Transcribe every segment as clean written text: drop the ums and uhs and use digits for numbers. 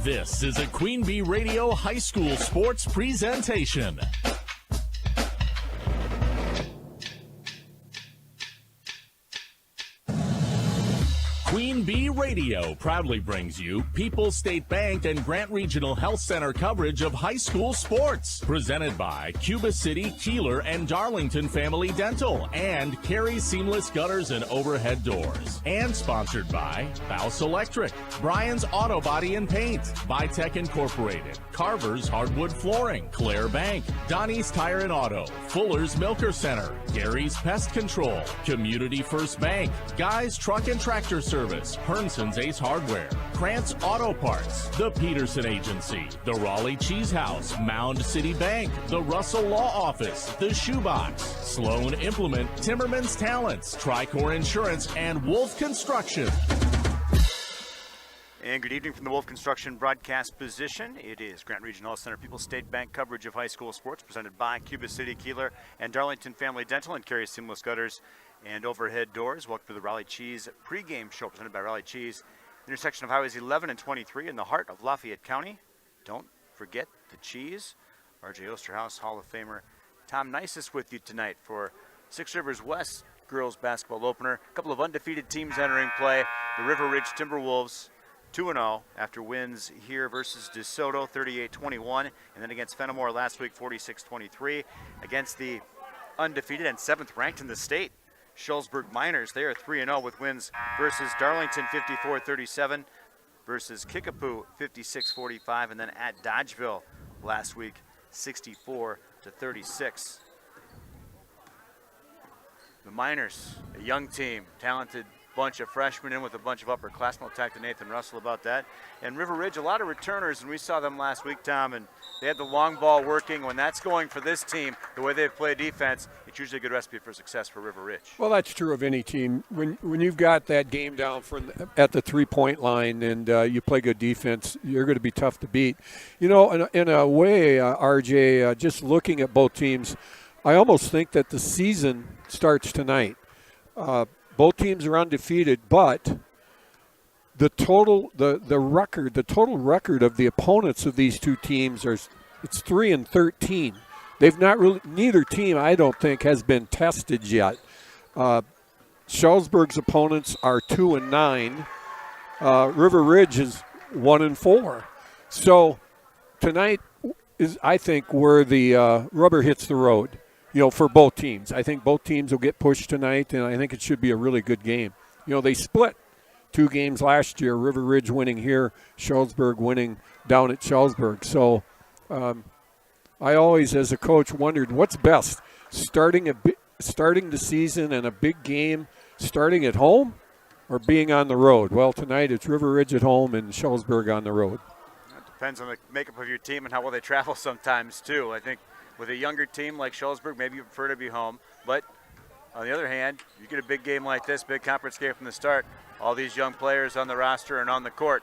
This is a Queen Bee Radio High School Sports presentation. Queen Bee Radio proudly brings you People's State Bank and Grant Regional Health Center coverage of high school sports. Presented by Cuba City, Kieler, and Darlington Family Dental, and Carey Seamless Gutters and Overhead Doors. And sponsored by Bouse Electric, Brian's Auto Body and Paint, Vitech Incorporated, Carver's Hardwood Flooring, Claire Bank, Donnie's Tire and Auto, Fuller's Milker Center, Gary's Pest Control, Community First Bank, Guy's Truck and Tractor Service, Hernson's Ace Hardware, Krantz Auto Parts, the Peterson Agency, the Raleigh Cheese House, Mound City Bank, the Russell Law Office, the Shoebox, Sloan Implement, Timmerman's Talents, Tricor Insurance, and Wolf Construction. And good evening from the Wolf Construction broadcast position. It is Grant Regional Health Center People's State Bank coverage of high school sports presented by Cuba City, Kieler, and Darlington Family Dental, and Carey Seamless Gutters and Overhead Doors. Welcome to the Raleigh Cheese pregame show presented by Raleigh Cheese. Intersection of Highways 11 and 23 in the heart of Lafayette County. Don't forget the cheese. R.J. Osterhaus Hall of Famer Tom Nisus with you tonight for Six Rivers West girls basketball opener. A couple of undefeated teams entering play. The River Ridge Timberwolves 2-0 after wins here versus DeSoto 38-21, and then against Fenimore last week 46-23. Against the undefeated and 7th ranked in the state Shullsburg Miners, they are 3-0 with wins versus Darlington 54-37, versus Kickapoo 56-45, and then at Dodgeville last week 64-36. The Miners, a young team, talented bunch of freshmen in with a bunch of upperclassmen. We'll talk to Nathan Russell about that. And River Ridge, a lot of returners, and we saw them last week, Tom, and they had the long ball working. When that's going for this team, the way they play defense, it's usually a good recipe for success for River Ridge. Well, that's true of any team. When you've got that game down at the three-point line and you play good defense, you're going to be tough to beat. You know, in a way, RJ, just looking at both teams, I almost think that the season starts tonight. Both teams are undefeated, but the total record of the opponents of these two teams it's 3-13. They've not really, neither team I don't think has been tested yet. Shullsburg's opponents are 2-9. River Ridge is 1-4. So tonight is, I think, where the rubber hits the road. You know, for both teams. I think both teams will get pushed tonight, and I think it should be a really good game. You know, they split 2 games last year, River Ridge winning here, Shullsburg winning down at Shullsburg. So I always, as a coach, wondered what's best, starting the season and a big game, starting at home or being on the road? Well, tonight it's River Ridge at home and Shullsburg on the road. It depends on the makeup of your team and how well they travel sometimes, too. I think with a younger team like Shullsburg, maybe you prefer to be home. But on the other hand, you get a big game like this, big conference game from the start, all these young players on the roster and on the court,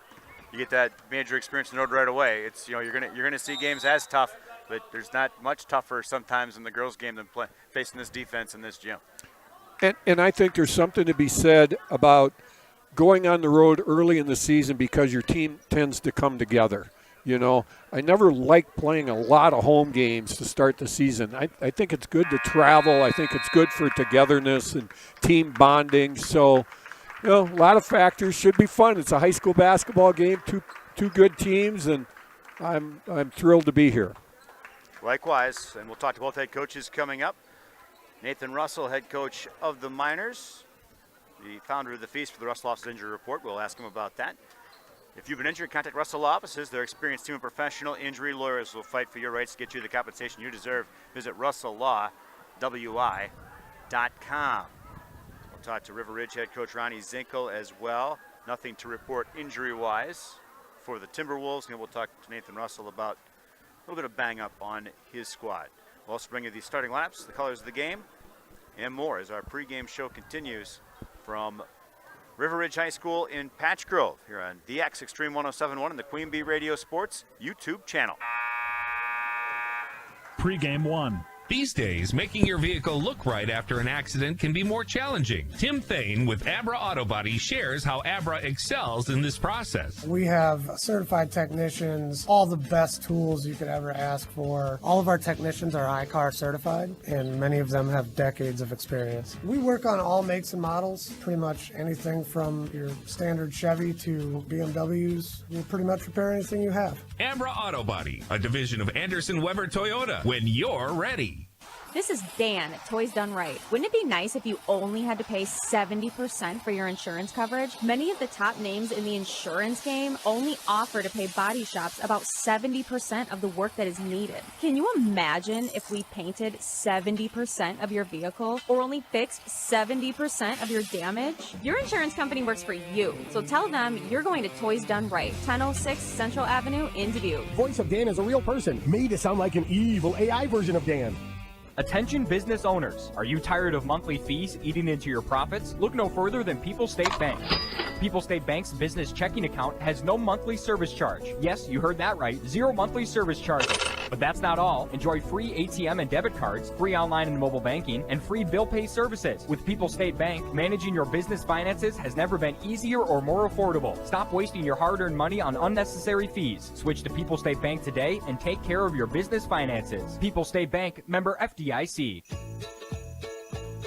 you get that major experience in the road right away. It's, you know, you're gonna see games as tough, but there's not much tougher sometimes in the girls' game than facing this defense in this gym. And I think there's something to be said about going on the road early in the season because your team tends to come together. You know, I never liked playing a lot of home games to start the season. I think it's good to travel. I think it's good for togetherness and team bonding. So, you know, a lot of factors. Should be fun. It's a high school basketball game, two good teams, and I'm thrilled to be here. Likewise, and we'll talk to both head coaches coming up. Nathan Russell, head coach of the Miners, the founder of the Feast for the Russell Office Injury Report. We'll ask him about that. If you've been injured, contact Russell Offices. Their experienced team of professional injury lawyers will fight for your rights to get you the compensation you deserve. Visit RussellLawWI.com. We'll talk to River Ridge head coach Ronnie Zinkel as well. Nothing to report injury-wise for the Timberwolves. And we'll talk to Nathan Russell about a little bit of bang-up on his squad. We'll also bring you the starting lineups, the colors of the game, and more as our pregame show continues from River Ridge High School in Patch Grove here on VX Extreme 107.1 and the Queen Bee Radio Sports YouTube channel. Pregame 1. These days, making your vehicle look right after an accident can be more challenging. Tim Thane with Abra Auto Body shares how Abra excels in this process. We have certified technicians, all the best tools you could ever ask for. All of our technicians are ICAR certified, and many of them have decades of experience. We work on all makes and models, pretty much anything from your standard Chevy to BMWs. We'll pretty much repair anything you have. Abra Auto Body, a division of Anderson Weber Toyota, when you're ready. This is Dan at Toys Done Right. Wouldn't it be nice if you only had to pay 70% for your insurance coverage? Many of the top names in the insurance game only offer to pay body shops about 70% of the work that is needed. Can you imagine if we painted 70% of your vehicle or only fixed 70% of your damage? Your insurance company works for you, so tell them you're going to Toys Done Right, 1006 Central Avenue in Dubuque. Voice of Dan is a real person, made to sound like an evil AI version of Dan. Attention business owners. Are you tired of monthly fees eating into your profits? Look no further than People State Bank. People State Bank's business checking account has no monthly service charge. Yes, you heard that right. 0 monthly service charges. But that's not all. Enjoy free ATM and debit cards, free online and mobile banking, and free bill pay services. With People State Bank, managing your business finances has never been easier or more affordable. Stop wasting your hard-earned money on unnecessary fees. Switch to People State Bank today and take care of your business finances. People State Bank, member FDIC.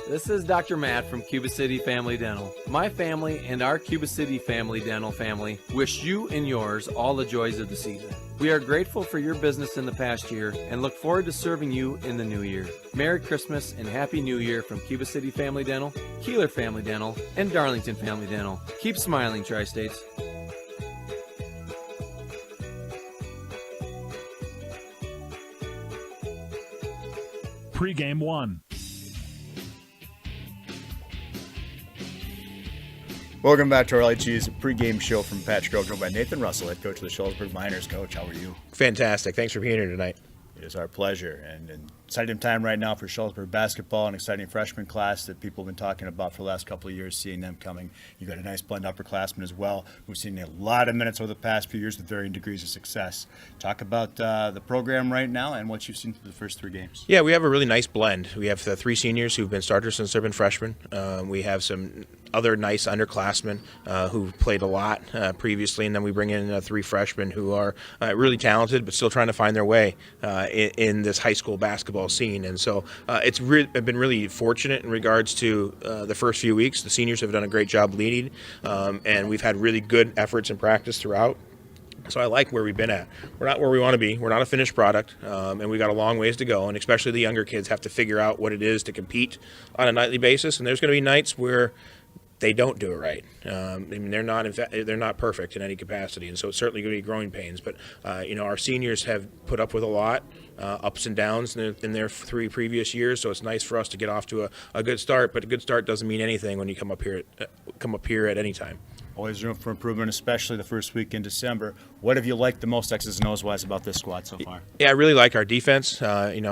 This is Dr. Matt from Cuba City Family Dental. My family and our Cuba City Family Dental family wish you and yours all the joys of the season. We are grateful for your business in the past year and look forward to serving you in the new year. Merry Christmas and Happy New Year from Cuba City Family Dental, Kieler Family Dental, and Darlington Family Dental. Keep smiling, Tri-States. Pre-game one. Welcome back to our LHG's pregame show from Patch Grove, joined by Nathan Russell, head coach of the Shullsburg Miners. Coach, how are you? Fantastic. Thanks for being here tonight. It is our pleasure. And exciting time right now for Shullsburg basketball, an exciting freshman class that people have been talking about for the last couple of years, seeing them coming. You got a nice blend upperclassmen as well, who've seen a lot of minutes over the past few years with varying degrees of success. Talk about the program right now and what you've seen through the first 3 games. Yeah, we have a really nice blend. We have the 3 seniors who've been starters since they've been freshmen. We have some other nice underclassmen who played a lot previously, and then we bring in 3 freshmen who are really talented but still trying to find their way in this high school basketball scene. And so it's been really fortunate in regards to the first few weeks. The seniors have done a great job leading, and we've had really good efforts in practice throughout. So I like where we've been at. We're not where we want to be. We're not a finished product, and we got a long ways to go. And especially the younger kids have to figure out what it is to compete on a nightly basis. And there's going to be nights where they don't do it right. I mean, they're not perfect in any capacity, and so it's certainly going to be growing pains. But our seniors have put up with a lot, ups and downs in their 3 previous years. So it's nice for us to get off to a good start. But a good start doesn't mean anything when you come up here at any time. Always room for improvement, especially the first week in December. What have you liked the most, X's and O's wise, about this squad so far? Yeah, I really like our defense. It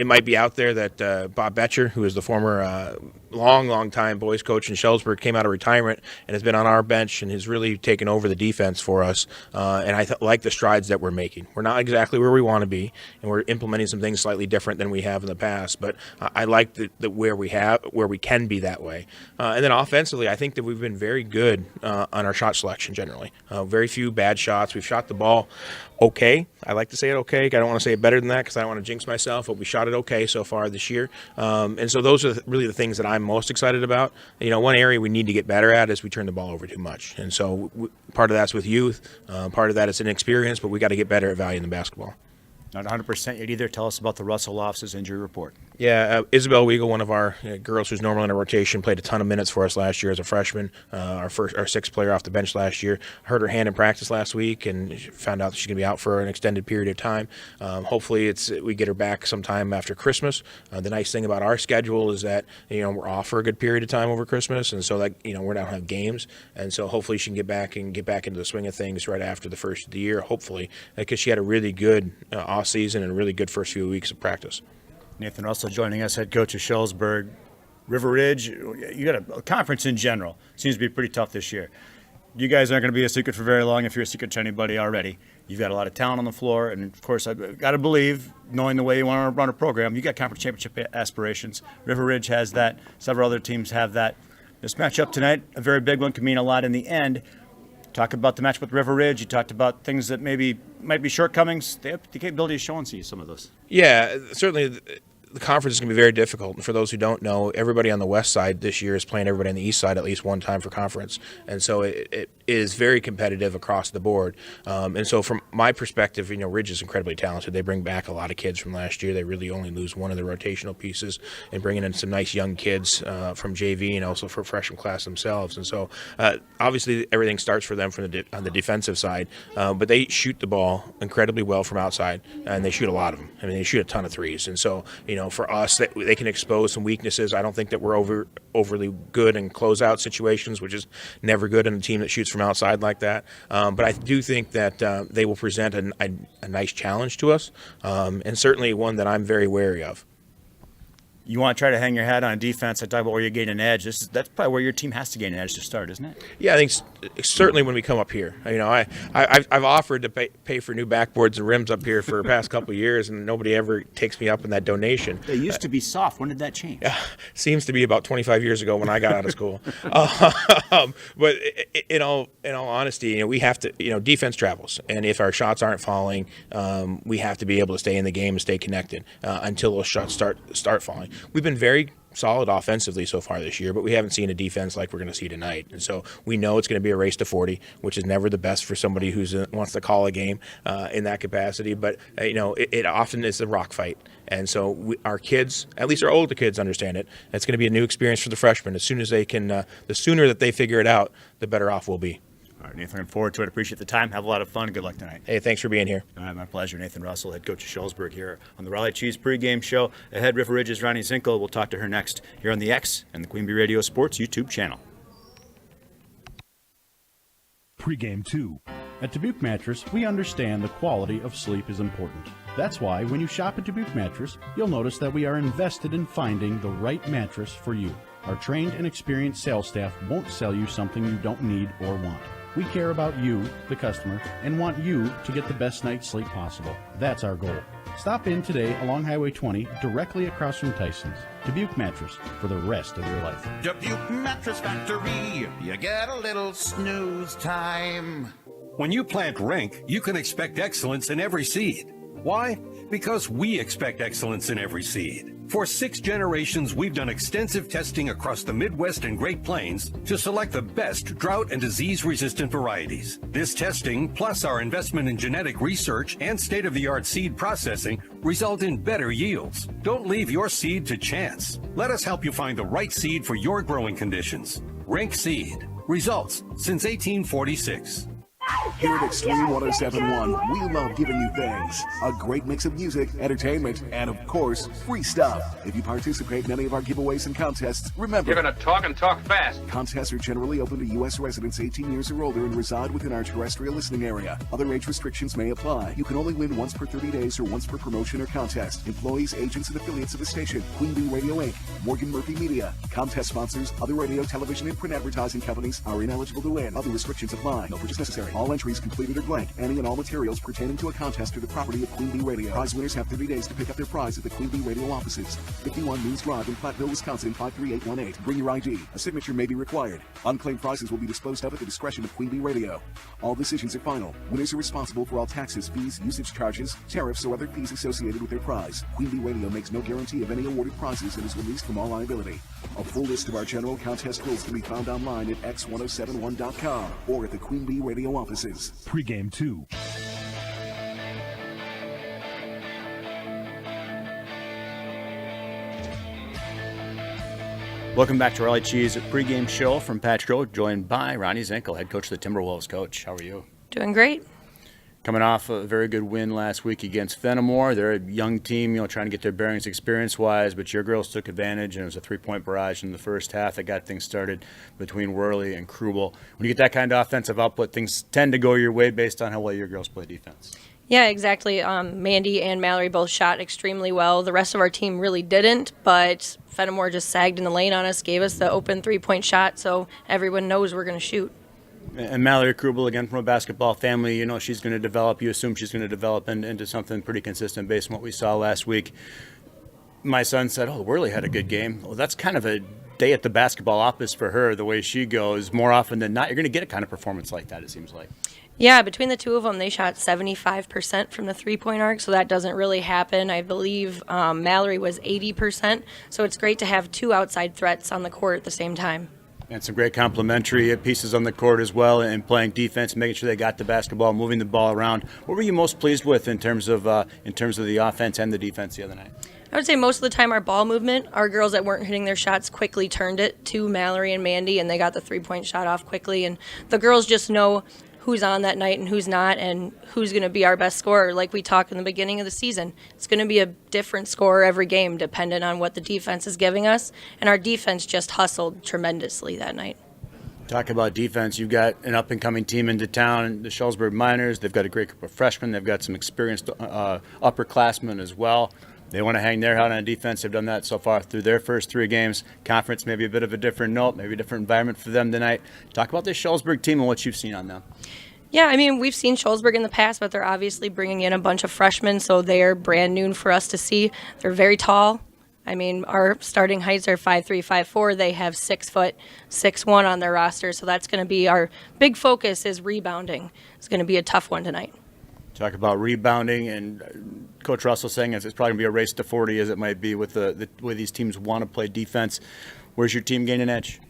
might be out there that Bob Betcher, who is the former long time boys coach in Shullsburg, came out of retirement and has been on our bench and has really taken over the defense for us. And I like the strides that we're making. We're not exactly where we want to be, and we're implementing some things slightly different than we have in the past. But I like where we can be that way. And then offensively, I think that we've been very good on our shot selection generally. Very few bad shots. We've shot the ball okay. I like to say it okay. I don't want to say it better than that because I don't want to jinx myself, but we shot it okay so far this year. And so those are really the things that I'm most excited about. One area we need to get better at is we turn the ball over too much. And so part of that's with youth. Part of that is inexperience, but we got to get better at valuing the basketball. Not 100% yet either. Tell us about the Russell Office's injury report. Yeah, Isabel Weigel, one of our girls who's normally in a rotation, played a ton of minutes for us last year as a freshman. Our 6th player off the bench last year. Hurt her hand in practice last week and found out that she's going to be out for an extended period of time. Hopefully we get her back sometime after Christmas. The nice thing about our schedule is that we're off for a good period of time over Christmas, and so that we're not going to have games, and so hopefully she can get back into the swing of things right after the first of the year, hopefully, because she had a really good off season and a really good first few weeks of practice. Nathan Russell joining us, head coach of Shullsburg. River Ridge, you got a conference in general. Seems to be pretty tough this year. you guys aren't going to be a secret for very long if you're a secret to anybody already. You've got a lot of talent on the floor, and of course, I've got to believe, knowing the way you want to run a program, you got conference championship aspirations. River Ridge has that. Several other teams have that. This matchup tonight, a very big one, can mean a lot in the end. Talk about the match with River Ridge. You talked about things that maybe might be shortcomings. They have the capability of showing you some of those. Yeah, certainly. The conference is going to be very difficult. And for those who don't know, everybody on the west side this year is playing everybody on the east side at least one time for conference. And so it is very competitive across the board. And so from my perspective, Ridge is incredibly talented. They bring back a lot of kids from last year. They really only lose one of the rotational pieces and bringing in some nice young kids from JV and also for freshman class themselves. And so obviously everything starts for them on the defensive side. But they shoot the ball incredibly well from outside, and they shoot a lot of them. I mean, they shoot a ton of threes. And so, for us, they can expose some weaknesses. I don't think that we're overly good in closeout situations, which is never good in a team that shoots from outside like that. But I do think that they will present a nice challenge to us, and certainly one that I'm very wary of. You want to try to hang your hat on defense. I talk about where you gain an edge. That's probably where your team has to gain an edge to start, isn't it? Yeah, I think certainly when we come up here. I've offered to pay for new backboards and rims up here for the past couple of years, and nobody ever takes me up in that donation. They used to be soft. When did that change? Seems to be about 25 years ago when I got out of school. But in all honesty, we have to. Defense travels, and if our shots aren't falling, we have to be able to stay in the game and stay connected until those shots start falling. We've been very solid offensively so far this year, but we haven't seen a defense like we're going to see tonight. And so we know it's going to be a race to 40, which is never the best for somebody who wants to call a game in that capacity. But, it often is a rock fight. And so our kids, at least our older kids, understand it. It's going to be a new experience for the freshmen. As soon as they can, the sooner that they figure it out, the better off we'll be. All right, Nathan, looking forward to it. Appreciate the time. Have a lot of fun. Good luck tonight. Hey, thanks for being here. All right, my pleasure. Nathan Russell, head coach of Shullsburg, here on the Raleigh Cheese pregame show. Ahead, River Ridge's Ronnie Zinkel. We'll talk to her next here on the X and the Queen Bee Radio Sports YouTube channel. Pregame 2. At Dubuque Mattress, we understand the quality of sleep is important. That's why when you shop at Dubuque Mattress, you'll notice that we are invested in finding the right mattress for you. Our trained and experienced sales staff won't sell you something you don't need or want. We care about you, the customer, and want you to get the best night's sleep possible. That's our goal. Stop in today along Highway 20, directly across from Tyson's. Dubuque Mattress, for the rest of your life. Dubuque Mattress Factory, you get a little snooze time. When you plant Rink, you can expect excellence in every seed. Why? Because we expect excellence in every seed. For 6 generations, we've done extensive testing across the Midwest and Great Plains to select the best drought and disease-resistant varieties. This testing, plus our investment in genetic research and state-of-the-art seed processing, result in better yields. Don't leave your seed to chance. Let us help you find the right seed for your growing conditions. Rink Seed. Results since 1846. Here at Extreme 107.1, we love giving you things. A great mix of music, entertainment, and of course, free stuff. If you participate in any of our giveaways and contests, remember... You're going to talk and talk fast. Contests are generally open to U.S. residents 18 years or older and reside within our terrestrial listening area. Other age restrictions may apply. You can only win once per 30 days or once per promotion or contest. Employees, agents, and affiliates of the station. Queen Bee Radio Inc., Morgan Murphy Media. Contest sponsors, other radio, television, and print advertising companies are ineligible to win. Other restrictions apply. No purchase necessary. All entries completed are blank. Any and all materials pertaining to a contest are the property of Queen Bee Radio. Prize winners have 30 days to pick up their prize at the Queen Bee Radio offices. 51 News Drive in Platteville, Wisconsin, 53818. Bring your ID. A signature may be required. Unclaimed prizes will be disposed of at the discretion of Queen Bee Radio. All decisions are final. Winners are responsible for all taxes, fees, usage charges, tariffs, or other fees associated with their prize. Queen Bee Radio makes no guarantee of any awarded prizes and is released from all liability. A full list of our general contest rules can be found online at x1071.com or at the Queen Bee Radio offices. Pregame 2. Welcome back to Raleigh Cheese pregame show from Patch Road, joined by Ronnie Zinkel, head coach of the Timberwolves. Coach, how are you? Doing great. Coming off a very good win last week against Fenimore. They're a young team, trying to get their bearings experience-wise, but your girls took advantage, and it was a three-point barrage in the first half that got things started between Worley and Krubel. When you get that kind of offensive output, things tend to go your way based on how well your girls play defense. Yeah, exactly. Mandy and Mallory both shot extremely well. The rest of our team really didn't, but Fenimore just sagged in the lane on us, gave us the open three-point shot, so everyone knows we're going to shoot. And Mallory Krubel, again, from a basketball family, you know she's going to develop. You assume she's going to develop into something pretty consistent based on what we saw last week. My son said, Worley had a good game. Well, that's kind of a day at the basketball office for her, the way she goes. More often than not, you're going to get a kind of performance like that, it seems like. Yeah, between the two of them, they shot 75% from the three-point arc, so that doesn't really happen. I believe Mallory was 80%, so it's great to have two outside threats on the court at the same time. And some great complementary pieces on the court as well, and playing defense, making sure they got the basketball, moving the ball around. What were you most pleased with in terms of the offense and the defense the other night? I would say most of the time our ball movement, our girls that weren't hitting their shots quickly turned it to Mallory and Mandy, and they got the three-point shot off quickly. And the girls just know who's on that night and who's not, and who's going to be our best scorer. Like we talked in the beginning of the season, it's going to be a different scorer every game dependent on what the defense is giving us, and our defense just hustled tremendously that night. Talk about defense. You've got an up-and-coming team into town, the Shullsburg Miners. They've got a great group of freshmen. They've got some experienced upperclassmen as well. They want to hang their hat on defense. They've done that so far through their first 3 games. Conference, maybe a bit of a different note, maybe a different environment for them tonight. Talk about this Shullsburg team and what you've seen on them. Yeah, I mean, we've seen Shullsburg in the past, but they're obviously bringing in a bunch of freshmen, so they're brand new for us to see. They're very tall. I mean, our starting heights are 5'3", 5'4". They have 6 foot, 6'1" on their roster, so that's going to be our big focus is rebounding. It's going to be a tough one tonight. Talk about rebounding, and Coach Russell saying it's probably going to be a race to 40 as it might be with the way these teams want to play defense. Where's your team gain an edge?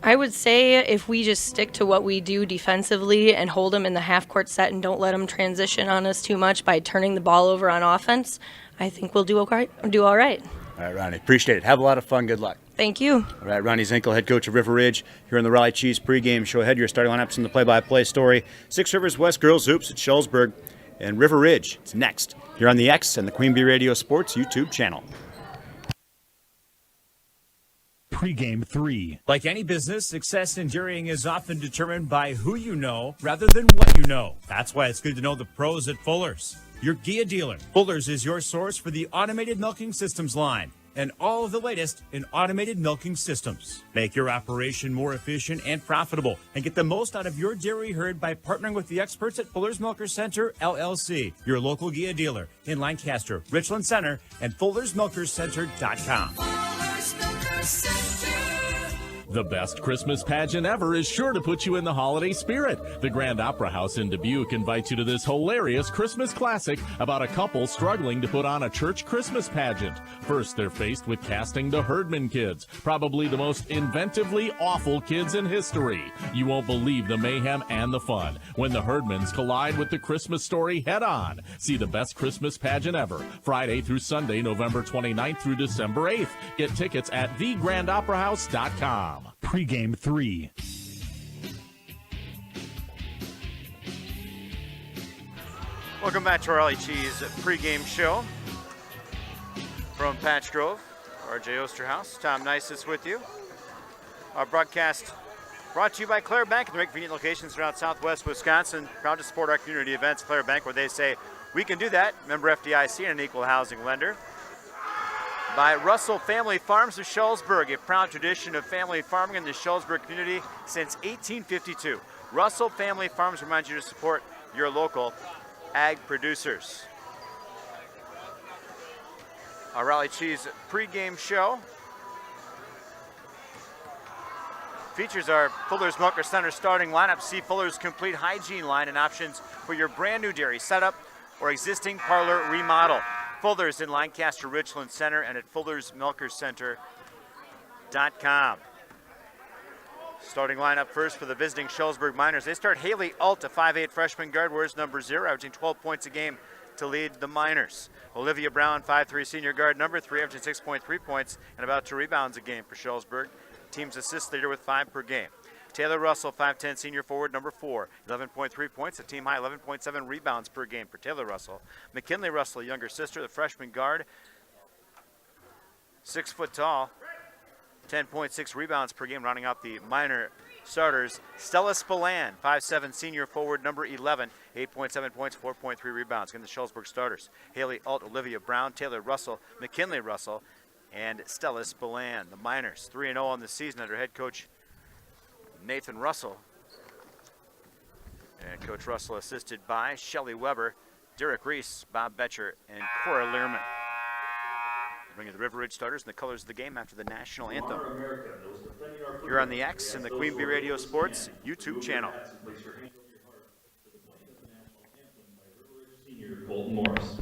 I would say if we just stick to what we do defensively and hold them in the half-court set and don't let them transition on us too much by turning the ball over on offense, I think we'll do all right. All right, Ronnie. Appreciate it. Have a lot of fun. Good luck. Thank you. All right, Ronnie Zinkel, head coach of River Ridge, here on the Raleigh Cheese pregame show. Ahead, your starting lineups in the play-by-play story. 6 Rivers West Girls Hoops at Shullsburg and River Ridge. It's next here on the X and the Queen Bee Radio Sports YouTube channel. Pregame 3. Like any business, success in dairying is often determined by who you know rather than what you know. That's why it's good to know the pros at Fuller's, your Gia dealer. Fuller's is your source for the automated milking systems line and all of the latest in automated milking systems. Make your operation more efficient and profitable and get the most out of your dairy herd by partnering with the experts at Fuller's Milker Center, LLC, your local Gia dealer in Lancaster, Richland Center, and Fuller'sMilkersCenter.com. The best Christmas pageant ever is sure to put you in the holiday spirit. The Grand Opera House in Dubuque invites you to this hilarious Christmas classic about a couple struggling to put on a church Christmas pageant. First, they're faced with casting the Herdman kids, probably the most inventively awful kids in history. You won't believe the mayhem and the fun when the Herdmans collide with the Christmas story head-on. See the best Christmas pageant ever, Friday through Sunday, November 29th through December 8th. Get tickets at thegrandoperahouse.com. Pregame 3. Welcome back to our Raleigh Cheese pregame show from Patch Grove, RJ Osterhaus. Tom Nice is with you. Our broadcast brought to you by Clare Bank and their convenient locations throughout Southwest Wisconsin. Proud to support our community events. Clare Bank, where they say we can do that. Member FDIC and an equal housing lender. By Russell Family Farms of Shullsburg, a proud tradition of family farming in the Shullsburg community since 1852. Russell Family Farms reminds you to support your local ag producers. Our Raleigh Cheese pregame show features our Fuller's Milker Center starting lineup. See Fuller's complete hygiene line and options for your brand new dairy setup or existing parlor remodel. Fuller's in Lancaster, Richland Center, and at Fuller'sMilkersCenter.com. Starting lineup first for the visiting Shullsburg Miners. They start Haley Alt, a 5'8" freshman guard, wears number 0, averaging 12 points a game to lead the Miners. Olivia Brown, 5'3" senior guard, number 3, averaging 6.3 points and about 2 rebounds a game for Shullsburg. Team's assist leader with 5 per game. Taylor Russell, 5'10", senior forward, number 4, 11.3 points, a team high 11.7 rebounds per game for Taylor Russell. McKinley Russell, a younger sister, the freshman guard, 6 foot tall, 10.6 rebounds per game, rounding out the minor starters. Stella Spillane, 5'7", senior forward, number 11, 8.7 points, 4.3 rebounds. Again, the Shullsburg starters: Haley Alt, Olivia Brown, Taylor Russell, McKinley Russell, and Stella Spillane. The Miners 3-0 on the season under head coach Nathan Russell. And Coach Russell assisted by Shelley Weber, Derek Reese, Bob Betcher, and Cora Learman. Bringing the River Ridge starters and the colors of the game after the national anthem. You're on the X and the Queen Bee Radio Sports YouTube channel. Colton Morris.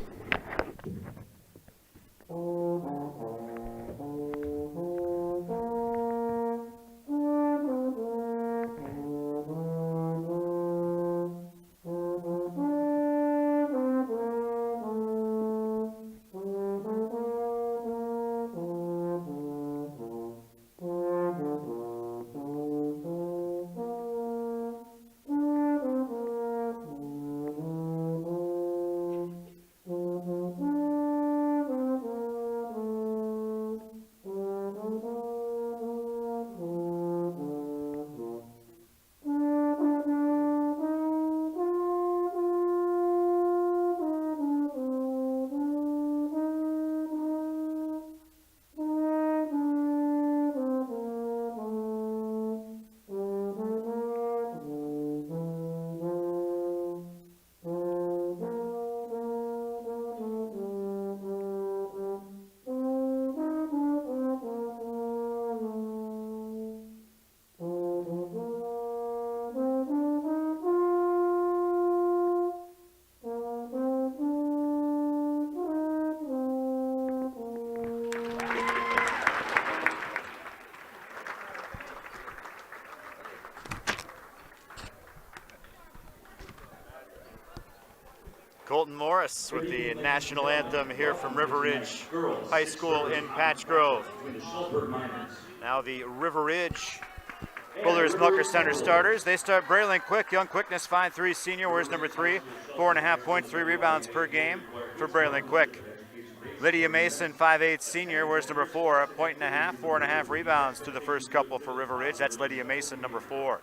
Colton Morris with the national anthem here from River Ridge High School in Patch Grove. Now the River Ridge Bullers Mucker Center starters. They start Braylon Quick, young quickness, 5'3" senior, wears number 3, 4.5 points, 3 rebounds per game for Braylon Quick. Lydia Mason, 5'8" senior, wears number 4, 1.5, 4.5 rebounds to the first couple for River Ridge. That's Lydia Mason, number 4.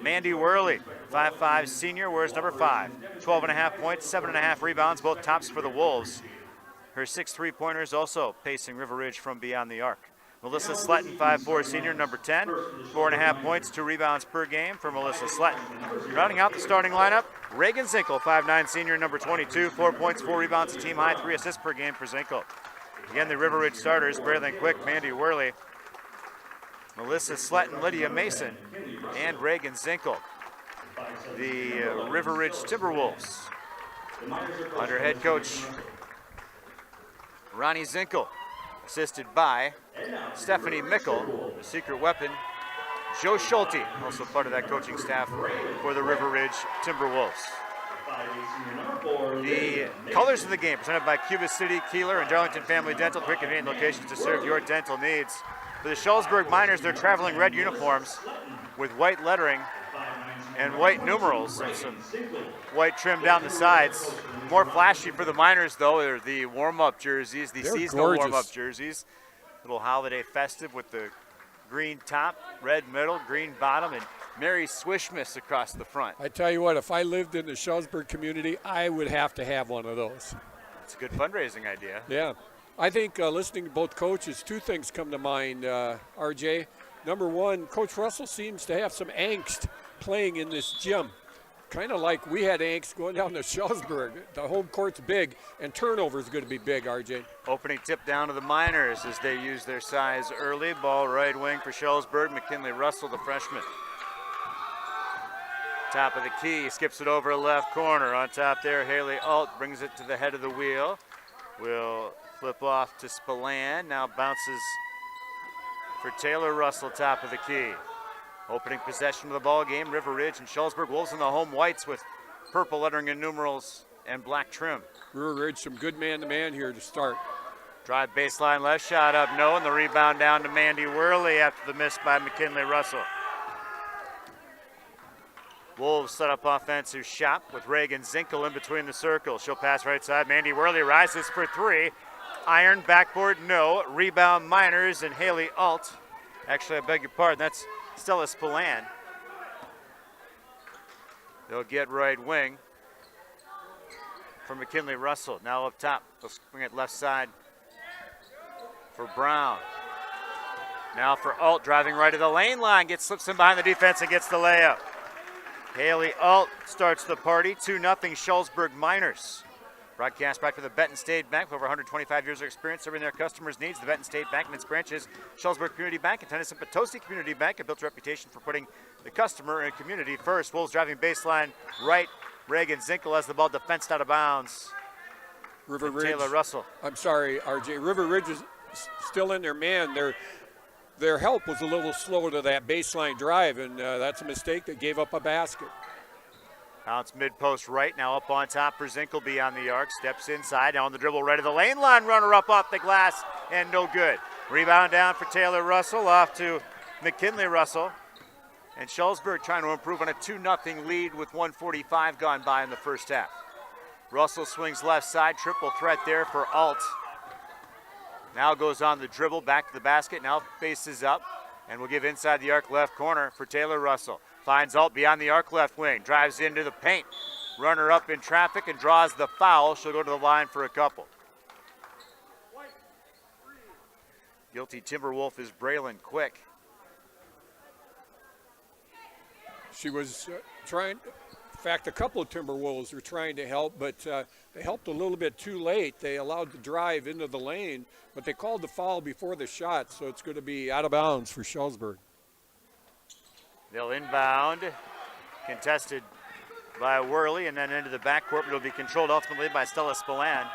Mandy Worley, 5'5" senior, wears number 5, 12.5 points, 7.5 rebounds, both tops for the Wolves. Her 6 3-pointers also pacing River Ridge from beyond the arc. Melissa Sletton, 5'4" senior, number 10, 4.5 points, 2 rebounds per game for Melissa Sletton. Rounding out the starting lineup, Reagan Zinkel, 5'9" senior, number 22, 4 points, 4 rebounds, a team high, 3 assists per game for Zinkel. Again, the River Ridge starters, Braylon Quick, Mandy Worley, Melissa Sletton, Lydia Mason, and Reagan Zinkel. The River Ridge Timberwolves, under head coach Ronnie Zinkel, assisted by Stephanie Mickle, the secret weapon, Joe Schulte, also part of that coaching staff for the River Ridge Timberwolves. The colors of the game presented by Cuba City, Kieler, and Darlington Family Dental, quick convenient locations to serve your dental needs. For the Shullsburg Miners, they're traveling red uniforms with white lettering and white numerals and some white trim down the sides. More flashy for the Miners, though, are the warm-up jerseys, the seasonal warm-up jerseys. Little holiday festive with the green top, red middle, green bottom, and Merry Swishmas across the front. I tell you what, if I lived in the Shullsburg community, I would have to have one of those. It's a good fundraising idea. Yeah. I think listening to both coaches, 2 things come to mind, RJ. Number 1, Coach Russell seems to have some angst playing in this gym. Kind of like we had angst going down to Shullsburg. The home court's big, and turnover is going to be big, RJ. Opening tip down to the Miners as they use their size early. Ball right wing for Shullsburg. McKinley Russell, the freshman. Top of the key, skips it over left corner. On top there, Haley Alt brings it to the head of the wheel. Will flip off to Spillane. Now bounces for Taylor Russell, top of the key. Opening possession of the ball game, River Ridge and Shullsburg Wolves in the home whites with purple lettering and numerals and black trim. River Ridge, some good man-to-man here to start. Drive baseline left, shot up, no, and the rebound down to Mandy Worley after the miss by McKinley Russell. Wolves set up offensive shot with Reagan Zinkel in between the circles. She'll pass right side. Mandy Worley rises for 3. Iron, backboard, no. Rebound, Miners, and Haley Alt. Actually, I beg your pardon, that's Stella Spillane. They'll get right wing for McKinley Russell. Now up top, they'll bring it left side for Brown. Now for Alt, driving right to the lane line, slips in behind the defense and gets the layup. Haley Alt starts the party, 2-0 Shullsburg Miners. Broadcast back to the Benton State Bank, with over 125 years of experience serving their customers' needs. The Benton State Bank and its branches, Shullsburg Community Bank and Tennyson Potosi Community Bank, have built a reputation for putting the customer and community first. Wolves driving baseline right. Reagan Zinkel has the ball defensed out of bounds. River Ridge. Taylor Russell. I'm sorry, RJ. River Ridge is still in their man. Their help was a little slow to that baseline drive, and that's a mistake that gave up a basket. Bounce mid-post right, now up on top for Zinkel beyond the arc. Steps inside, now on the dribble right of the lane line. Runner up off the glass, and no good. Rebound down for Taylor Russell, off to McKinley Russell. And Shullsburg trying to improve on a 2-0 lead with 1:45 gone by in the first half. Russell swings left side, triple threat there for Alt. Now goes on the dribble, back to the basket, now faces up, and will give inside the arc left corner for Taylor Russell. Finds Alt beyond the arc left wing, drives into the paint. Runner up in traffic and draws the foul. She'll go to the line for a couple. Guilty Timberwolf is Braylon Quick. She was trying, in fact, a couple of Timberwolves were trying to help, but they helped a little bit too late. They allowed the drive into the lane, but they called the foul before the shot, so it's going to be out of bounds for Shullsburg. They'll inbound, contested by Worley, and then into the backcourt, but it'll be controlled ultimately by Stella Spillane.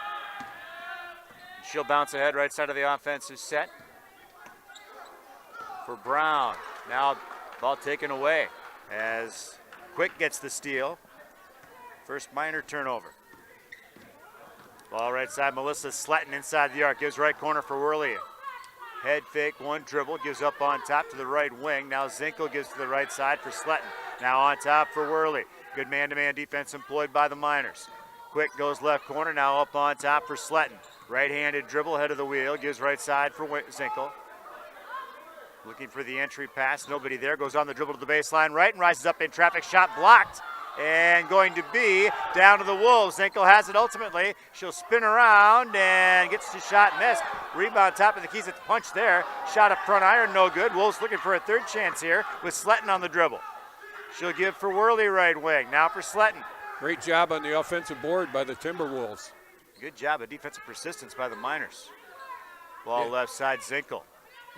She'll bounce ahead right side of the offensive set for Brown. Now ball taken away as Quick gets the steal. First minor turnover. Ball right side, Melissa Sletton inside the arc, gives right corner for Worley. Head fake, one dribble, gives up on top to the right wing. Now Zinkel gives to the right side for Sletton. Now on top for Worley. Good man-to-man defense employed by the Miners. Quick goes left corner, now up on top for Sletton. Right-handed dribble, head of the wheel, gives right side for Zinkel. Looking for the entry pass, nobody there. Goes on the dribble to the baseline right and rises up in traffic, shot blocked. And going to be down to the Wolves. Zinkel has it ultimately. She'll spin around and gets the shot missed. Rebound top of the keys at the punch there. Shot up front iron, no good. Wolves looking for a third chance here with Sletton on the dribble. She'll give for Worley right wing. Now for Sletton. Great job on the offensive board by the Timberwolves. Good job of defensive persistence by the Miners. Ball left side, Zinkel.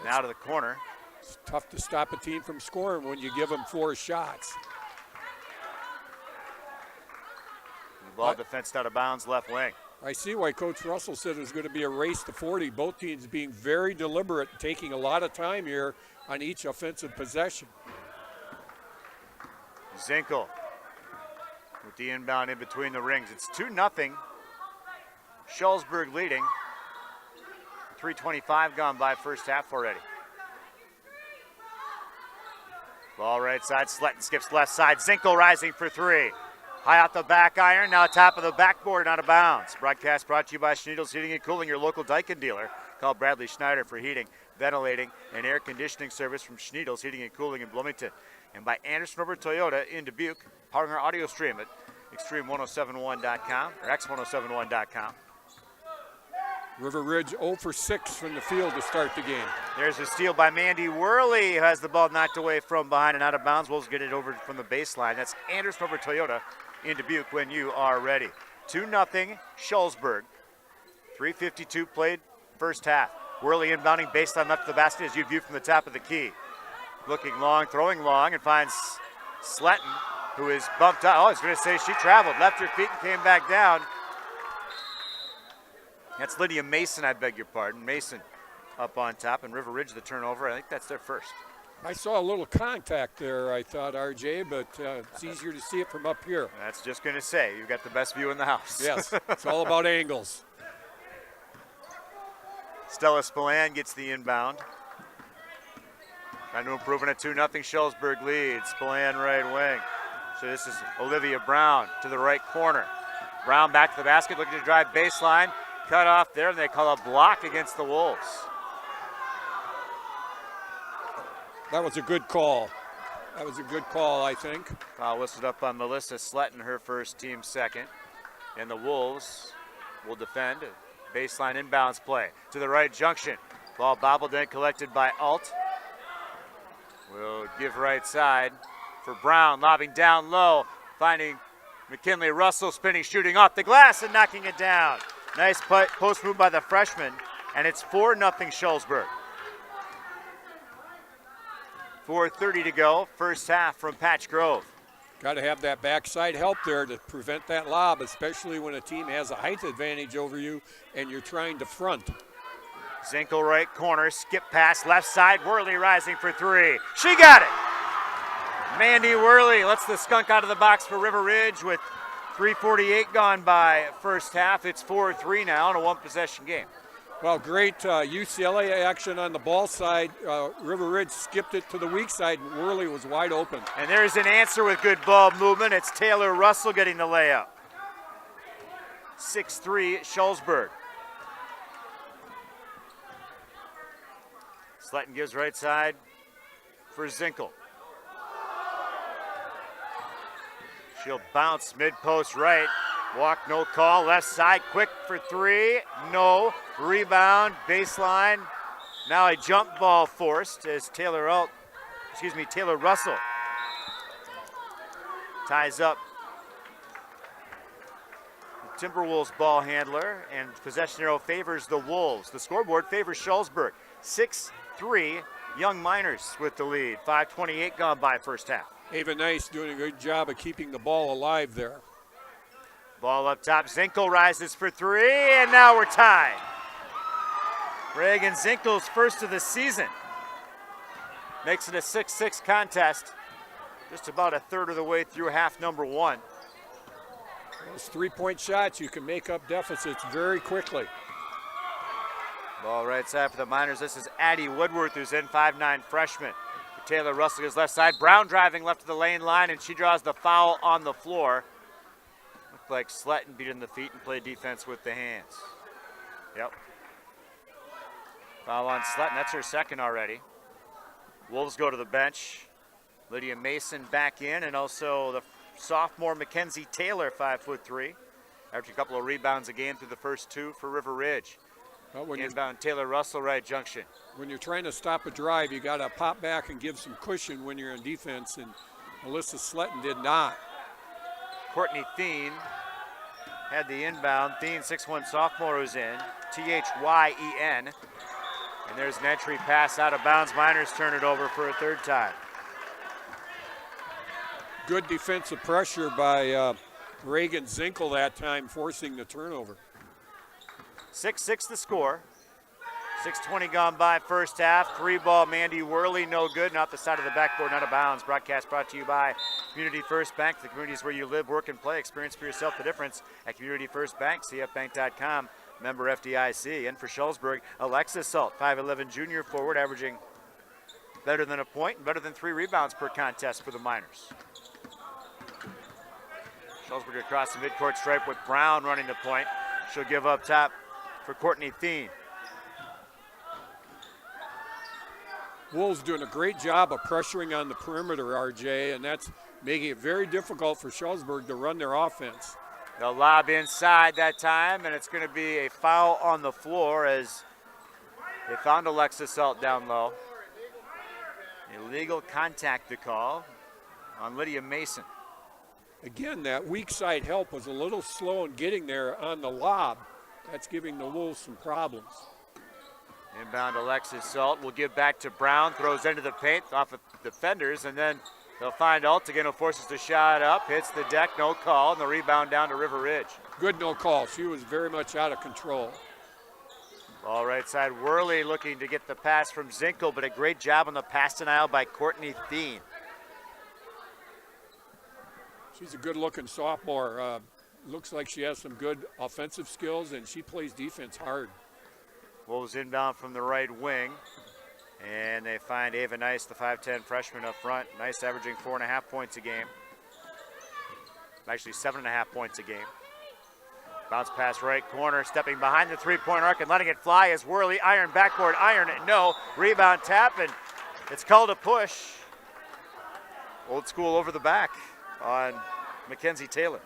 Now to the corner. It's tough to stop a team from scoring when you give them 4 shots. Ball defensed out of bounds, left wing. I see why Coach Russell said it was going to be a race to 40. Both teams being very deliberate, taking a lot of time here on each offensive possession. Zinkel with the inbound in between the rings. It's 2-0. Shullsburg leading. 3:25 gone by first half already. Ball right side, Sletton skips left side. Zinkel rising for 3. High off the back iron, now top of the backboard, out of bounds. Broadcast brought to you by Schneidels Heating and Cooling, your local Daikin dealer. Call Bradley Schneider for heating, ventilating, and air conditioning service from Schneidels Heating and Cooling in Bloomington. And by Anderson River Toyota in Dubuque, powering our audio stream at extreme1071.com or x1071.com. River Ridge 0 for 6 from the field to start the game. There's a steal by Mandy Worley, who has the ball knocked away from behind and out of bounds. Wolves get it over from the baseline. That's Anderson River Toyota in Dubuque when you are ready. 2-0 Shullsburg. 3:52 played first half. Worley inbounding baseline left of the basket as you view from the top of the key. Looking long, throwing long, and finds Sletton, who is bumped out. Oh, I was going to say she traveled, left her feet and came back down. That's Lydia Mason, I beg your pardon. Mason up on top, and River Ridge the turnover. I think that's their first. I saw a little contact there, I thought, RJ, but it's easier to see it from up here. That's just going to say, you've got the best view in the house. Yes, it's all about angles. Stella Spillane gets the inbound. Trying to improve on a 2-0 Shullsburg lead. Spillane right wing. So this is Olivia Brown to the right corner. Brown back to the basket, looking to drive baseline. Cut off there, and they call a block against the Wolves. That was a good call. That was a good call, I think. Foul whistled up on Melissa Sletton, her first, team second. And the Wolves will defend. Baseline inbounds play to the right junction. Ball bobbled in, collected by Alt. Will give right side for Brown, lobbing down low, finding McKinley Russell spinning, shooting off the glass and knocking it down. Nice post move by the freshman, and it's 4-0 Shullsburg. 4:30 to go, first half from Patch Grove. Got to have that backside help there to prevent that lob, especially when a team has a height advantage over you and you're trying to front. Zinkel right corner, skip pass, left side, Worley rising for three. She got it! Mandy Worley lets the skunk out of the box for River Ridge with 3:48 gone by first half. It's 4-3 now in a one-possession game. Well, great UCLA action on the ball side. River Ridge skipped it to the weak side, and Worley was wide open. And there's an answer with good ball movement. It's Taylor Russell getting the layup. 6-3 Shullsburg. Sletton gives right side for Zinkel. She'll bounce mid-post right. Walk, no call. Left side, quick for three. No. Rebound, baseline. Now a jump ball forced as Taylor Russell ties up the Timberwolves ball handler, and possession arrow favors the Wolves. The scoreboard favors Shullsburg. 6-3, Young Miners with the lead. 5:28 gone by first half. Ava Nice doing a good job of keeping the ball alive there. Ball up top, Zinkel rises for three, and now we're tied. Reagan Zinkel's first of the season. Makes it a 6-6 contest, just about a third of the way through half number one. Those three-point shots, you can make up deficits very quickly. Ball right side for the Miners. This is Addie Woodworth, who's in, 5'9" freshman. Taylor Russell goes left side. Brown driving left of the lane line, and she draws the foul on the floor. Looked like Sletton beat in the feet and played defense with the hands. Yep. Foul on Sletton. That's her second already. Wolves go to the bench. Lydia Mason back in, and also the sophomore Mackenzie Taylor, 5'3", after a couple of rebounds a game through the first two for River Ridge. Well, inbound Taylor Russell, right junction. When you're trying to stop a drive, you got to pop back and give some cushion when you're in defense, and Alyssa Sletton did not. Courtney Thien had the inbound. Thien, 6'1" sophomore, who's in. Thyen. And there's an entry pass out of bounds. Miners turn it over for a third time. Good defensive pressure by Reagan Zinkel that time, forcing the turnover. 6-6 the score. 6:20 gone by first half. Three ball, Mandy Worley, no good. And off the side of the backboard, out of bounds. Broadcast brought to you by Community First Bank. The communities where you live, work, and play. Experience for yourself the difference at Community First Bank. CFBank.com. Member FDIC. And for Shullsburg, Alexis Salt, 5'11" junior forward, averaging better than a point and better than 3 rebounds per contest for the Miners. Shullsburg across the midcourt stripe with Brown running the point. She'll give up top for Courtney Thien. Wolves doing a great job of pressuring on the perimeter, RJ, and that's making it very difficult for Shullsburg to run their offense. They'll lob inside that time, and it's going to be a foul on the floor as they found Alexis Salt down low. Illegal contact to call on Lydia Mason. Again, that weak side help was a little slow in getting there on the lob. That's giving the Wolves some problems. Inbound Alexis Salt will give back to Brown, throws into the paint off of defenders, and then they'll find Alt again, who forces the shot up, hits the deck, no call, and the rebound down to River Ridge. Good no call. She was very much out of control. Ball right side, Worley looking to get the pass from Zinkel, but a great job on the pass denial by Courtney Thien. She's a good-looking sophomore. Looks like she has some good offensive skills, and she plays defense hard. Wolves inbound from the right wing, and they find Ava Nice, the 5'10" freshman up front. Nice averaging 4.5 points a game. Actually 7.5 points a game. Bounce pass right corner, stepping behind the three-point arc and letting it fly as Worley, iron backboard, iron, no. Rebound tap, and it's called a push. Old school over the back on Mackenzie Taylor.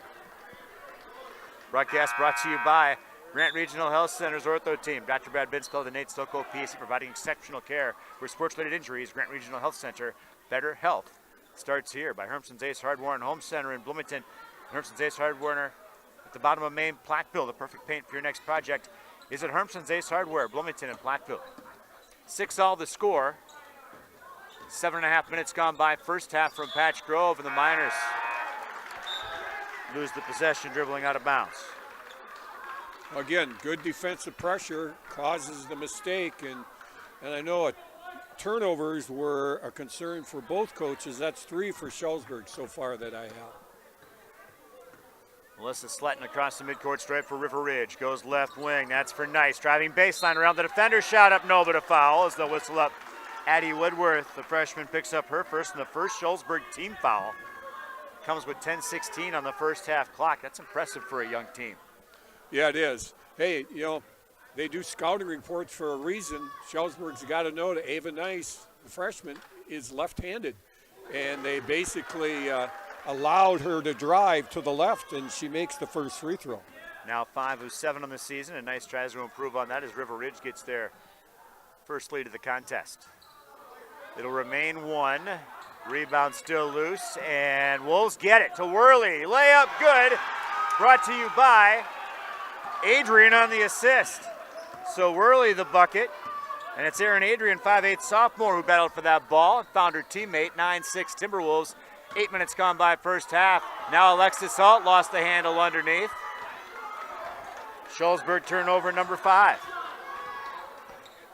Broadcast brought to you by Grant Regional Health Center's ortho team. Dr. Brad Binskell and Nate Stocco, PC, providing exceptional care for sports-related injuries. Grant Regional Health Center, better health starts here by Hermson's Ace Hardware and Home Center in Bloomington. Hermson's Ace Hardware at the bottom of Main Platteville. The perfect paint for your next project is at Hermson's Ace Hardware, Bloomington and Platteville. 6-all the score. 7.5 minutes gone by. First half from Patch Grove, and the Miners lose the possession, dribbling out of bounds. Again, good defensive pressure causes the mistake, and I know turnovers were a concern for both coaches. That's 3 for Shullsburg so far that I have. Melissa Sletton across the midcourt stripe for River Ridge. Goes left wing. That's for Nice. Driving baseline around the defender. Shot up, no, but a foul as they'll whistle up. Addie Woodworth, the freshman, picks up her first and the first Shullsburg team foul. Comes with 10:16 on the first half clock. That's impressive for a young team. Yeah, it is. Hey, they do scouting reports for a reason. Shullsburg's got to know that Ava Nice, the freshman, is left-handed. And they basically allowed her to drive to the left, and she makes the first free throw. Now 5 of 7 on the season, and Nice tries to improve on that as River Ridge gets their first lead of the contest. It'll remain 1. Rebound still loose, and Wolves get it to Worley. Layup good. Brought to you by Adrian on the assist. So Worley the bucket, and it's Aaron Adrian, 5'8" sophomore, who battled for that ball and found her teammate. 9-6 Timberwolves. 8 minutes gone by first half. Now Alexis Alt lost the handle underneath. Shullsburg turnover number 5.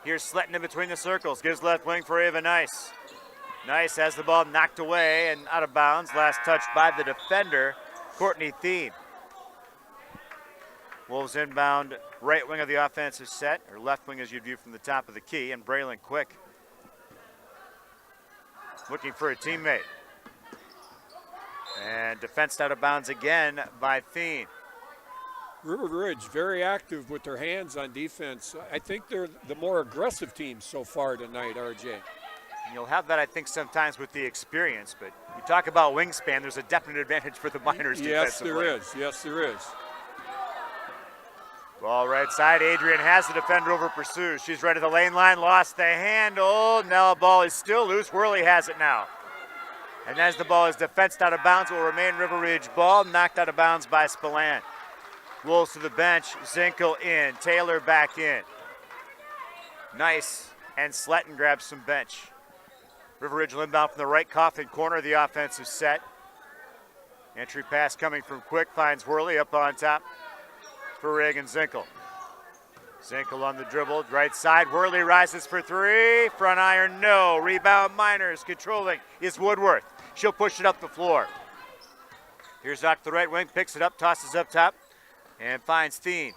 Here's Sletton in between the circles. Gives left wing for Ava Nice. Nice has the ball knocked away and out of bounds. Last touched by the defender, Courtney Thien. Wolves inbound right wing of the offensive set, or left wing as you'd view from the top of the key, and Braylon Quick looking for a teammate. And defensed out of bounds again by Thien. River Ridge very active with their hands on defense. I think they're the more aggressive team so far tonight, RJ. And you'll have that, I think, sometimes with the experience, but you talk about wingspan, there's a definite advantage for the Miners defensively. Yes, there is. Ball right side. Adrian has the defender over pursues. She's right at the lane line, lost the handle. Now the ball is still loose. Worley has it now. And as the ball is defensed out of bounds, it will remain River Ridge ball, knocked out of bounds by Spillane. Wolves to the bench, Zinkel in, Taylor back in. Nice, and Sletton grabs some bench. River Ridge inbound from the right Coffin corner of the offensive set. Entry pass coming from Quick, finds Worley up on top for Reagan Zinkel. Zinkel on the dribble, right side, Worley rises for 3, front iron, no. Rebound Miners, controlling is Woodworth. She'll push it up the floor. Here's out to the right wing, picks it up, tosses up top, and finds Thien.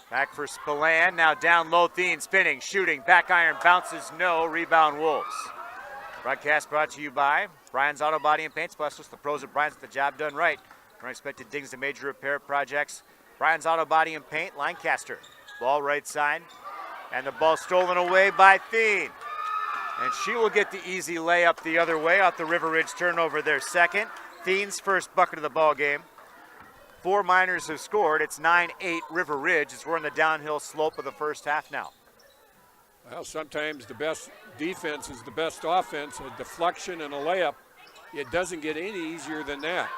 Back for Spillane, now down low, Thien spinning, shooting, back iron, bounces, no, rebound Wolves. Broadcast brought to you by Brian's Auto Body and Paint Specialist. The pros at Brian's get the job done right. For unexpected dings and major repair projects, Brian's Auto Body and Paint, Lancaster. Ball right side, and the ball stolen away by Thien. And she will get the easy layup the other way off the River Ridge turnover, their second. Thien's first bucket of the ball game. 4 Miners have scored. It's 9-8 River Ridge as we're in the downhill slope of the first half now. Well, sometimes the best defense is the best offense. A deflection and a layup, it doesn't get any easier than that.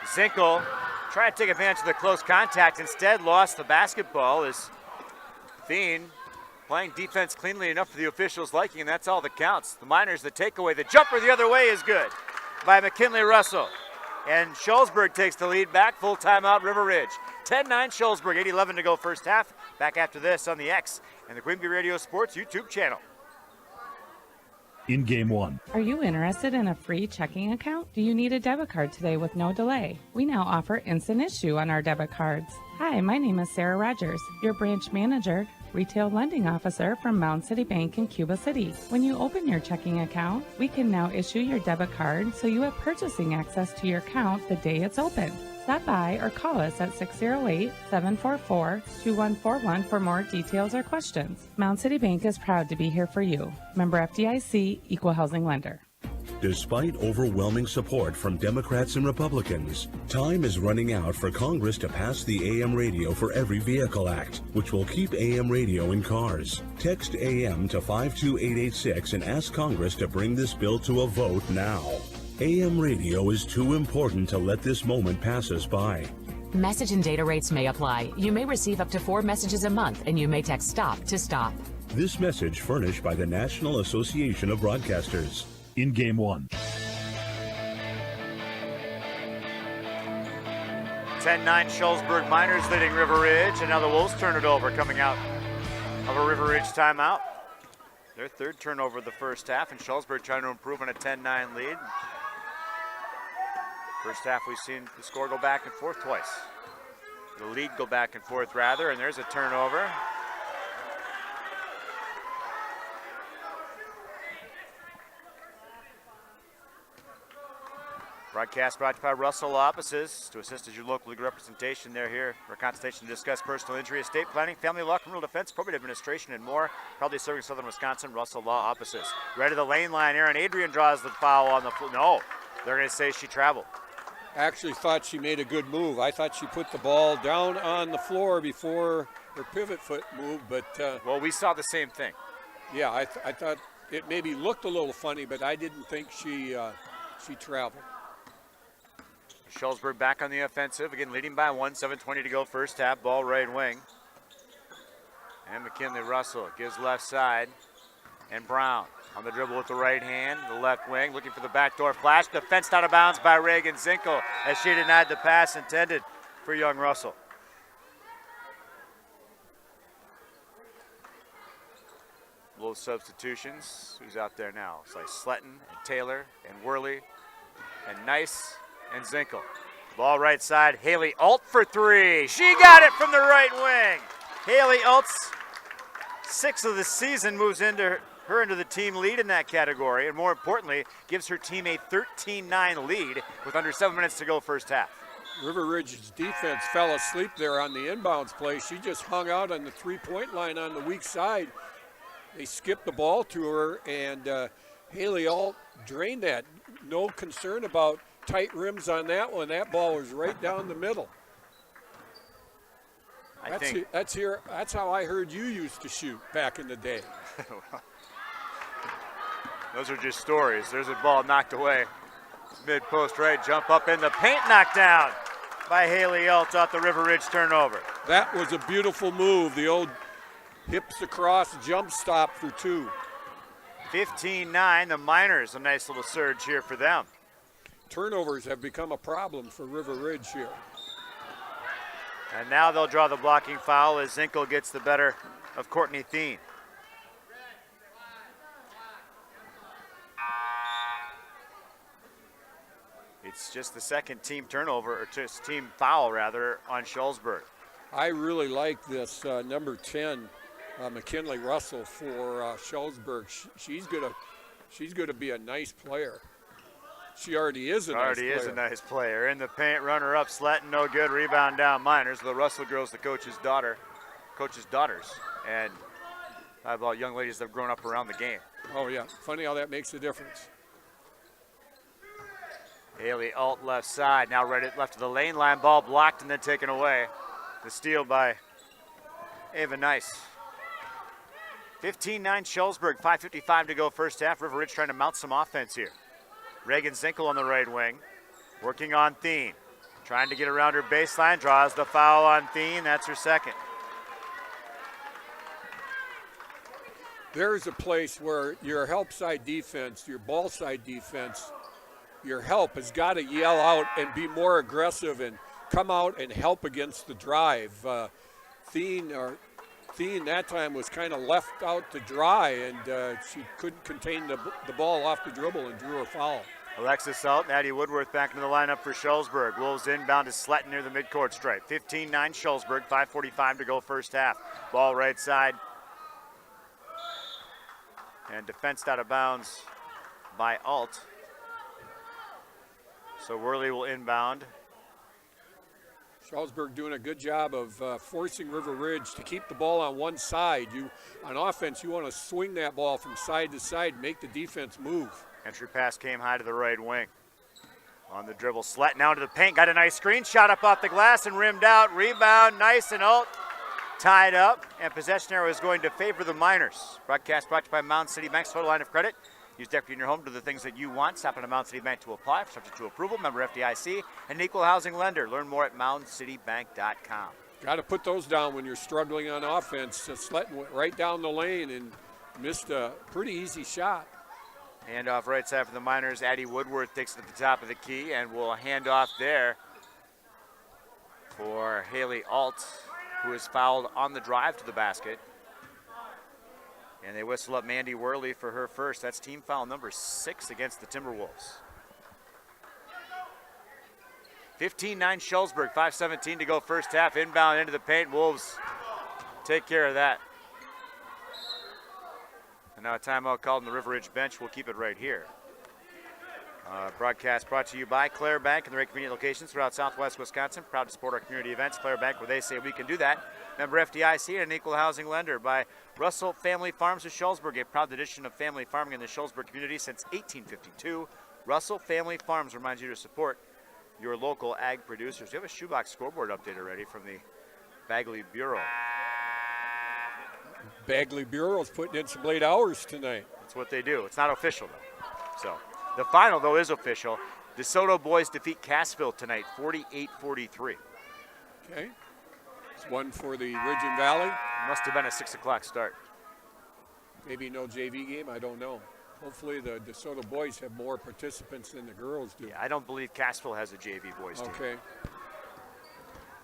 Zinkel tried to take advantage of the close contact, instead lost the basketball as Thien playing defense cleanly enough for the officials' liking, and that's all that counts. The Miners, the takeaway. The jumper the other way is good by McKinley Russell. And Shullsburg takes the lead back. Full timeout, River Ridge. 10-9 Shullsburg, 8:11 to go first half. Back after this on the X and the Queen Bee Radio Sports YouTube channel. In Game 1. Are you interested in a free checking account? Do you need a debit card today with no delay? We now offer instant issue on our debit cards. Hi, my name is Sarah Rogers, your branch manager, retail lending officer from Mound City Bank in Cuba City. When you open your checking account, we can now issue your debit card so you have purchasing access to your account the day it's open. Stop by or call us at 608-744-2141 for more details or questions. Mound City Bank is proud to be here for you. Member FDIC, Equal Housing Lender. Despite overwhelming support from Democrats and Republicans, time is running out for Congress to pass the AM Radio for Every Vehicle Act, which will keep AM radio in cars. Text AM to 52886 and ask Congress to bring this bill to a vote now. AM radio is too important to let this moment pass us by. Message and data rates may apply. You may receive up to 4 messages a month, and you may text STOP to stop. This message furnished by the National Association of Broadcasters. In Game 1. 10-9 Shullsburg Miners leading River Ridge, and now the Wolves turn it over coming out of a River Ridge timeout. Their third turnover of the first half, and Shullsburg trying to improve on a 10-9 lead. First half we've seen the score go back and forth twice. The lead go back and forth rather, and there's a turnover. Broadcast brought to you by Russell Offices. To assist as your local league representation, they're here for a consultation to discuss personal injury, estate planning, family law, criminal defense, probate administration, and more. Proudly serving Southern Wisconsin, Russell Law Offices. Right to the lane line, Aaron Adrian draws the foul on the floor. No, they're going to say she traveled. Actually thought she made a good move. I thought she put the ball down on the floor before her pivot foot moved, but... well, we saw the same thing. Yeah, I thought it maybe looked a little funny, but I didn't think she traveled. Shullsburg back on the offensive, again leading by 1, 7:20 to go first half, ball right wing. And McKinley Russell gives left side, and Brown on the dribble with the right hand, the left wing, looking for the backdoor flash, defensed out of bounds by Reagan Zinkel as she denied the pass intended for young Russell. Little substitutions, who's out there now? It's like Sletton and Taylor and Worley and Nice and Zinkel. Ball right side, Haley Alt for 3. She got it from the right wing. Haley Alt's 6th of the season moves into the team lead in that category, and more importantly, gives her team a 13-9 lead with under 7 minutes to go first half. River Ridge's defense fell asleep there on the inbounds play. She just hung out on the three-point line on the weak side. They skipped the ball to her, and Haley Alt drained that. No concern about tight rims on that one. That ball was right down the middle. That's how I heard you used to shoot back in the day. Those are just stories. There's a ball knocked away. Mid-post right, jump up in the paint, knocked down by Haley Alt off the River Ridge turnover. That was a beautiful move. The old hips across jump stop for 2. 15-9, the Miners, a nice little surge here for them. Turnovers have become a problem for River Ridge here. And now they'll draw the blocking foul as Zinkel gets the better of Courtney Thien. It's just the second team turnover, or just team foul rather, on Shullsburg. I really like this number 10, McKinley Russell for Shullsburg. She's gonna be a nice player. She already is a nice player. Already is a nice player. In the paint, runner up, Sletton, no good. Rebound down, Miners. The Russell girls, the coach's daughters, and about young ladies that have grown up around the game. Oh yeah, funny how that makes a difference. Haley Alt left side, now right left of the lane line, ball blocked and then taken away. The steal by Ava Nice. 15-9 Shullsburg, 5:55 to go first half. River Ridge trying to mount some offense here. Reagan Zinkel on the right wing, working on Thien. Trying to get around her baseline, draws the foul on Thien, that's her second. There's a place where your help side defense, your ball side defense, your help has got to yell out and be more aggressive and come out and help against the drive. Thien that time was kind of left out to dry, and she couldn't contain the ball off the dribble and drew a foul. Alexis Alt and Addie Woodworth back into the lineup for Shullsburg. Wolves inbound to Sletton near the midcourt stripe. 15-9 Shullsburg, 5:45 to go first half. Ball right side. And defensed out of bounds by Alt. So Worley will inbound. Shullsburg doing a good job of forcing River Ridge to keep the ball on one side. On offense, you want to swing that ball from side to side, make the defense move. Entry pass came high to the right wing. On the dribble, Sletton down to the paint, got a nice screen, shot up off the glass and rimmed out. Rebound, nice and tied up. And possession arrow is going to favor the Miners. Broadcast brought to you by Mound City Bank's Total Line of Credit. Use equity in your home to do the things that you want. Stop at a Mound City Bank to apply. Subject to approval. Member FDIC. And an equal housing lender. Learn more at moundcitybank.com. Got to put those down when you're struggling on offense. Sletton went right down the lane and missed a pretty easy shot. Hand off right side for the Miners. Addie Woodworth takes it at the top of the key and will hand off there for Haley Alt, who is fouled on the drive to the basket. And they whistle up Mandy Worley for her first. That's team foul number 6 against the Timberwolves. 15-9 Shullsburg, 5:17 to go first half. Inbound into the paint. Wolves take care of that. And now a timeout called on the River Ridge bench. We'll keep it right here. Broadcast brought to you by Claire Bank and the right convenient locations throughout Southwest Wisconsin. Proud to support our community events. Claire Bank, where they say we can do that. Member FDIC and an equal housing lender. By Russell Family Farms of Shullsburg, a proud tradition of family farming in the Shullsburg community since 1852. Russell Family Farms reminds you to support your local ag producers. We have a shoebox scoreboard update already from the Bagley Bureau. Bagley Bureau's putting in some late hours tonight. That's what they do. It's not official, though. So the final, though, is official. DeSoto boys defeat Cassville tonight, 48-43. Okay. It's one for the Ridge and Valley. Must have been a 6 o'clock start. Maybe no JV game, I don't know. Hopefully the DeSoto boys have more participants than the girls do. Yeah, I don't believe Cassville has a JV boys team. Okay.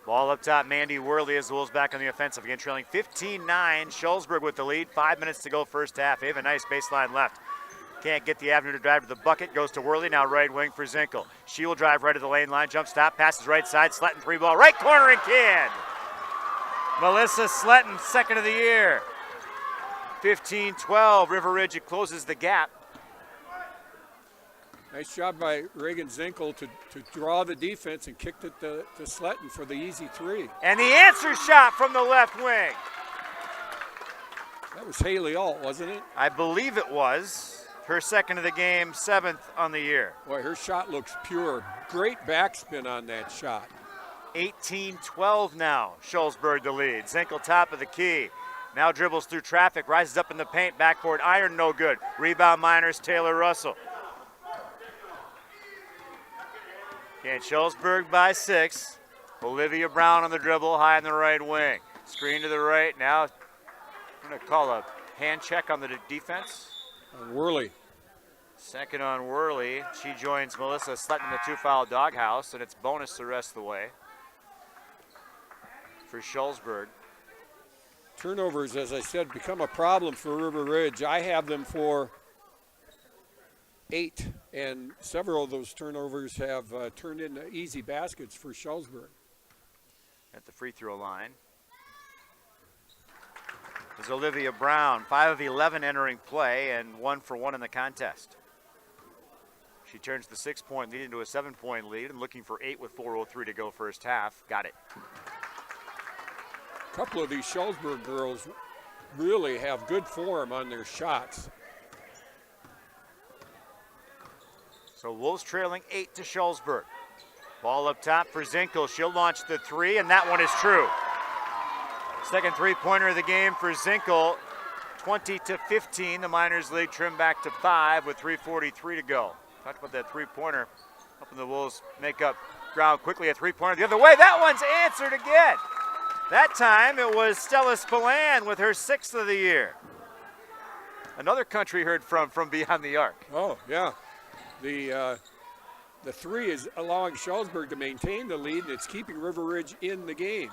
Ball up top, Mandy Worley as the Wolves back on the offensive. Again, trailing 15-9. Shullsburg with the lead. 5 minutes to go first half. They have a nice baseline left. Can't get the avenue to drive to the bucket. Goes to Worley, now right wing for Zinkel. She will drive right to the lane line. Jump stop, passes right side. Sletton 3-ball. Right corner and can. Melissa Sletton, second of the year. 15-12. River Ridge, it closes the gap. Nice job by Reagan Zinkel to draw the defense and kicked it to Sletton for the easy 3. And the answer shot from the left wing. That was Haley Alt, wasn't it? I believe it was. Her second of the game, 7th on the year. Boy, her shot looks pure. Great backspin on that shot. 18-12 now. Shullsburg the lead. Zinkel top of the key. Now dribbles through traffic, rises up in the paint, backboard iron, no good. Rebound Miners, Taylor Russell. And Shullsburg by 6. Olivia Brown on the dribble, high in the right wing. Screen to the right. Now I'm going to call a hand check on the defense. Worley. Second on Worley. She joins Melissa Sletton in the 2-foul doghouse, and it's bonus the rest of the way for Shullsburg. Turnovers, as I said, become a problem for River Ridge. I have them for 8, and several of those turnovers have turned into easy baskets for Shullsburg. At the free throw line is Olivia Brown, 5 of 11 entering play and 1 for 1 in the contest. She turns the 6-point lead into a 7-point lead and looking for 8 with 4:03 to go first half. Got it. A couple of these Shullsburg girls really have good form on their shots. So Wolves trailing 8 to Shullsburg. Ball up top for Zinkel. She'll launch the 3, and that one is true. Second three-pointer of the game for Zinkel. 20-15. The Miners lead trimmed back to 5 with 3:43 to go. Talked about that three-pointer. Helping the Wolves make up ground quickly. A three-pointer the other way. That one's answered again. That time it was Stella Spillane with her 6th of the year. Another country heard from beyond the arc. Oh, yeah. The 3 is allowing Shullsburg to maintain the lead, and it's keeping River Ridge in the game.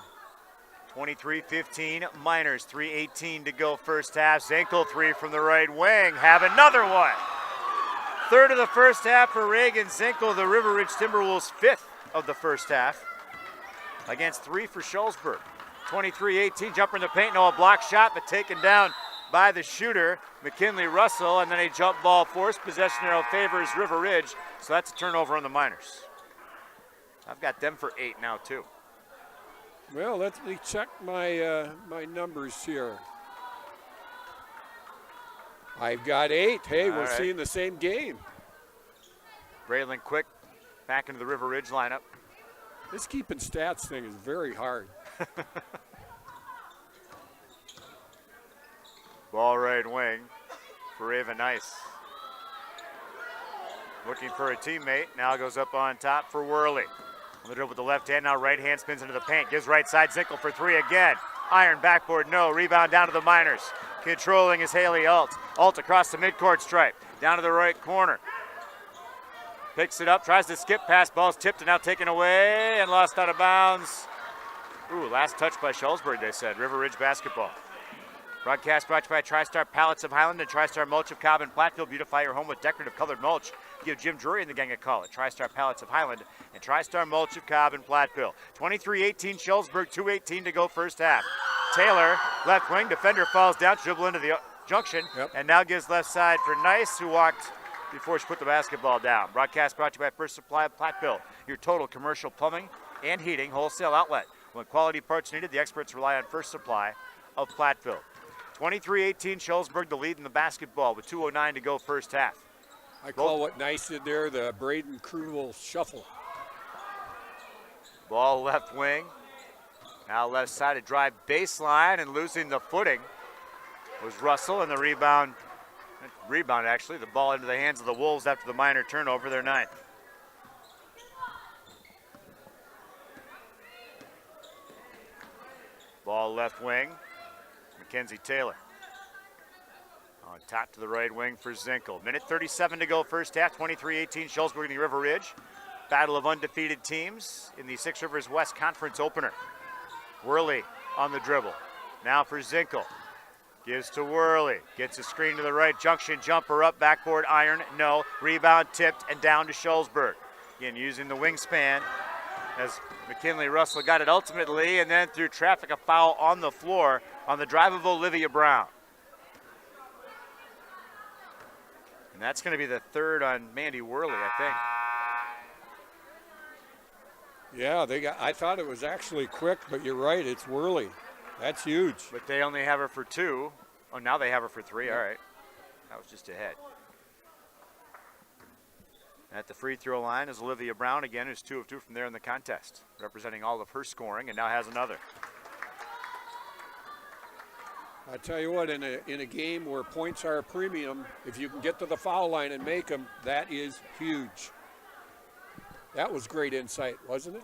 23-15 Miners, 3:18 to go first half. Zinkel 3 from the right wing. Have another one. Third of the first half for Reagan Zinkel. The River Ridge Timberwolves 5th of the first half. Against 3 for Shullsburg. 23-18, jumper in the paint. No, a block shot, but taken down by the shooter, McKinley Russell, and then a jump ball force. Possession arrow favors River Ridge, so that's a turnover on the Miners. I've got them for 8 now, too. Well, let me check my my numbers here. I've got 8. Hey, we're seeing the same game. Braylon Quick back into the River Ridge lineup. This keeping stats thing is very hard. Ball right wing for Ava Nice. Looking for a teammate. Now goes up on top for Worley. On the dribble with the left hand. Now right hand spins into the paint. Gives right side. Zinkel for three again. Iron backboard, no. Rebound down to the Miners. Controlling is Haley Alt. Alt across the midcourt stripe. Down to the right corner. Picks it up. Tries to skip past. Ball's tipped and now taken away and lost out of bounds. Ooh, last touch by Shullsburg, they said. River Ridge basketball. Broadcast brought to you by TriStar Pallets of Highland and TriStar Mulch of Cobb and Platteville. Beautify your home with decorative colored mulch. Give Jim Drury and the gang a call at TriStar Pallets of Highland and TriStar Mulch of Cobb and Platteville. 23-18 Shullsburg, 2:18 to go first half. Taylor, left wing, defender falls down, dribble into the junction, and now gives left side for Nice, who walked before she put the basketball down. Broadcast brought to you by First Supply of Platteville, your total commercial plumbing and heating wholesale outlet. When quality parts needed, the experts rely on First Supply of Platteville. 23-18 Shullsburg, the lead in the basketball with 2:09 to go first half. I call what Nice did there the Braden Krugel shuffle. Ball left wing. Now left side, a drive baseline, and losing the footing was Russell, and the rebound actually, the ball into the hands of the Wolves after the minor turnover, their ninth. Ball left wing, Mackenzie Taylor. On top to the right wing for Zinkel. Minute 37 to go first half, 23-18 Shullsburg in the River Ridge. Battle of undefeated teams in the Six Rivers West Conference opener. Worley on the dribble. Now for Zinkel. Gives to Worley. Gets a screen to the right. Junction jumper up. Backboard iron. No. Rebound tipped and down to Shullsburg. Again, using the wingspan as McKinley Russell got it ultimately, and then through traffic, a foul on the floor on the drive of Olivia Brown. And that's going to be the third on Mandy Worley, I think. Yeah, I thought it was actually Quick, but you're right, it's Worley. That's huge. But they only have her for two. Oh, now they have her for three. All right. That was just ahead. At the free throw line is Olivia Brown again, who's 2 of 2 from there in the contest, representing all of her scoring, and now has another. I tell you what, in a game where points are a premium, if you can get to the foul line and make them, that is huge. That was great insight, wasn't it?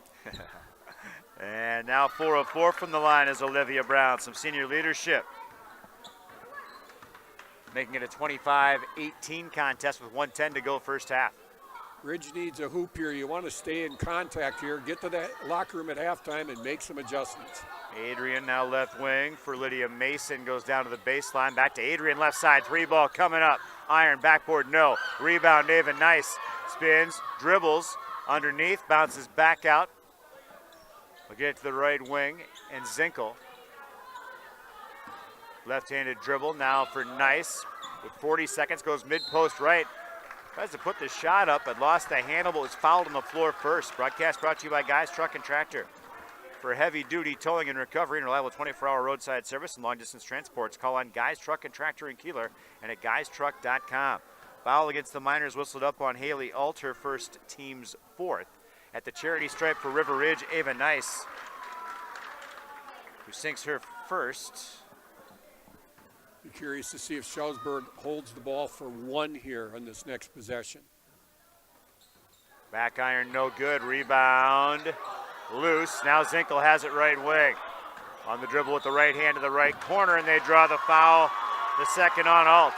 And now 4 of 4 from the line is Olivia Brown. Some senior leadership. Making it a 25-18 contest with 1:10 to go first half. Ridge needs a hoop here. You want to stay in contact here. Get to that locker room at halftime and make some adjustments. Adrian now left wing for Lydia Mason. Goes down to the baseline. Back to Adrian left side. 3 ball coming up. Iron backboard, no. Rebound, Ava Nice. Spins, dribbles, underneath, bounces back out. We'll get to the right wing, and Zinkel. Left-handed dribble now for Nice. With 40 seconds, goes mid-post right. Tries to put the shot up, but lost the handle, but was fouled on the floor first. Broadcast brought to you by Guys Truck and Tractor. For heavy-duty towing and recovery and reliable 24-hour roadside service and long-distance transports, call on Guys Truck and Tractor in Kieler and at guystruck.com. Foul against the Miners whistled up on Haley Alt, her first, team's 4th. At the charity stripe for River Ridge, Ava Nice, who sinks her first. Be curious to see if Shullsburg holds the ball for 1 here on this next possession. Back iron, no good. Rebound, loose. Now Zinkel has it right wing. On the dribble with the right hand to the right corner, and they draw the foul, the second on Alt.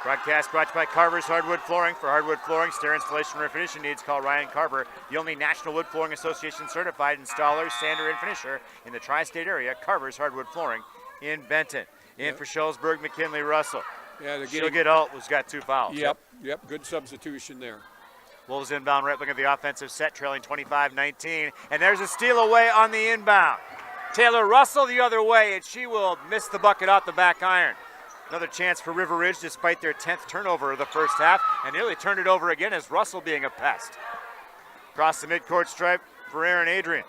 Broadcast brought to you by Carver's Hardwood Flooring. For hardwood flooring, stair installation, or finishing needs, call Ryan Carver, the only National Wood Flooring Association certified installer, sander, and finisher in the tri-state area. Carver's Hardwood Flooring in Benton. In for Shullsburg, McKinley Russell. Yeah, She'll get Alt, who's got 2 fouls. Yep, good substitution there. Wolves inbound right wing of the offensive set, trailing 25-19. And there's a steal away on the inbound. Taylor Russell the other way, and she will miss the bucket off the back iron. Another chance for River Ridge despite their 10th turnover of the first half, and nearly turned it over again as Russell being a pest. Across the midcourt stripe for Aaron Adrian.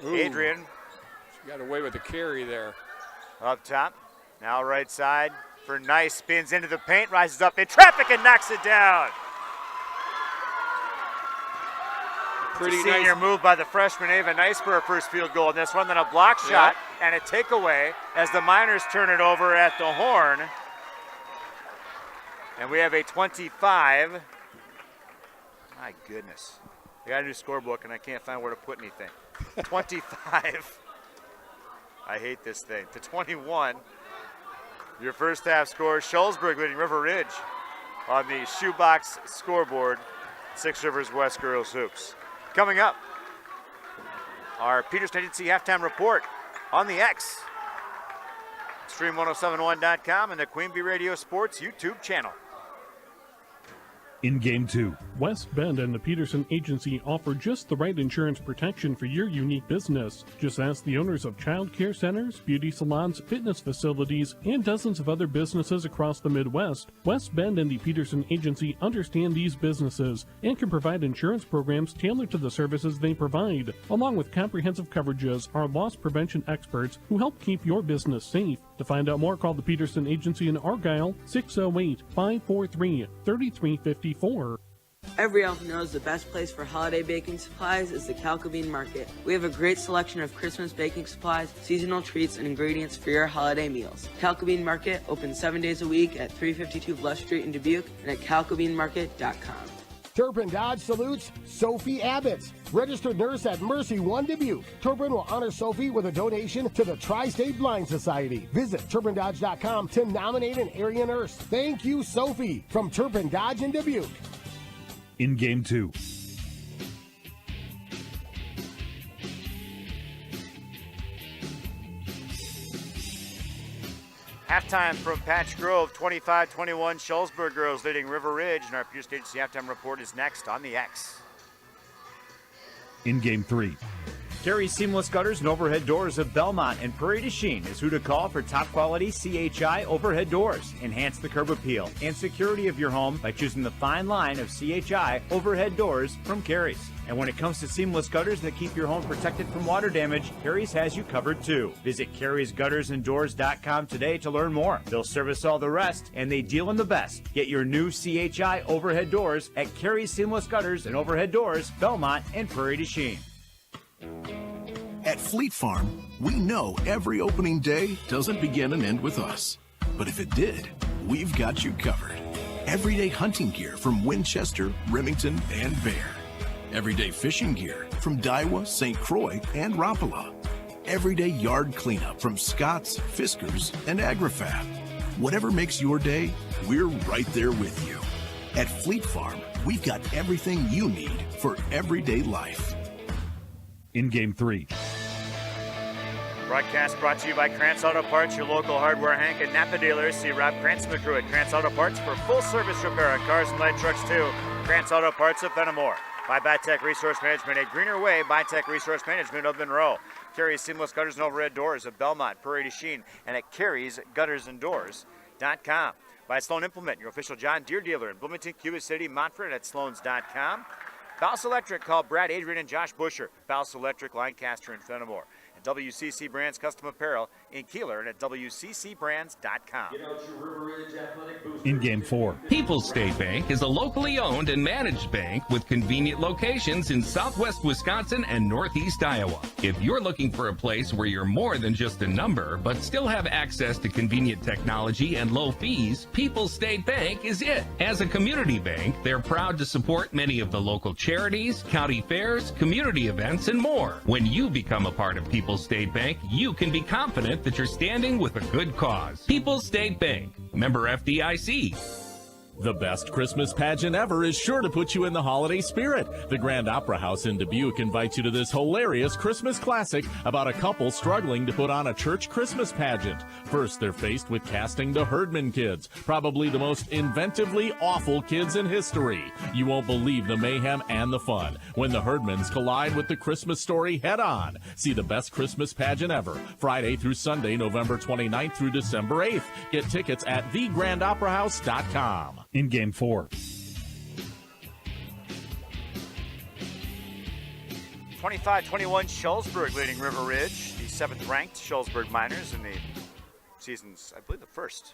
Ooh. Adrian. She got away with a carry there. Up top. Now right side for Nice. Spins into the paint, rises up in traffic and knocks it down. Pretty it's a senior nice move by the freshman Ava Nice for her first field goal in this one. Then a block shot and a takeaway as the Miners turn it over at the horn. And we have a 25. My goodness. I got a new scorebook and I can't find where to put anything. 25. I hate this thing. To 21. Your first half score, Shullsburg leading River Ridge on the shoebox scoreboard. Six Rivers West Girls Hoops. Coming up, our Peterson Agency halftime report on the X. Stream1071.com and the Queen Bee Radio Sports YouTube channel. In Game 2, West Bend and the Peterson Agency offer just the right insurance protection for your unique business. Just ask the owners of child care centers, beauty salons, fitness facilities, and dozens of other businesses across the Midwest. West Bend and the Peterson Agency understand these businesses and can provide insurance programs tailored to the services they provide. Along with comprehensive coverages, are loss prevention experts who help keep your business safe. To find out more, call the Peterson Agency in Argyle, 608-543-3354. Every elf knows the best place for holiday baking supplies is the Calcabeen Market. We have a great selection of Christmas baking supplies, seasonal treats, and ingredients for your holiday meals. Calcabeen Market opens 7 days a week at 352 Bluff Street in Dubuque and at calcabeenmarket.com. Turpin Dodge salutes Sophie Abbott, registered nurse at Mercy One Dubuque. Turpin will honor Sophie with a donation to the Tri-State Blind Society. Visit TurpinDodge.com to nominate an area nurse. Thank you, Sophie, from Turpin Dodge in Dubuque. In Game 2. Halftime from Patch Grove, 25-21. Shullsburg girls leading River Ridge, and our Peterson Agency halftime report is next on the X. In Game 3. Carey's Seamless Gutters and Overhead Doors of Belmont and Prairie du Chien is who to call for top quality CHI overhead doors. Enhance the curb appeal and security of your home by choosing the fine line of CHI overhead doors from Carey's. And when it comes to seamless gutters that keep your home protected from water damage, Carey's has you covered too. Visit Carey'sGuttersandDoors.com today to learn more. They'll service all the rest, and they deal in the best. Get your new CHI overhead doors at Carey's Seamless Gutters and Overhead Doors, Belmont and Prairie du Chien. At Fleet Farm, we know every opening day doesn't begin and end with us. But if it did, we've got you covered. Everyday hunting gear from Winchester, Remington, and Bear. Everyday fishing gear from Daiwa, St. Croix, and Rapala. Everyday yard cleanup from Scott's, Fiskars, and AgriFab. Whatever makes your day, we're right there with you. At Fleet Farm, we've got everything you need for everyday life. In Game 3. Broadcast brought to you by Krantz Auto Parts, your local hardware Hank and Napa dealers. See Rob Krantz and the crew at Krantz Auto Parts for full service repair on cars and light trucks too. Krantz Auto Parts of Fenimore. By Bytech Resource Management, a greener way. Bytech Resource Management of Monroe. Carey's Seamless Gutters and Overhead Doors of Belmont, Prairie du Chien, and at Carey'sGuttersandDoors.com. By Sloan Implement, your official John Deere dealer in Bloomington, Cuba City, Montford at Sloans.com. Baus Electric, call Brad, Adrian, and Josh Busher. Baus Electric, Lancaster, and Fenimore. And WCC Brands Custom Apparel in Kieler and at WCCBrands.com. In Game 4. People's State Bank is a locally owned and managed bank with convenient locations in southwest Wisconsin and northeast Iowa. If you're looking for a place where you're more than just a number, but still have access to convenient technology and low fees, People's State Bank is it. As a community bank, they're proud to support many of the local charities, county fairs, community events, and more. When you become a part of People's State Bank, you can be confident that you're standing with a good cause. People's State Bank, member FDIC. The best Christmas pageant ever is sure to put you in the holiday spirit. The Grand Opera House in Dubuque invites you to this hilarious Christmas classic about a couple struggling to put on a church Christmas pageant. First, they're faced with casting the Herdman kids, probably the most inventively awful kids in history. You won't believe the mayhem and the fun when the Herdmans collide with the Christmas story head on. See the best Christmas pageant ever, Friday through Sunday, November 29th through December 8th. Get tickets at thegrandoperahouse.com. In Game 4. 25-21 Shullsburg leading River Ridge, the 7th ranked Shullsburg Miners in the season's, I believe, the first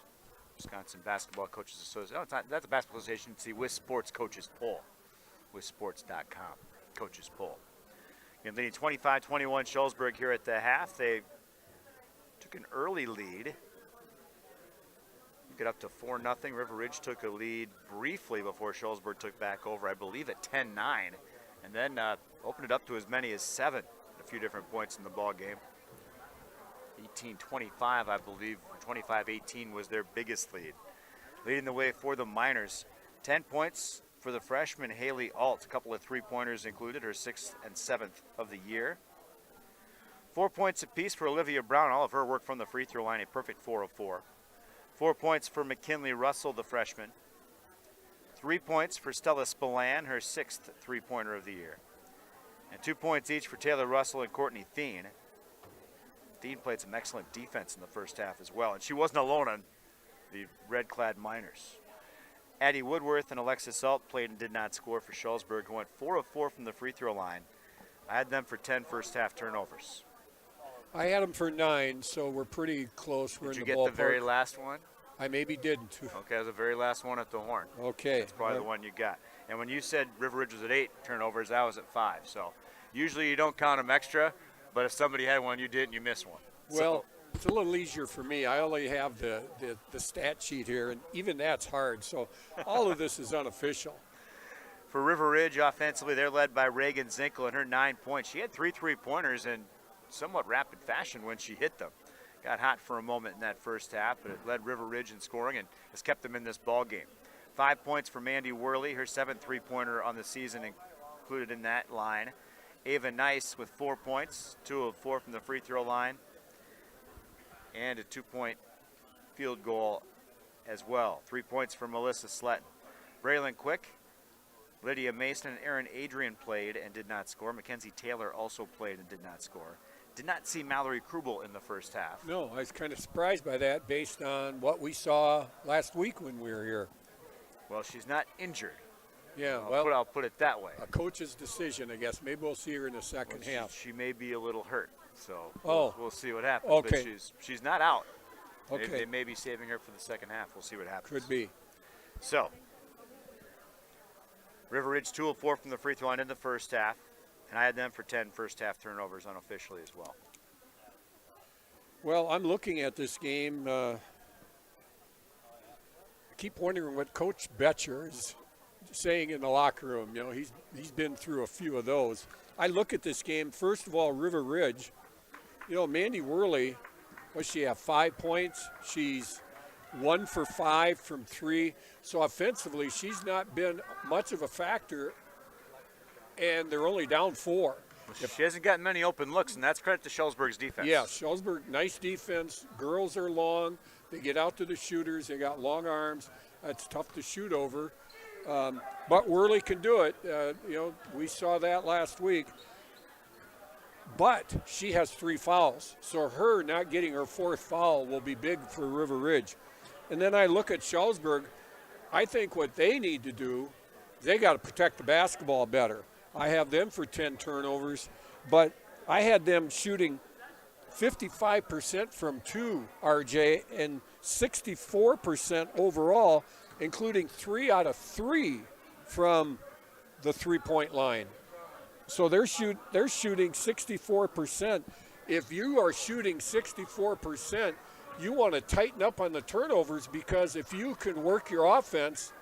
Wisconsin Basketball Coaches Association. Oh, it's not the Basketball Association, it's the WIS Sports Coaches Poll, WISSports.com. coach's poll. And leading 25-21 Shullsburg here at the half. They took an early lead. Get up to 4-0. River Ridge took a lead briefly before Shullsburg took back over, I believe at 10-9, and then opened it up to as many as 7 at a few different points in the ball game. 18-25, I believe, 25-18 was their biggest lead. Leading the way for the Miners, 10 points for the freshman Haley Alt, a couple of three-pointers included, her 6th and 7th of the year. 4 points apiece for Olivia Brown, all of her work from the free throw line, a perfect 4 of 4. 4 points for McKinley Russell, the freshman. 3 points for Stella Spillane, her 6th three-pointer of the year. And 2 points each for Taylor Russell and Courtney Thien. Thien played some excellent defense in the first half as well, and she wasn't alone on the red-clad Miners. Addie Woodworth and Alexis Alt played and did not score for Shullsburg, who went 4 of 4 from the free throw line. I had them for 10 first-half turnovers. I had them for 9, so we're pretty close. We're Did in you the get ballpark. the very last one? I maybe didn't. Okay, that was the very last one at the horn. Okay. That's probably the one you got. And when you said River Ridge was at 8 turnovers, I was at 5. So usually you don't count them extra, but if somebody had one, you didn't, you missed one. Well, it's a little easier for me. I only have the stat sheet here, and even that's hard. So all of this is unofficial. For River Ridge, offensively, they're led by Reagan Zinkel and her 9 points. She had 3 three-pointers in somewhat rapid fashion when she hit them. Got hot for a moment in that first half, but it led River Ridge in scoring and has kept them in this ball game. 5 points for Mandy Worley, her 7th three-pointer on the season included in that line. Ava Nice with 4 points, 2 of 4 from the free throw line, and a 2-point field goal as well. 3 points for Melissa Sletton. Braylon Quick, Lydia Mason, and Erin Adrian played and did not score. Mackenzie Taylor also played and did not score. Did not see Mallory Krubel in the first half. No, I was kind of surprised by that based on what we saw last week when we were here. Well, she's not injured. Yeah, I'll put it that way. A coach's decision, I guess. Maybe we'll see her in the second half. She may be a little hurt, so we'll see what happens. Okay. But she's not out. Okay. They may be saving her for the second half. We'll see what happens. Could be. So, River Ridge 2 of 4 from the free throw line in the first half, and I had them for 10 first half turnovers unofficially as well. Well, I'm looking at this game. I keep wondering what Coach Betcher is saying in the locker room. You know, he's been through a few of those. I look at this game, first of all, River Ridge. You know, Mandy Worley, what's she have, 5 points? She's 1 for 5 from 3. So offensively, she's not been much of a factor, and they're only down 4. She hasn't gotten many open looks, and that's credit to Shullsburg's defense. Yeah, Shullsburg, nice defense. Girls are long. They get out to the shooters. They got long arms. That's tough to shoot over. But Worley can do it. You know, we saw that last week. But she has 3 fouls. So her not getting her 4th foul will be big for River Ridge. And then I look at Shullsburg. I think what they need to do, they got to protect the basketball better. I have them for 10 turnovers, but I had them shooting 55% from 2, RJ, and 64% overall, including 3 out of 3 from the three-point line. So they're shooting 64%. If you are shooting 64%, you want to tighten up on the turnovers, because if you can work your offense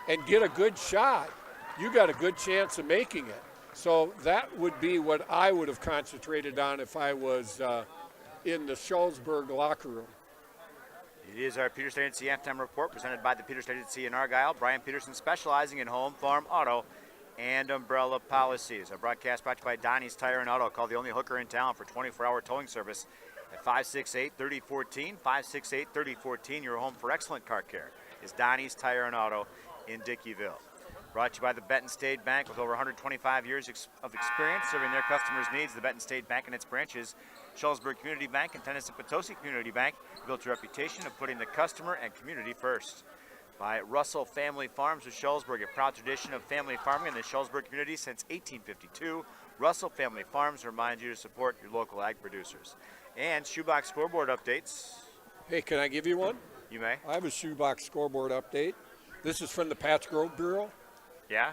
and get a good shot, you got a good chance of making it. So that would be what I would have concentrated on if I was in the Shullsburg locker room. It is our Peters Agency halftime report presented by the Peters Agency in Argyle. Brian Peterson specializing in home, farm, auto, and umbrella policies. Our broadcast brought to you by Donnie's Tire and Auto. Call the only hooker in town for 24-hour towing service at 568-3014. 568-3014. Your home for excellent car care is Donnie's Tire and Auto in Dickeyville. Brought to you by the Benton State Bank. With over 125 years of experience serving their customers' needs, the Benton State Bank and its branches, Shullsburg Community Bank and Tennyson Potosi Community Bank, built a reputation of putting the customer and community first. By Russell Family Farms of Shullsburg, a proud tradition of family farming in the Shullsburg community since 1852. Russell Family Farms reminds you to support your local ag producers. And shoebox scoreboard updates. Hey, can I give you one? You may. I have a shoebox scoreboard update. This is from the Patch Grove Bureau. Yeah?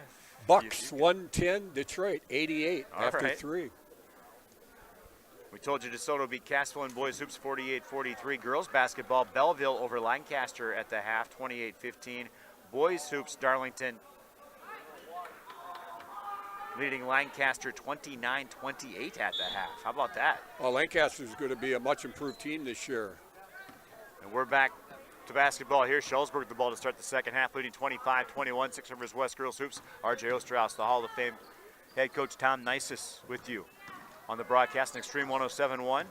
Bucks 110, Detroit 88 All after right. 3. We told you DeSoto beat Castle in boys hoops 48-43. Girls basketball, Belleville over Lancaster at the half, 28-15. Boys hoops, Darlington leading Lancaster 29-28 at the half. How about that? Well, Lancaster's going to be a much improved team this year. And we're back to basketball here. Shullsburg the ball to start the second half, leading 25-21. 6 Rivers West girls hoops. R.J. Osterhaus, the Hall of Fame head coach Tom Nisus with you on the broadcast on Extreme 107.1.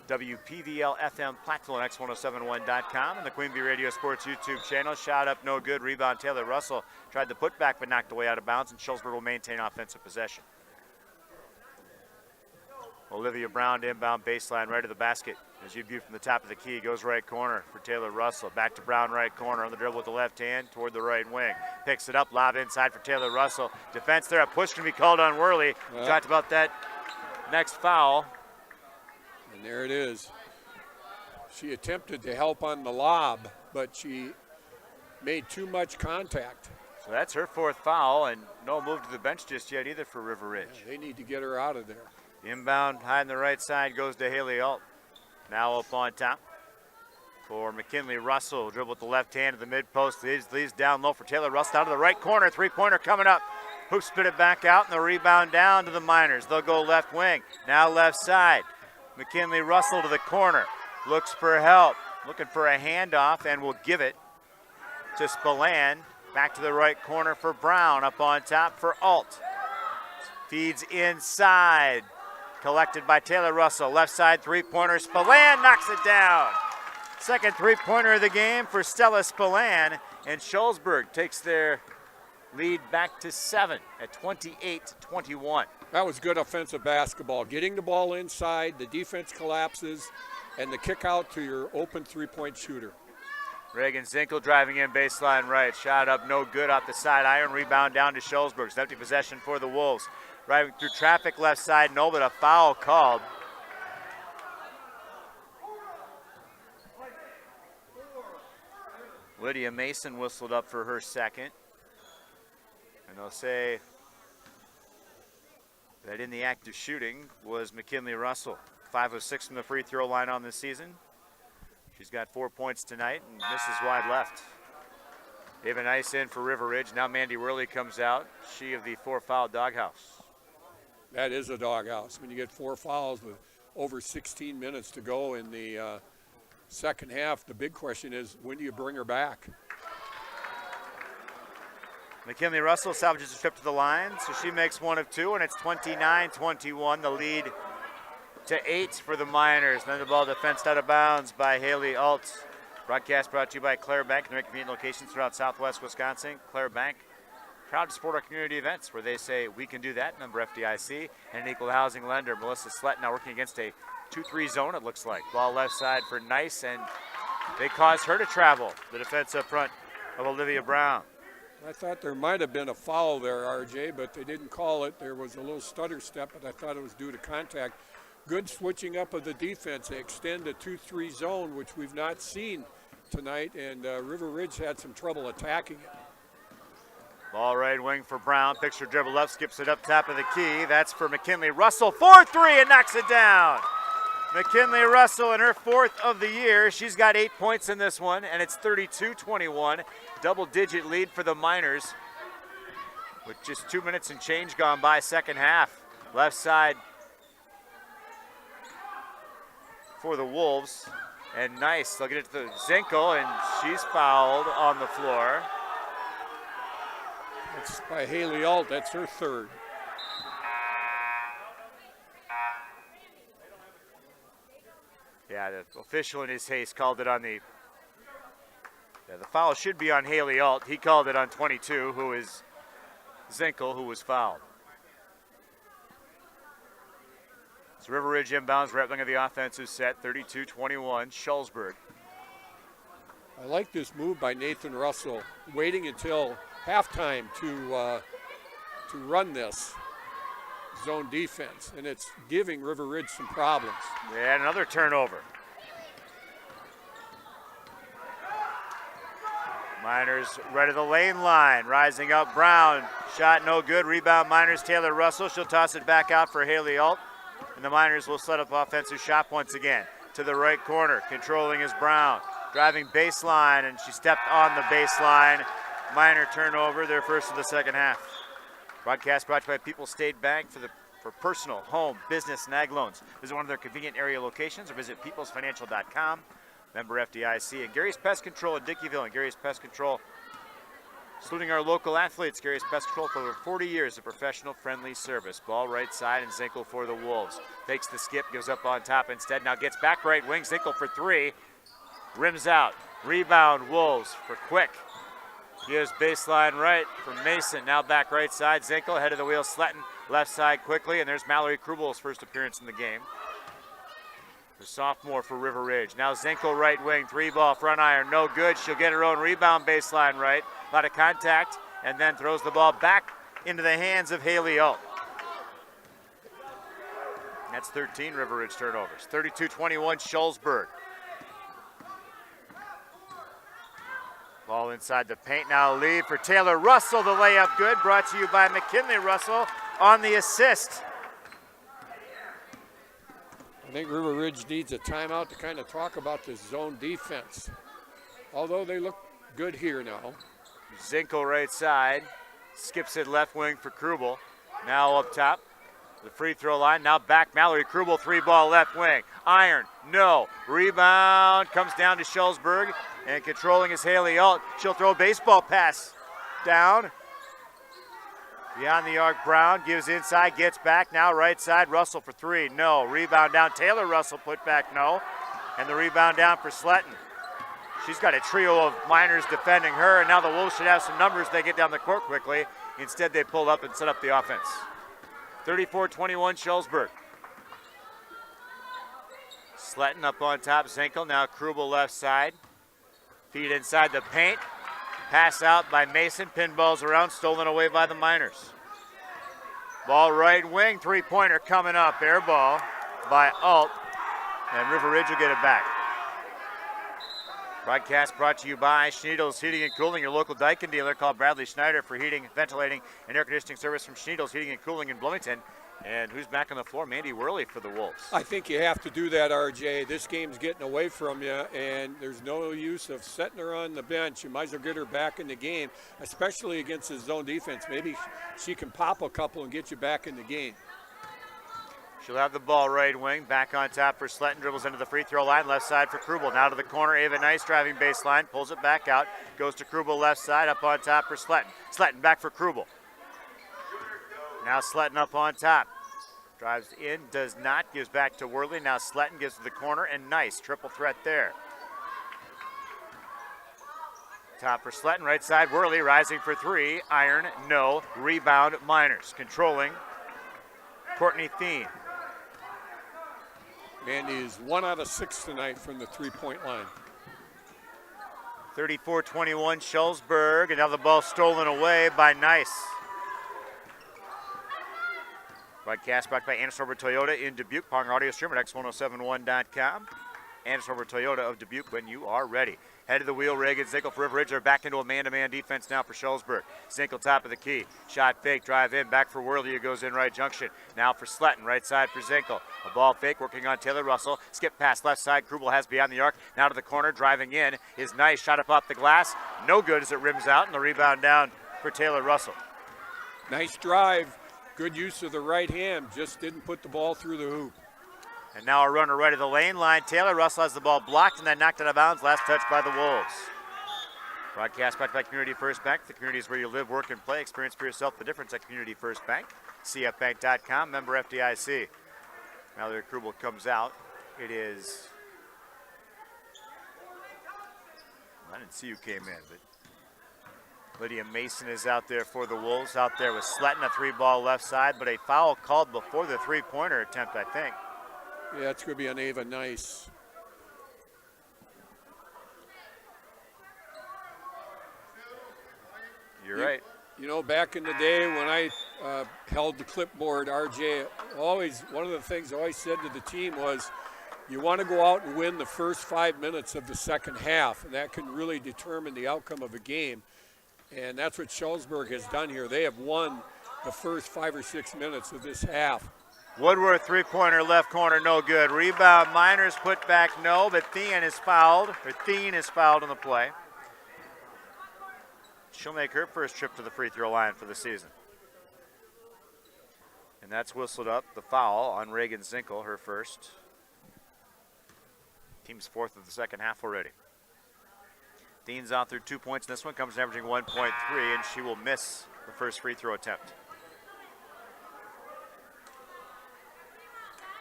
WPVL FM Platteville and X1071.com and the Queen Bee Radio Sports YouTube channel. Shot up, no good. Rebound, Taylor Russell tried the putback but knocked away out of bounds, and Shullsburg will maintain offensive possession. Olivia Brown to inbound baseline right of the basket. As you view from the top of the key, goes right corner for Taylor Russell. Back to Brown, right corner on the dribble with the left hand toward the right wing. Picks it up, lob inside for Taylor Russell. Defense there, a push can be called on Worley. We talked about that next foul. And there it is. She attempted to help on the lob, but she made too much contact. So that's her 4th foul, and no move to the bench just yet either for River Ridge. Yeah, they need to get her out of there. Inbound high on the right side goes to Haley Alt. Now up on top for McKinley Russell. Dribble with the left hand to the mid post. Leads down low for Taylor Russell down to the right corner. 3-pointer coming up. Hoop spit it back out, and the rebound down to the Miners. They'll go left wing. Now left side. McKinley Russell to the corner. Looks for help. Looking for a handoff, and will give it to Spillane. Back to the right corner for Brown. Up on top for Alt. Feeds inside. Collected by Taylor Russell. Left side 3-pointer. Spillane knocks it down. Second 3-pointer of the game for Stella Spillane. And Shullsburg takes their lead back to 7 at 28-21. That was good offensive basketball. Getting the ball inside, the defense collapses, and the kick out to your open 3-point shooter. Reagan Zinkel driving in baseline right. Shot up, no good off the side iron. Rebound down to Shullsburg. It's empty possession for the Wolves. Driving through traffic left side, no, but a foul called. Lydia Mason whistled up for her second. And they'll say that in the act of shooting was McKinley Russell. 5 of 6 from the free throw line on this season. She's got 4 points tonight and misses wide left. They have a nice in for River Ridge. Now Mandy Worley comes out. She of the 4-foul doghouse. That is a doghouse. When you get 4 fouls with over 16 minutes to go in the second half, the big question is, when do you bring her back? McKinley Russell salvages a trip to the line, so she makes 1 of 2, and it's 29-21. The lead to 8 for the Miners. Then the ball defensed out of bounds by Haley Alt. Broadcast brought to you by Claire Bank and their convenient locations throughout Southwest Wisconsin. Claire Bank, proud to support our community events where they say we can do that. Member FDIC and an equal housing lender. Melissa Slett now working against a 2-3 zone, it looks like. Ball left side for Nice, and they caused her to travel. The defense up front of Olivia Brown. I thought there might have been a foul there, RJ, but they didn't call it. There was a little stutter step, but I thought it was due to contact. Good switching up of the defense. They extend a 2-3 zone, which we've not seen tonight, and River Ridge had some trouble attacking it. Ball right wing for Brown. Picture dribble up, skips it up top of the key. That's for McKinley Russell. 4-3 and knocks it down. McKinley Russell in her 4th of the year. She's got 8 points in this one, and it's 32-21. Double-digit lead for the Miners with just 2 minutes and change gone by second half. Left side for the Wolves. And Nice, they'll get it to Zinkel, and she's fouled on the floor. It's by Haley Alt. That's her 3rd. Yeah, the official in his haste called it on the foul should be on Haley Alt. He called it on 22, who is Zinkel, who was fouled. So River Ridge inbounds, right wing of the offensive set, 32-21, Shullsburg. I like this move by Nathan Russell, waiting until halftime to run this zone defense, and it's giving River Ridge some problems. Yeah, another turnover. Miners right of the lane line, rising up Brown. Shot no good, rebound Miners, Taylor Russell. She'll toss it back out for Haley Alt. And the Miners will set up offensive shot once again. To the right corner, controlling is Brown. Driving baseline, and she stepped on the baseline. Miner turnover, their first of the second half. Broadcast brought to you by People's State Bank for personal, home, business, and ag loans. Visit one of their convenient area locations or visit peoplesfinancial.com. Member FDIC. And Gary's Pest Control in Dickeyville. And Gary's Pest Control, saluting our local athletes. Gary's Pest Control for over 40 years of professional, friendly service. Ball right side, and Zinkel for the Wolves. Fakes the skip, goes up on top instead. Now gets back right wing. Zinkel for three. Rims out. Rebound, Wolves for Quick. Gives baseline right for Mason. Now back right side. Zinkel, head of the wheel, Sletton. Left side quickly, and there's Mallory Krubel's first appearance in the game. The sophomore for River Ridge. Now Zinkel right wing, three ball, front iron, no good. She'll get her own rebound baseline right. A lot of contact, and then throws the ball back into the hands of Haley Alt. That's 13 River Ridge turnovers. 32-21 Shullsburg. Ball inside the paint, now lead for Taylor Russell. The layup good, brought to you by McKinley Russell on the assist. I think River Ridge needs a timeout to kind of talk about this zone defense. Although they look good here now. Zinkel right side, skips it left wing for Krubel. Now up top, the free throw line, now back Mallory Krubel, three ball left wing. Iron, no. Rebound comes down to Shullsburg, and controlling is Haley Alt. She'll throw a baseball pass down. Beyond the arc, Brown gives inside, gets back, now right side, Russell for three, no. Rebound down, Taylor Russell put back, no. And the rebound down for Sletton. She's got a trio of Miners defending her, and now the Wolves should have some numbers. They get down the court quickly. Instead, they pull up and set up the offense. 34-21 Shullsburg. Sletton up on top, Zinkel, now Krubel left side. Feed inside the paint. Pass out by Mason, pinballs around, stolen away by the Miners. Ball right wing, three-pointer coming up, air ball by Alt, and River Ridge will get it back. Broadcast brought to you by Schneidl's Heating and Cooling, your local Daikin dealer. Call Bradley Schneider for heating, ventilating, and air conditioning service from Schneidl's Heating and Cooling in Bloomington. And who's back on the floor? Mandy Worley for the Wolves. I think you have to do that, RJ. This game's getting away from you, and there's no use of setting her on the bench. You might as well get her back in the game, especially against the zone defense. Maybe she can pop a couple and get you back in the game. She'll have the ball right wing. Back on top for Sletton. Dribbles into the free throw line. Left side for Krubel. Now to the corner. Ava Nice driving baseline. Pulls it back out. Goes to Krubel left side. Up on top for Sletton. Sletton back for Krubel. Now Sletton up on top. Drives in. Does not. Gives back to Worley. Now Sletton gives to the corner. And Nice. Triple threat there. Top for Sletton. Right side. Worley rising for three. Iron. No. Rebound. Miners. Controlling. Courtney Thien. Mandy is 1 out of 6 tonight from the three-point line. 34-21 Shullsburg, and now the ball stolen away by Nice. Broadcast brought by Annistorber Toyota in Dubuque. Pong audio stream at x1071.com. Annistorber Toyota of Dubuque when you are ready. Head of the wheel, Reagan Zinkel for River Ridge. They're back into a man-to-man defense now for Shullsburg. Zinkel top of the key. Shot fake, drive in, back for Worley, who goes in right junction. Now for Sletton, right side for Zinkel. A ball fake, working on Taylor Russell. Skip pass, left side, Krubel has beyond the arc. Now to the corner, driving in is Nice. Shot up off the glass. No good as it rims out, and the rebound down for Taylor Russell. Nice drive. Good use of the right hand. Just didn't put the ball through the hoop. And now a runner right of the lane line. Taylor Russell has the ball blocked and then knocked out of bounds. Last touch by the Wolves. Broadcast brought by Community First Bank. The community is where you live, work, and play. Experience for yourself the difference at Community First Bank. CFbank.com, member FDIC. Mallory Krubel comes out. It is... I didn't see who came in, but Lydia Mason is out there for the Wolves. Out there with Sletton, a three-ball left side, but a foul called before the three-pointer attempt, I think. Yeah, it's going to be on Ava Nice. You're right. You know, back in the day when I held the clipboard, RJ, always one of the things I always said to the team was, You want to go out and win the first 5 minutes of the second half, and that can really determine the outcome of a game. And that's what Shullsburg has done here. They have won the first 5 or 6 minutes of this half. Woodworth three-pointer left corner, no good. Rebound, Miners put back, no, but Thien is fouled on the play. She'll make her first trip to the free throw line for the season. And that's whistled up, the foul on Reagan Zinkel, her first. Team's fourth of the second half already. Thien's out through 2 points. This one comes averaging 1.3, and she will miss the first free throw attempt.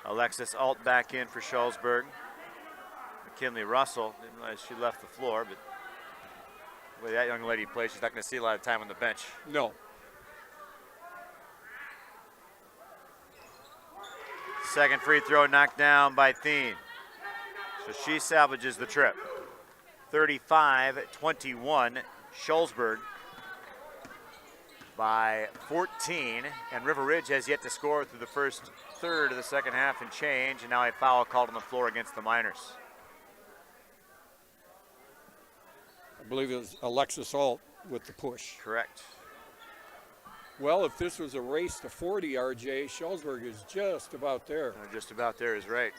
Alexis Alt back in for Shullsburg. McKinley Russell, didn't realize she left the floor, but the way that young lady plays, she's not going to see a lot of time on the bench. No. Second free throw knocked down by Thien. So she salvages the trip. 35-21, Shullsburg by 14, and River Ridge has yet to score through the first third of the second half and change, and now a foul called on the floor against the Miners. I believe it was Alexis Alt with the push. Correct. Well, if this was a race to 40, RJ, Shullsburg is just about there. Just about there is right.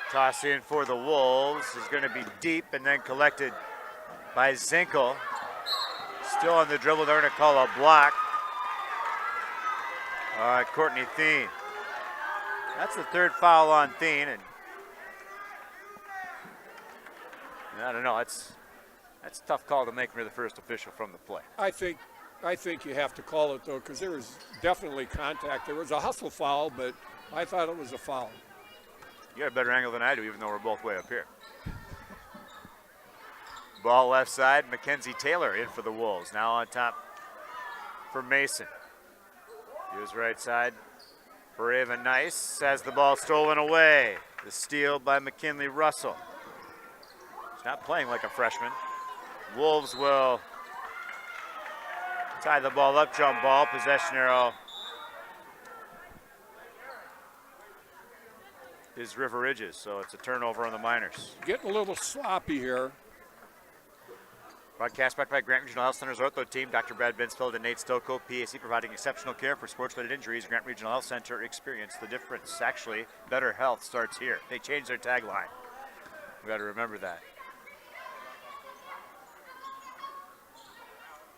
Toss in for the Wolves is going to be deep and then collected by Zinkel. Still on the dribble, they're going to call a block. Courtney Thien. That's the third foul on Thien, and I don't know. That's a tough call to make for the first official from the play. I think you have to call it though, because there was definitely contact. There was a hustle foul, but I thought it was a foul. You got a better angle than I do, even though we're both way up here. Ball left side, Mackenzie Taylor in for the Wolves. Now on top for Mason. Use right side for Ava Nice. Has the ball stolen away. The steal by McKinley Russell. She's not playing like a freshman. Wolves will tie the ball up, jump ball, possession arrow is River Ridge's, so it's a turnover on the Miners. Getting a little sloppy here. Broadcast back by Grant Regional Health Center's ortho team, Dr. Brad Binsfeld and Nate Stoko, PAC, providing exceptional care for sports-related injuries. Grant Regional Health Center, experience the difference. Actually, better health starts here. They changed their tagline. We got to remember that.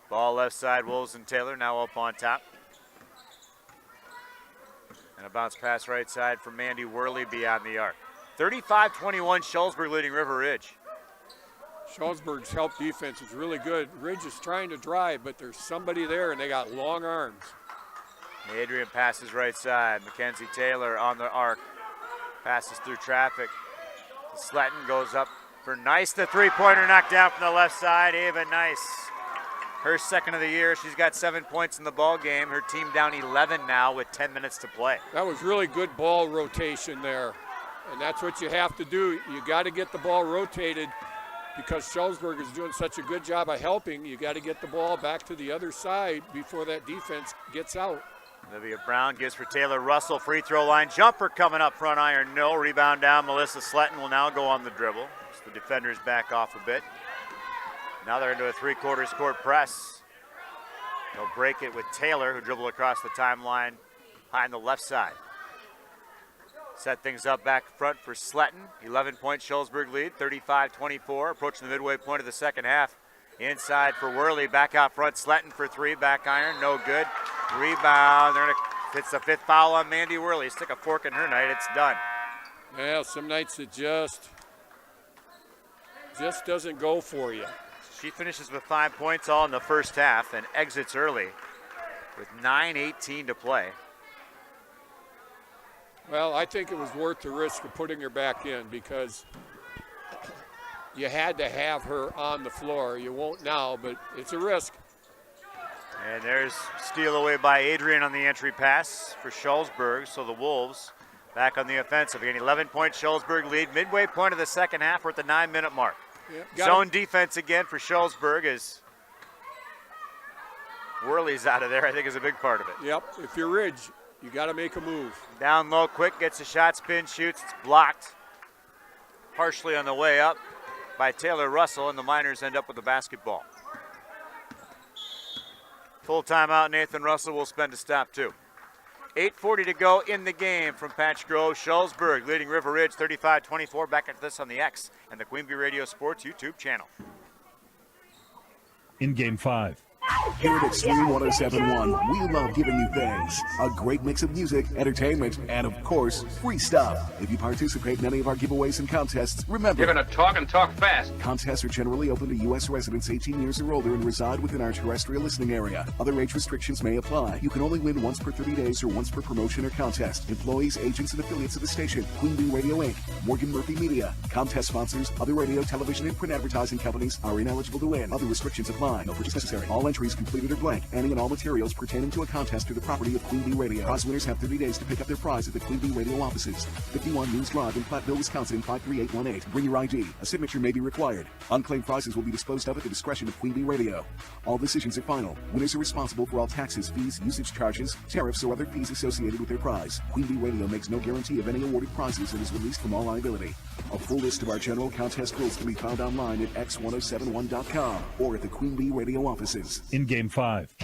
Ball left side, Wolves and Taylor now up on top. And a bounce pass right side for Mandy Worley beyond the arc. 35-21, Shullsburg leading River Ridge. Shullsburg's help defense is really good. Ridge is trying to drive, but there's somebody there, and they got long arms. Adrian passes right side. Mackenzie Taylor on the arc. Passes through traffic. Sletton goes up for Nice. The three-pointer knocked down from the left side. Ava Nice. Her second of the year. She's got 7 points in the ball game. Her team down 11 now with 10 minutes to play. That was really good ball rotation there. And that's what you have to do. You got to get the ball rotated because Shullsburg is doing such a good job of helping. You got to get the ball back to the other side before that defense gets out. Olivia Brown gives for Taylor Russell. Free throw line jumper coming up front iron. No. Rebound down. Melissa Sletton will now go on the dribble. So the defenders back off a bit. Now they're into a three-quarters court press. They'll break it with Taylor, who dribbled across the timeline behind the left side. Set things up back front for Sletton. 11-point Shullsburg lead, 35-24, approaching the midway point of the second half. Inside for Worley, back out front. Sletton for three, back iron, no good. Rebound, it's the fifth foul on Mandy Worley. Stick a fork in her night, it's done. Yeah, some nights it just doesn't go for you. She finishes with 5 points all in the first half and exits early with 9:18 to play. Well, I think it was worth the risk of putting her back in because you had to have her on the floor. You won't now, but it's a risk. And there's steal away by Adrian on the entry pass for Shullsburg. So the Wolves back on the offensive. Again, 11-point Shullsburg lead. Midway point of the second half. We're at the 9-minute mark. Yep, Zone defense again for Shullsburg as Worley's out of there, I think is a big part of it. Yep, if you're Ridge, You got to make a move. Down low, quick, gets a shot, spin, shoots. It's blocked partially on the way up by Taylor Russell, and the Miners end up with the basketball. Full timeout, Nathan Russell will spend a stop too. 8:40 to go in the game from Patch Grove. Shullsburg leading River Ridge 35-24. Back at this on the X and the Queen Bee Radio Sports YouTube channel. In Game 5. Here at Extreme 107.1, we love giving you things. A great mix of music, entertainment, and of course, free stuff. If you participate in any of our giveaways and contests, remember... You're going to talk and talk fast. Contests are generally open to U.S. residents 18 years or older and reside within our terrestrial listening area. Other age restrictions may apply. You can only win once per 30 days or once per promotion or contest. Employees, agents, and affiliates of the station. Queen Bee Radio Inc., Morgan Murphy Media. Contest sponsors, other radio, television, and print advertising companies are ineligible to win. Other restrictions apply. No purchase necessary. All entries completed or blank. Any and all materials pertaining to a contest are the property of Queen Bee Radio. Prize winners have 30 days to pick up their prize at the Queen Bee Radio offices. 51 News Drive in Platteville, Wisconsin, 53818. Bring your ID. A signature may be required. Unclaimed prizes will be disposed of at the discretion of Queen Bee Radio. All decisions are final. Winners are responsible for all taxes, fees, usage charges, tariffs, or other fees associated with their prize. Queen Bee Radio makes no guarantee of any awarded prizes and is released from all liability. A full list of our general contest rules can be found online at x1071.com or at the Queen Bee Radio offices. In Game 5.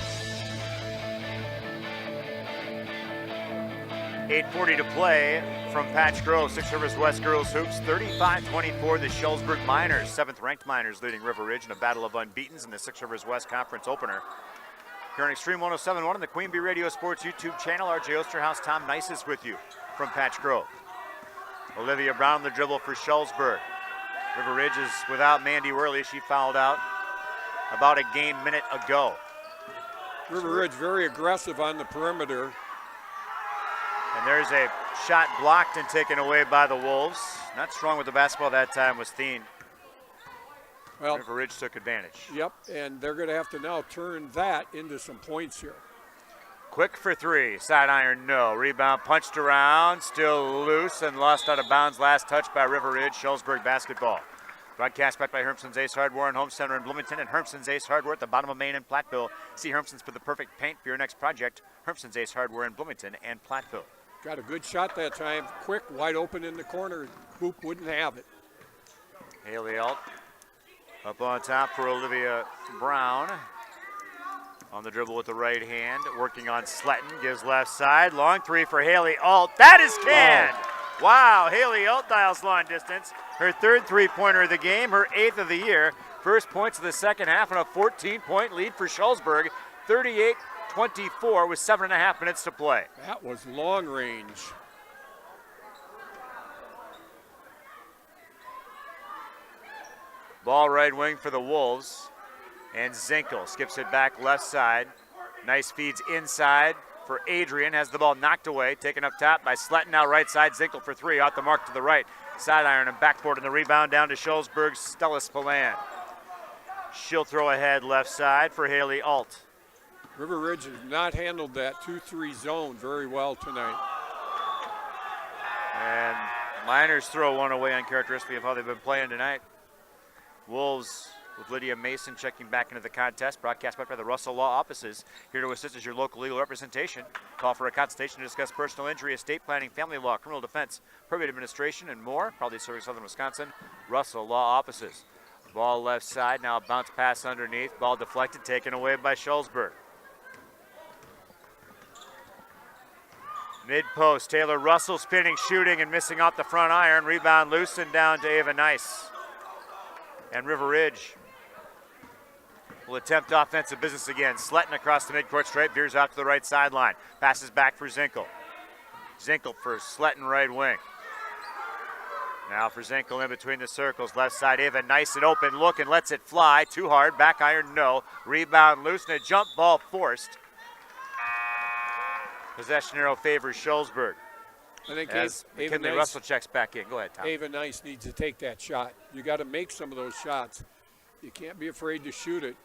8:40 to play from Patch Grove. Six Rivers West Girls Hoops 35-24. The Shullsburg Miners, 7th-ranked Miners, leading River Ridge in a battle of unbeatens in the Six Rivers West Conference opener. Here on Extreme 107.1 on the Queen Bee Radio Sports YouTube channel. RJ Osterhaus, Tom Nice is with you from Patch Grove. Olivia Brown on the dribble for Shullsburg. River Ridge is without Mandy Worley. She fouled out about a minute ago. River Ridge very aggressive on the perimeter. And there's a shot blocked and taken away by the Wolves. Not strong with the basketball that time was Thien. Well, River Ridge took advantage. Yep, and they're going to have to now turn that into some points here. Quick for three, side iron, no. Rebound punched around, still loose and lost out of bounds. Last touch by River Ridge, Shullsburg basketball. Broadcast back by Hermson's Ace Hardware and Home Center in Bloomington and Hermson's Ace Hardware at the bottom of Main and Platteville. See Hermson's for the perfect paint for your next project. Hermson's Ace Hardware in Bloomington and Platteville. Got a good shot that time. Quick, wide open in the corner. Hoop wouldn't have it. Haley Alt up on top for Olivia Brown. On the dribble with the right hand, working on Sletton, gives left side. Long three for Haley Alt. That is canned! Wow, Haley Alt dials long distance. Her third three-pointer of the game, her 8th of the year. First points of the second half and a 14-point lead for Shullsburg. 38-24 with 7.5 minutes to play. That was long range. Ball right wing for the Wolves. And Zinkel skips it back left side. Nice feeds inside for Adrian. Has the ball knocked away. Taken up top by Sletton. Now right side. Zinkel for three. Off the mark to the right. Side iron and backboard and the rebound down to Shullsburg's Stella Spillane. She'll throw ahead left side for Haley Alt. River Ridge has not handled that 2-3 zone very well tonight. And Miners throw one away uncharacteristically of how they've been playing tonight. Wolves with Lydia Mason checking back into the contest. Broadcast back by the Russell Law offices. Here to assist as your local legal representation. Call for a consultation to discuss personal injury, estate planning, family law, criminal defense, probate administration, and more. Proudly serving Southern Wisconsin. Russell Law offices. Ball left side. Now a bounce pass underneath. Ball deflected, taken away by Shullsburg. Mid-post, Taylor Russell spinning, shooting, and missing off the front iron. Rebound loosened down to Ava Nice. And River Ridge will attempt offensive business again. Sletton across the midcourt stripe, veers out to the right sideline. Passes back for Zinkel. Zinkel for Sletton right wing. Now for Zinkel in between the circles. Left side, Ava Nice, an open look and lets it fly. Too hard, back iron, no. Rebound loose and a jump ball forced. Possession arrow favors Shullsburg. I think as Ava McKinley Nice, Russell checks back in. Go ahead, Tom. Ava Nice needs to take that shot. You got to make some of those shots. You can't be afraid to shoot it.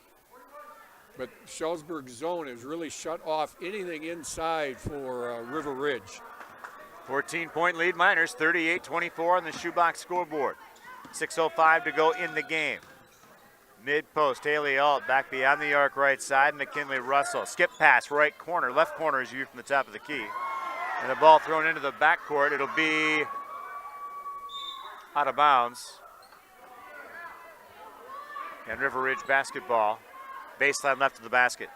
But Shullsburg's zone has really shut off anything inside for River Ridge. 14-point lead Miners, 38-24 on the shoebox scoreboard. 6:05 to go in the game. Mid-post, Haley Alt back beyond the arc right side. McKinley Russell. Skip pass, right corner. Left corner is viewed from the top of the key. And the ball thrown into the backcourt. It'll be out of bounds. And River Ridge basketball. Baseline left of the basket.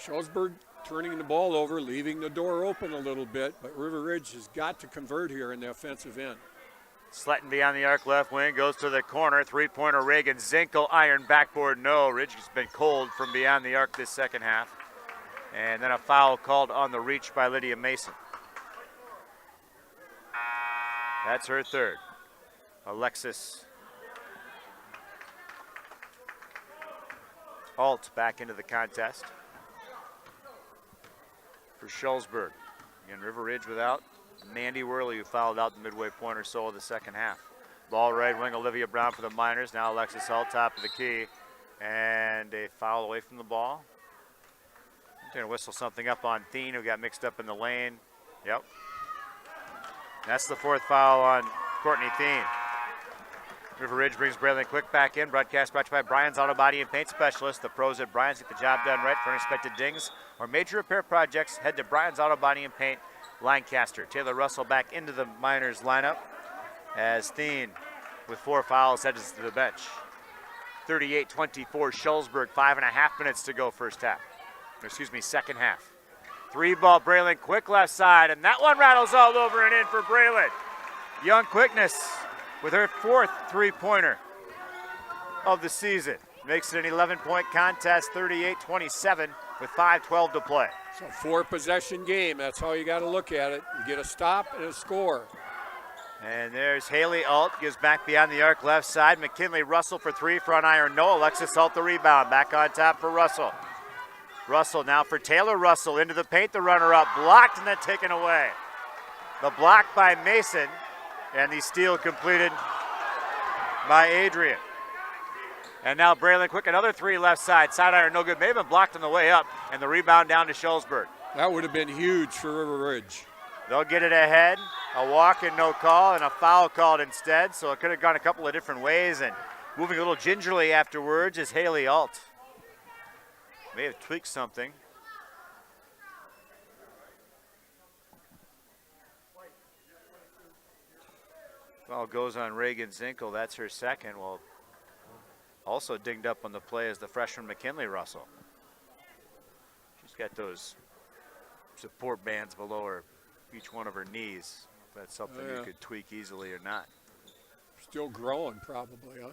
Shullsburg turning the ball over, leaving the door open a little bit, but River Ridge has got to convert here in the offensive end. Sletton beyond the arc, left wing, goes to the corner. Three-pointer Reagan Zinkel, iron backboard, no. Ridge has been cold from beyond the arc this second half. And then a foul called on the reach by Lydia Mason. That's her third. Alexis Alt back into the contest for Shullsburg. Again, River Ridge without Mandy Worley, who fouled out the midway point or so of the second half. Ball right wing, Olivia Brown for the Miners. Now Alexis Alt, top of the key. And a foul away from the ball. I'm going to whistle something up on Thien, who got mixed up in the lane. Yep. That's the fourth foul on Courtney Thien. River Ridge brings Braylon Quick back in. Broadcast brought to you by Bryan's Auto Body and Paint Specialist. The pros at Bryan's get the job done right. For unexpected dings or major repair projects, head to Bryan's Auto Body and Paint, Lancaster. Taylor Russell back into the Miners lineup as Thien, with 4 fouls, heads to the bench. 38-24 Shullsburg, 5.5 minutes to go second half. 3-ball, Braylon Quick left side, and that one rattles all over and in for Braylon. Young quickness with her 4th three-pointer of the season. Makes it an 11-point contest, 38-27 with 5:12 to play. So 4-possession game, that's how you got to look at it. You get a stop and a score. And there's Haley Alt, gives back beyond the arc left side. McKinley Russell for 3, front iron, no. Alexis Alt the rebound, back on top for Russell. Russell now for Taylor Russell into the paint, the runner-up, blocked and then taken away. The block by Mason, and the steal completed by Adrian. And now Braylon Quick, another 3 left side, side iron, no good. May have been blocked on the way up, and the rebound down to Shullsburg. That would have been huge for River Ridge. They'll get it ahead, a walk and no call, and a foul called instead, so it could have gone a couple of different ways, and moving a little gingerly afterwards is Haley Alt. May have tweaked something. Foul goes on Reagan Zinkel, that's her second. Well, also dinged up on the play is the freshman McKinley Russell. She's got those support bands below each one of her knees. If that's something you could tweak easily or not. Still growing probably, huh?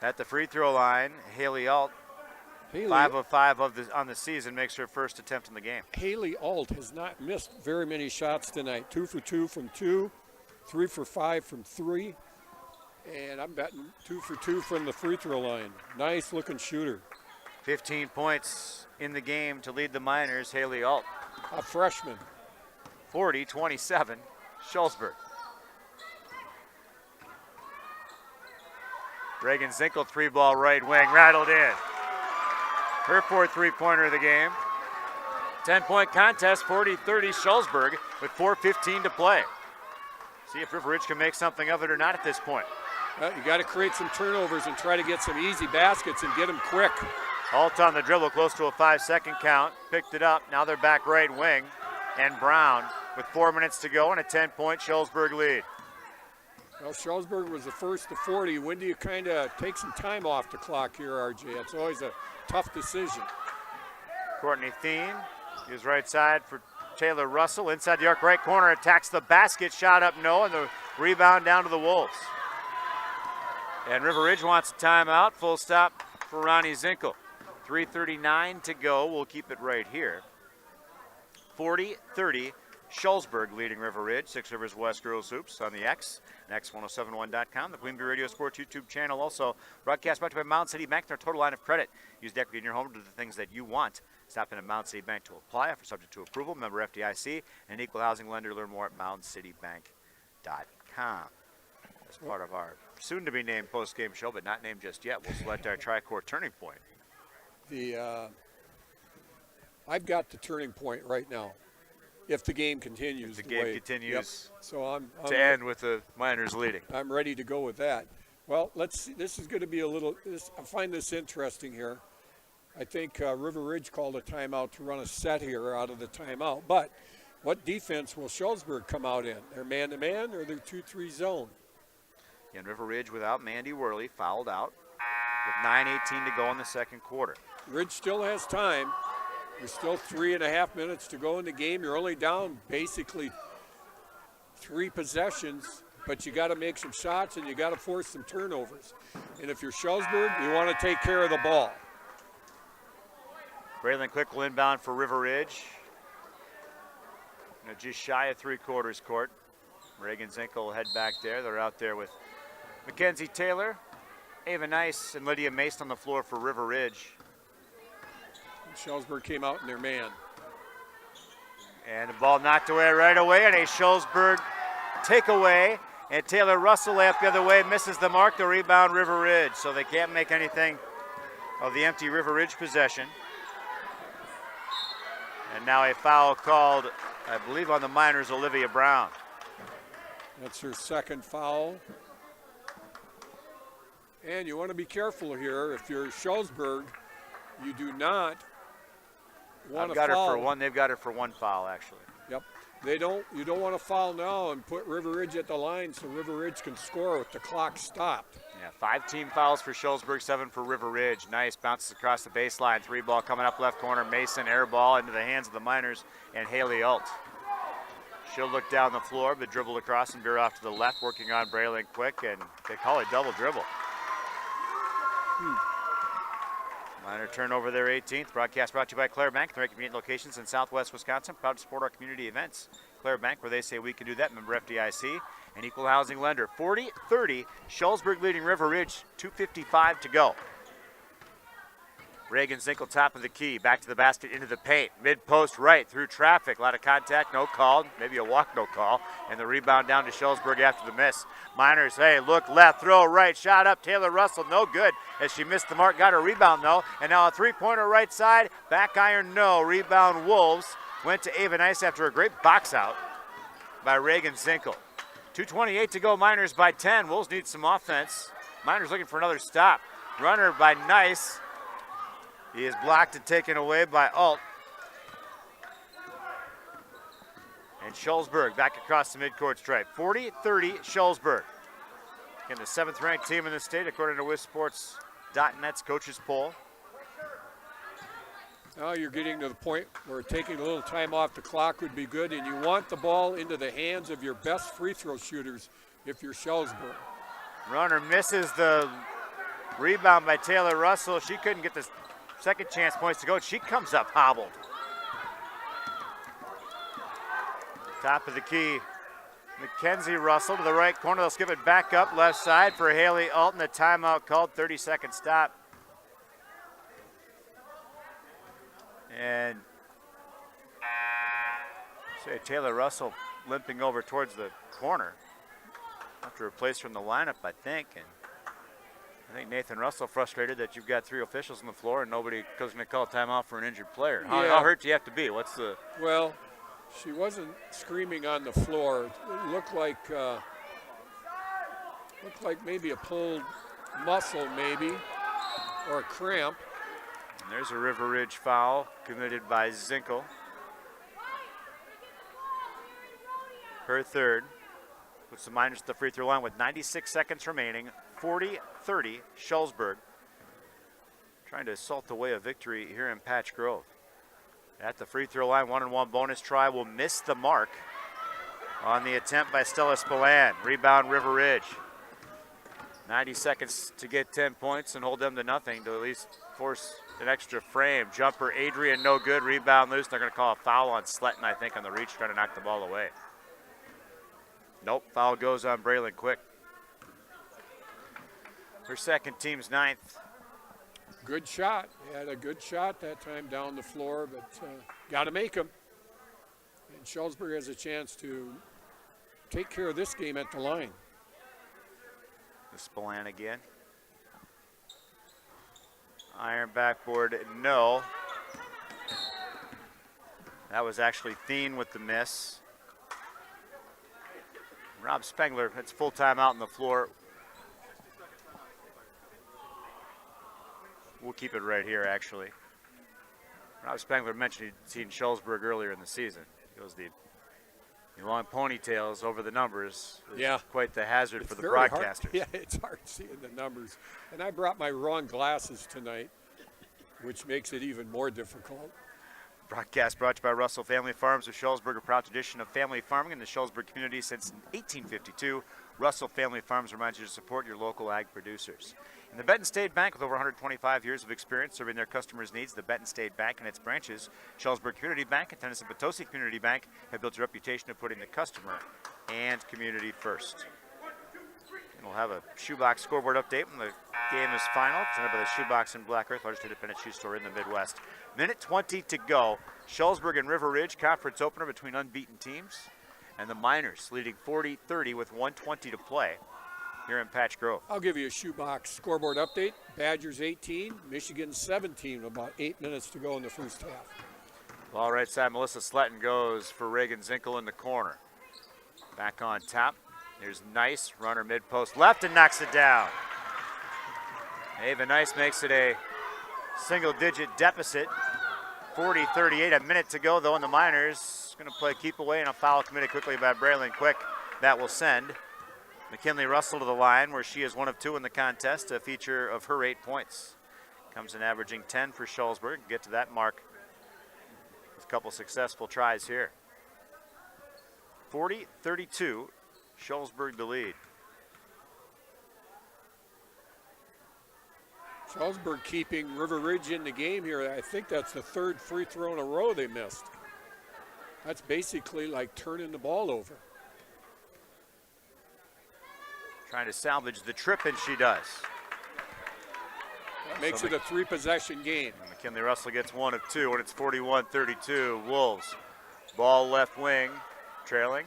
At the free throw line, Haley Alt, 5 of 5 on the season, makes her first attempt in the game. Haley Alt has not missed very many shots tonight. 2 for 2 from 2, 3 for 5 from 3, and I'm betting 2 for 2 from the free throw line. Nice looking shooter. 15 points in the game to lead the Miners, Haley Alt. A freshman. 40-27, Shullsburg. Reagan Zinkel, 3-ball right wing, rattled in. Her 4th three-pointer of the game. 10-point contest, 40-30 Shullsburg with 4:15 to play. See if River Ridge can make something of it or not at this point. Well, you got to create some turnovers and try to get some easy baskets and get them quick. Alt on the dribble, close to a 5-second count. Picked it up, now they're back right wing. And Brown with 4 minutes to go and a 10-point Shullsburg lead. Well, Shullsburg was the first to 40. When do you kind of take some time off the clock here, RJ? It's always a tough decision. Courtney Thien is right side for Taylor Russell. Inside the arc, right corner, attacks the basket. Shot up, no, and the rebound down to the Wolves. And River Ridge wants a timeout. Full stop for Ronnie Zinkel. 3:39 to go. We'll keep it right here. 40-30. Shullsburg leading River Ridge. 6 Rivers West Girls Hoops on the X and X1071.com, the Queen Bee Radio Sports YouTube channel. Also broadcast brought to you by Mountain City Bank, their total line of credit. Use equity in your home to do the things that you want. Stop in at Mountain City Bank to apply. Offer subject to approval. Member FDIC and equal housing lender. Learn more at mountaincitybank.com. As part of our soon-to-be named post-game show, but not named just yet, we'll select our tri-court turning point. I've got the turning point right now. If the game continues, if the game continues, yep. So I'm to end with the Miners leading. I'm ready to go with that. Well, let's see. This is going to be a little. I find this interesting here. I think River Ridge called a timeout to run a set here out of the timeout. But what defense will Shullsburg come out in? Their man-to-man or their 2-3 zone? And River Ridge without Mandy Worley fouled out with 9:18 to go in the second quarter. Ridge still has time. There's still 3.5 minutes to go in the game. You're only down basically 3 possessions, but you got to make some shots and you got to force some turnovers. And if you're Shullsburg, you want to take care of the ball. Braylon Quick will inbound for River Ridge. Just shy of 3/4 court. Reagan Zinkel will head back there. They're out there with Mackenzie Taylor, Ava Nice, and Lydia Mace on the floor for River Ridge. And Shullsburg came out in their man. And the ball knocked away right away, and a Shullsburg takeaway. And Taylor Russell layup the other way, misses the mark, the rebound River Ridge. So they can't make anything of the empty River Ridge possession. And now a foul called, I believe, on the Miners, Olivia Brown. That's her second foul. And you want to be careful here. If you're Shullsburg, you do not want to foul. I've got her for one. They've got her for 1 foul, actually. Yep. You don't want to foul now and put River Ridge at the line so River Ridge can score with the clock stopped. Yeah, 5 team fouls for Shullsburg, 7 for River Ridge. Nice, bounces across the baseline. 3 ball coming up left corner. Mason, air ball into the hands of the Miners and Haley Alt. She'll look down the floor, but dribble across and veer off to the left, working on Braylon Quick, and they call it double dribble. Miner turnover their 18th. Broadcast brought to you by Claire Bank. They're at convenient locations in Southwest Wisconsin. Proud to support our community events. Claire Bank, where they say we can do that. Member FDIC, an equal housing lender. 40-30. Shullsburg leading River Ridge. 2:55 to go. Reagan Zinkel, top of the key. Back to the basket, into the paint. Mid-post right, through traffic. A lot of contact, no call. Maybe a walk, no call. And the rebound down to Shullsburg after the miss. Miners, hey, look left, throw right, shot up. Taylor Russell, no good as she missed the mark. Got her rebound, though. And now a three-pointer right side. Back iron, no. Rebound, Wolves. Went to Ava Nice after a great box out by Reagan Zinkel. 2:28 to go, Miners by 10. Wolves need some offense. Miners looking for another stop. Runner by Nice. He is blocked and taken away by Alt. And Shullsburg back across the midcourt stripe. 40-30 Shullsburg. Again, the 7th ranked team in the state according to WisSports.net's coaches poll. Now you're getting to the point where taking a little time off the clock would be good, and you want the ball into the hands of your best free throw shooters if you're Shullsburg. Runner misses the rebound by Taylor Russell. She couldn't get the second chance points to go. She comes up hobbled. Top of the key, Mackenzie Russell to the right corner. They'll skip it back up left side for Haley Alton. The timeout called, 30-second stop. And say Taylor Russell limping over towards the corner. Have to replace her in the lineup, I think. And I think Nathan Russell frustrated that you've got 3 officials on the floor and nobody goes going to call a timeout for an injured player. How hurt do you have to be? What's the? Well, she wasn't screaming on the floor. It looked like maybe a pulled muscle, maybe, or a cramp. And there's a River Ridge foul committed by Zinkel. Her third. Puts the Miners at the free throw line with 96 seconds remaining. 40-30 Shullsburg. Trying to assault away a victory here in Patch Grove. At the free throw line, 1-on-1 bonus try will miss the mark on the attempt by Stella Spillane. Rebound River Ridge. 90 seconds to get 10 points and hold them to nothing to at least force an extra frame. Jumper Adrian, no good. Rebound loose. They're going to call a foul on Sletton, I think, on the reach, trying to knock the ball away. Nope, foul goes on Braylon Quick. Her second, team's 9th. Good shot. He had a good shot that time down the floor, but got to make them. And Shullsburg has a chance to take care of this game at the line. The Spillane again. Iron backboard, no. That was actually Thien with the miss. Rob Spengler, it's full time out on the floor. We'll keep it right here, actually. Rob Spangler mentioned he'd seen Shullsburg earlier in the season. He goes, the long ponytails over the numbers is quite the hazard for the broadcasters. Yeah, it's hard seeing the numbers. And I brought my wrong glasses tonight, which makes it even more difficult. Broadcast brought to you by Russell Family Farms of Shullsburg, a proud tradition of family farming in the Shullsburg community since 1852. Russell Family Farms reminds you to support your local ag producers. In the Benton State Bank, with over 125 years of experience serving their customers' needs, the Benton State Bank and its branches, Shullsburg Community Bank and Tennyson Potosi Community Bank, have built a reputation of putting the customer and community first. And we'll have a shoebox scoreboard update when the game is final. Presented by the Shoebox in Black Earth, largest independent shoe store in the Midwest. Minute 20 to go. Shullsburg and River Ridge, conference opener between unbeaten teams. And the Miners leading 40-30 with 1:20 to play here in Patch Grove. I'll give you a shoebox scoreboard update. Badgers 18, Michigan 17, with about 8 minutes to go in the first half. Ball right side, Melissa Sletton goes for Reagan Zinkel in the corner. Back on top. Here's Nice, runner mid-post left and knocks it down. Ava Nice makes it a single-digit deficit. 40-38, a minute to go though, and the Miners going to play keep away, and a foul committed quickly by Braylon Quick. That will send McKinley Russell to the line, where she is 1 of 2 in the contest, a feature of her 8 points. Comes in averaging 10 for Shullsburg. Get to that mark with a couple successful tries here. 40-32, Shullsburg the lead. Shullsburg keeping River Ridge in the game here. I think that's the 3rd free throw in a row they missed. That's basically like turning the ball over. Trying to salvage the trip, and she does. That makes it a 3-possession game. McKinley Russell gets 1 of 2, and it's 41-32. Wolves, ball left wing, trailing.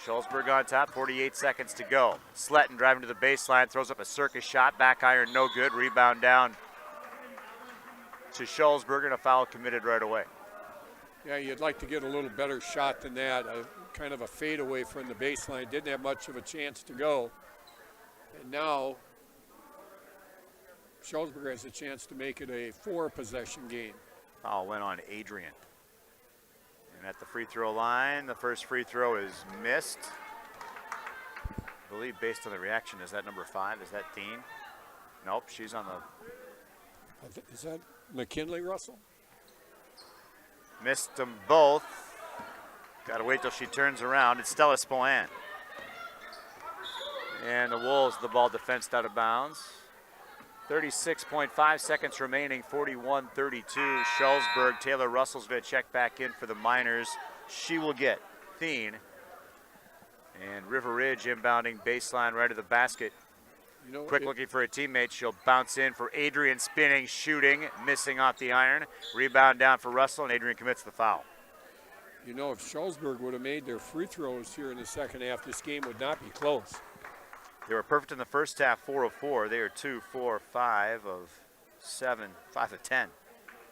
Shullsburg on top, 48 seconds to go. Sletton driving to the baseline, throws up a circus shot, back iron, no good. Rebound down to Shullsburg, and a foul committed right away. Yeah, you'd like to get a little better shot than that. Kind of a fadeaway from the baseline. Didn't have much of a chance to go. And now Shullsburg has a chance to make it a 4-possession game. Foul went on Adrian. And at the free throw line, the first free throw is missed. I believe based on the reaction, is that number 5? Is that Dean? Nope, she's on the... Is that McKinley Russell? Missed them both. Got to wait till she turns around. It's Stella Spillane. And the Wolves, the ball defensed out of bounds. 36.5 seconds remaining, 41-32. Shullsburg, Taylor Russell's going to check back in for the Miners. She will get Thien. And River Ridge inbounding baseline right of the basket. Quick looking for a teammate. She'll bounce in for Adrian, spinning, shooting, missing off the iron. Rebound down for Russell, and Adrian commits the foul. You know, if Shullsburg would have made their free throws here in the second half, this game would not be close. They were perfect in the first half, 4 of 4. They are 2, 4, 5 of 7, 5 of 10.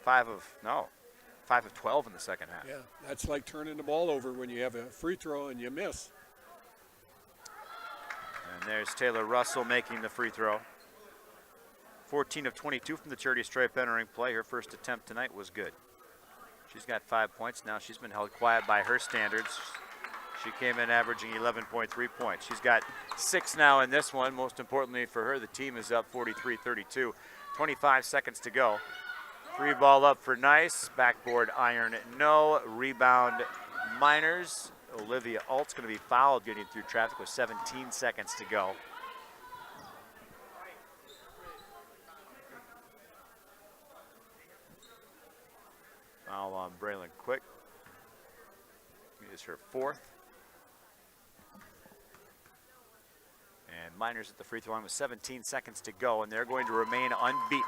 5 of 12 in the second half. Yeah, that's like turning the ball over when you have a free throw and you miss. And there's Taylor Russell making the free throw. 14 of 22 from the charity stripe entering play. Her first attempt tonight was good. She's got 5 points now. She's been held quiet by her standards. She came in averaging 11.3 points. She's got 6 now in this one. Most importantly for her, the team is up 43-32. 25 seconds to go. 3 ball up for Nice. Backboard iron, no. Rebound Miners. Olivia Alt's going to be fouled getting through traffic with 17 seconds to go. Foul on Braylon Quick. It is her 4th. And Miners at the free throw line with 17 seconds to go, and they're going to remain unbeaten.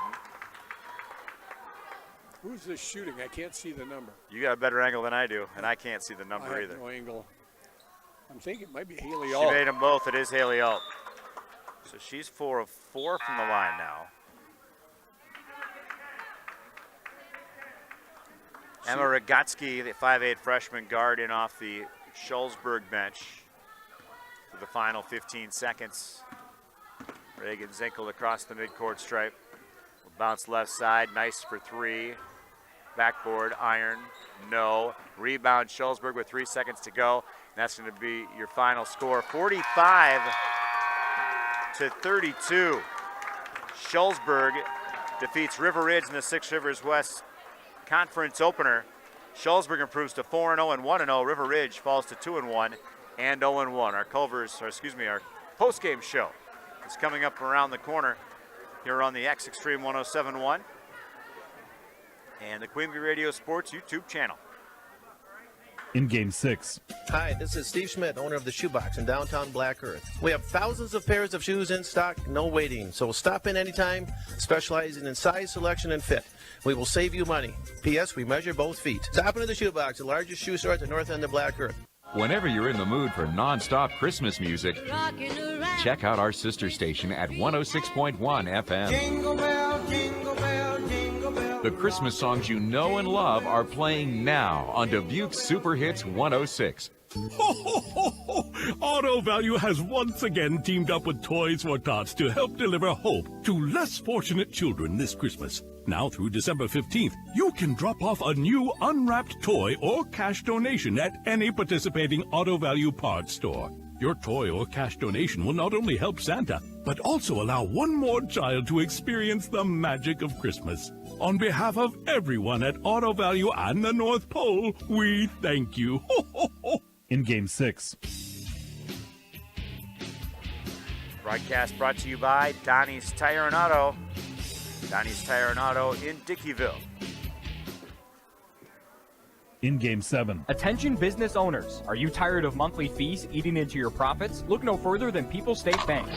Who's this shooting? I can't see the number. You got a better angle than I do, and I can't see the number I have either. No angle. I'm thinking it might be Haley She Alt. made them both. It is Haley Alt. So she's 4 of 4 from the line now. Emma Rogotsky, the 5'8 freshman guard, in off the Shullsburg bench for the final 15 seconds. Reagan Zinkel across the midcourt stripe. Will Bounce left side, nice for three. Backboard, iron, no. Rebound, Shullsburg with 3 seconds to go. And that's going to be your final score, 45-32. Shullsburg defeats River Ridge in the Six Rivers West Conference opener. Shullsburg improves to 4-0 and 1-0. River Ridge falls to 2-1 and 0-1. Our post-game show is coming up around the corner here on the X Extreme 107.1 and the Queen Bee Radio Sports YouTube channel. In Game 6. Hi, this is Steve Schmidt, owner of the Shoebox in downtown Black Earth. We have thousands of pairs of shoes in stock, no waiting. So stop in anytime, specializing in size, selection, and fit. We will save you money. P.S. We measure both feet. Stop into the Shoebox, the largest shoe store at the north end of Black Earth. Whenever you're in the mood for non-stop Christmas music, check out our sister station at 106.1 FM. Jingle bell, jingle bell, jingle bell. The Christmas songs you know and love are playing now on Dubuque's Super Hits 106. Ho, ho, ho, ho. Auto Value has once again teamed up with Toys for Tots to help deliver hope to less fortunate children this Christmas. Now through December 15th, you can drop off a new unwrapped toy or cash donation at any participating Auto Value parts store. Your toy or cash donation will not only help Santa, but also allow one more child to experience the magic of Christmas. On behalf of everyone at Auto Value and the North Pole, we thank you. Ho, ho, ho. In Game 6. Broadcast brought to you by Donnie's Tire and Auto. Donnie's Tire and Auto in Dickeyville. In Game 7. Attention business owners. Are you tired of monthly fees eating into your profits? Look no further than People State Bank.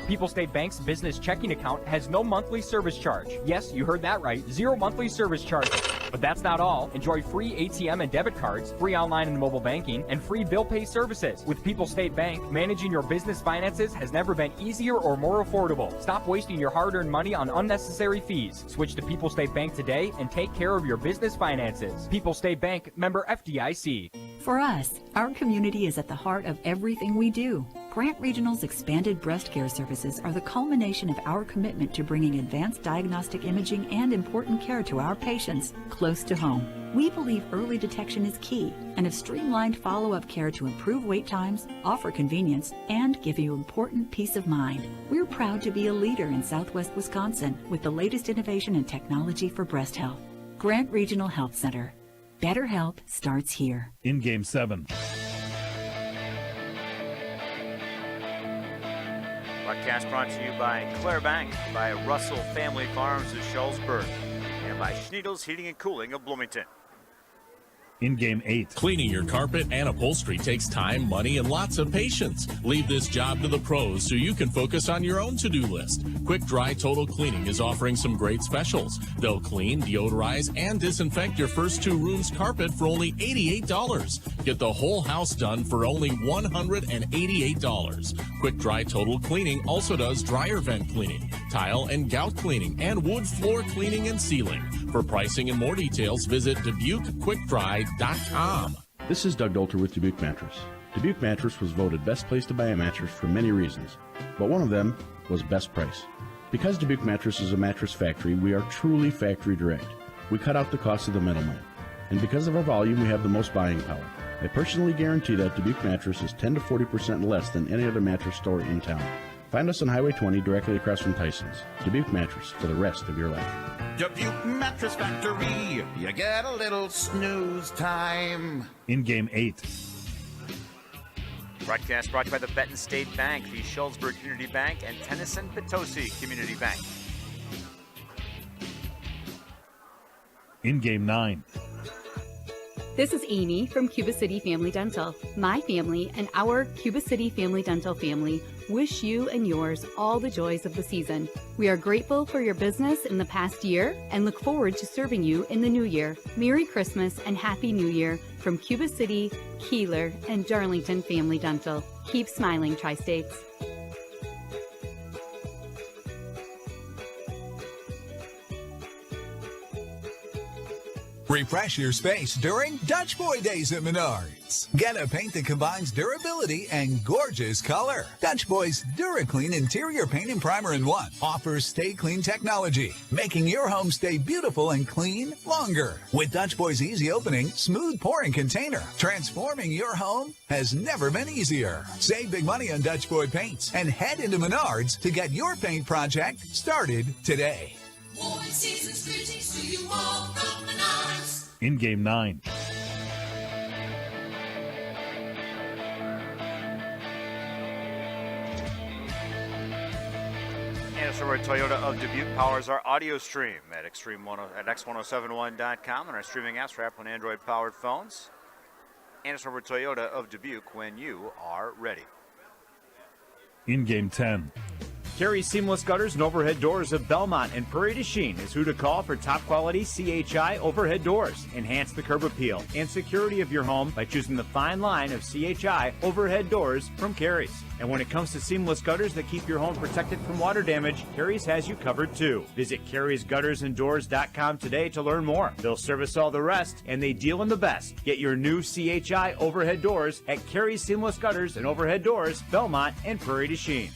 People State Bank's business checking account has no monthly service charge. Yes, you heard that right. 0 monthly service charges. But that's not all. Enjoy free ATM and debit cards, free online and mobile banking, and free bill pay services. With People State Bank, managing your business finances has never been easier or more affordable. Stop wasting your hard-earned money on unnecessary fees. Switch to People State Bank today and take care of your business finances. People State Bank, member FDIC. For us, our community is at the heart of everything we do. Grant Regional's expanded breast care services are the culmination of our commitment to bringing advanced diagnostic imaging and important care to our patients close to home. We believe early detection is key and have streamlined follow-up care to improve wait times, offer convenience, and give you important peace of mind. We're proud to be a leader in Southwest Wisconsin with the latest innovation and technology for breast health. Grant Regional Health Center. Better help starts here. In Game 7. Broadcast brought to you by Claire Bank, by Russell Family Farms of Shullsburg, and by Schneidl's Heating and Cooling of Bloomington. In Game 8. Cleaning your carpet and upholstery takes time, money, and lots of patience. Leave this job to the pros so you can focus on your own to-do list. Quick Dry Total Cleaning is offering some great specials. They'll clean, deodorize, and disinfect your first 2 rooms' carpet for only $88. Get the whole house done for only $188. Quick Dry Total Cleaning also does dryer vent cleaning, tile and gout cleaning, and wood floor cleaning and sealing. For pricing and more details, visit DubuqueQuickDry.com. This is Doug Dolter with Dubuque Mattress. Dubuque Mattress was voted best place to buy a mattress for many reasons, but one of them was best price. Because Dubuque Mattress is a mattress factory, we are truly factory direct. We cut out the cost of the middleman. And because of our volume, we have the most buying power. I personally guarantee that Dubuque Mattress is 10 to 40% less than any other mattress store in town. Find us on Highway 20 directly across from Tyson's. Dubuque Mattress for the rest of your life. Dubuque Mattress Factory, you get a little snooze time. In Game 8. Broadcast brought to you by the Benton State Bank, the Shullsburg Community Bank, and Tennyson Potosi Community Bank. In Game 9. This is Amy from Cuba City Family Dental. My family and our Cuba City Family Dental family wish you and yours all the joys of the season. We are grateful for your business in the past year and look forward to serving you in the new year. Merry Christmas and Happy New Year from Cuba City, Kieler, and Darlington Family Dental. Keep smiling, Tri-States. Refresh your space during Dutch Boy Days at Menards. Get a paint that combines durability and gorgeous color. Dutch Boy's DuraClean Interior Paint and Primer in One offers Stay Clean technology, making your home stay beautiful and clean longer. With Dutch Boy's easy opening, smooth pouring container, transforming your home has never been easier. Save big money on Dutch Boy paints and head into Menards to get your paint project started today. Warm season's greetings to you all from Menards. In Game 9. Shullsburg Toyota of Dubuque powers our audio stream at x1071.com and our streaming apps for Apple and Android-powered phones. Shullsburg Toyota of Dubuque when you are ready. In Game 10. Carey Seamless Gutters and Overhead Doors of Belmont and Prairie du Chien is who to call for top quality CHI overhead doors. Enhance the curb appeal and security of your home by choosing the fine line of CHI overhead doors from Carey's. And when it comes to seamless gutters that keep your home protected from water damage, Carey's has you covered too. Visit Carey'sGuttersandDoors.com today to learn more. They'll service all the rest, and they deal in the best. Get your new CHI overhead doors at Carey's Seamless Gutters and Overhead Doors, Belmont and Prairie du Chien.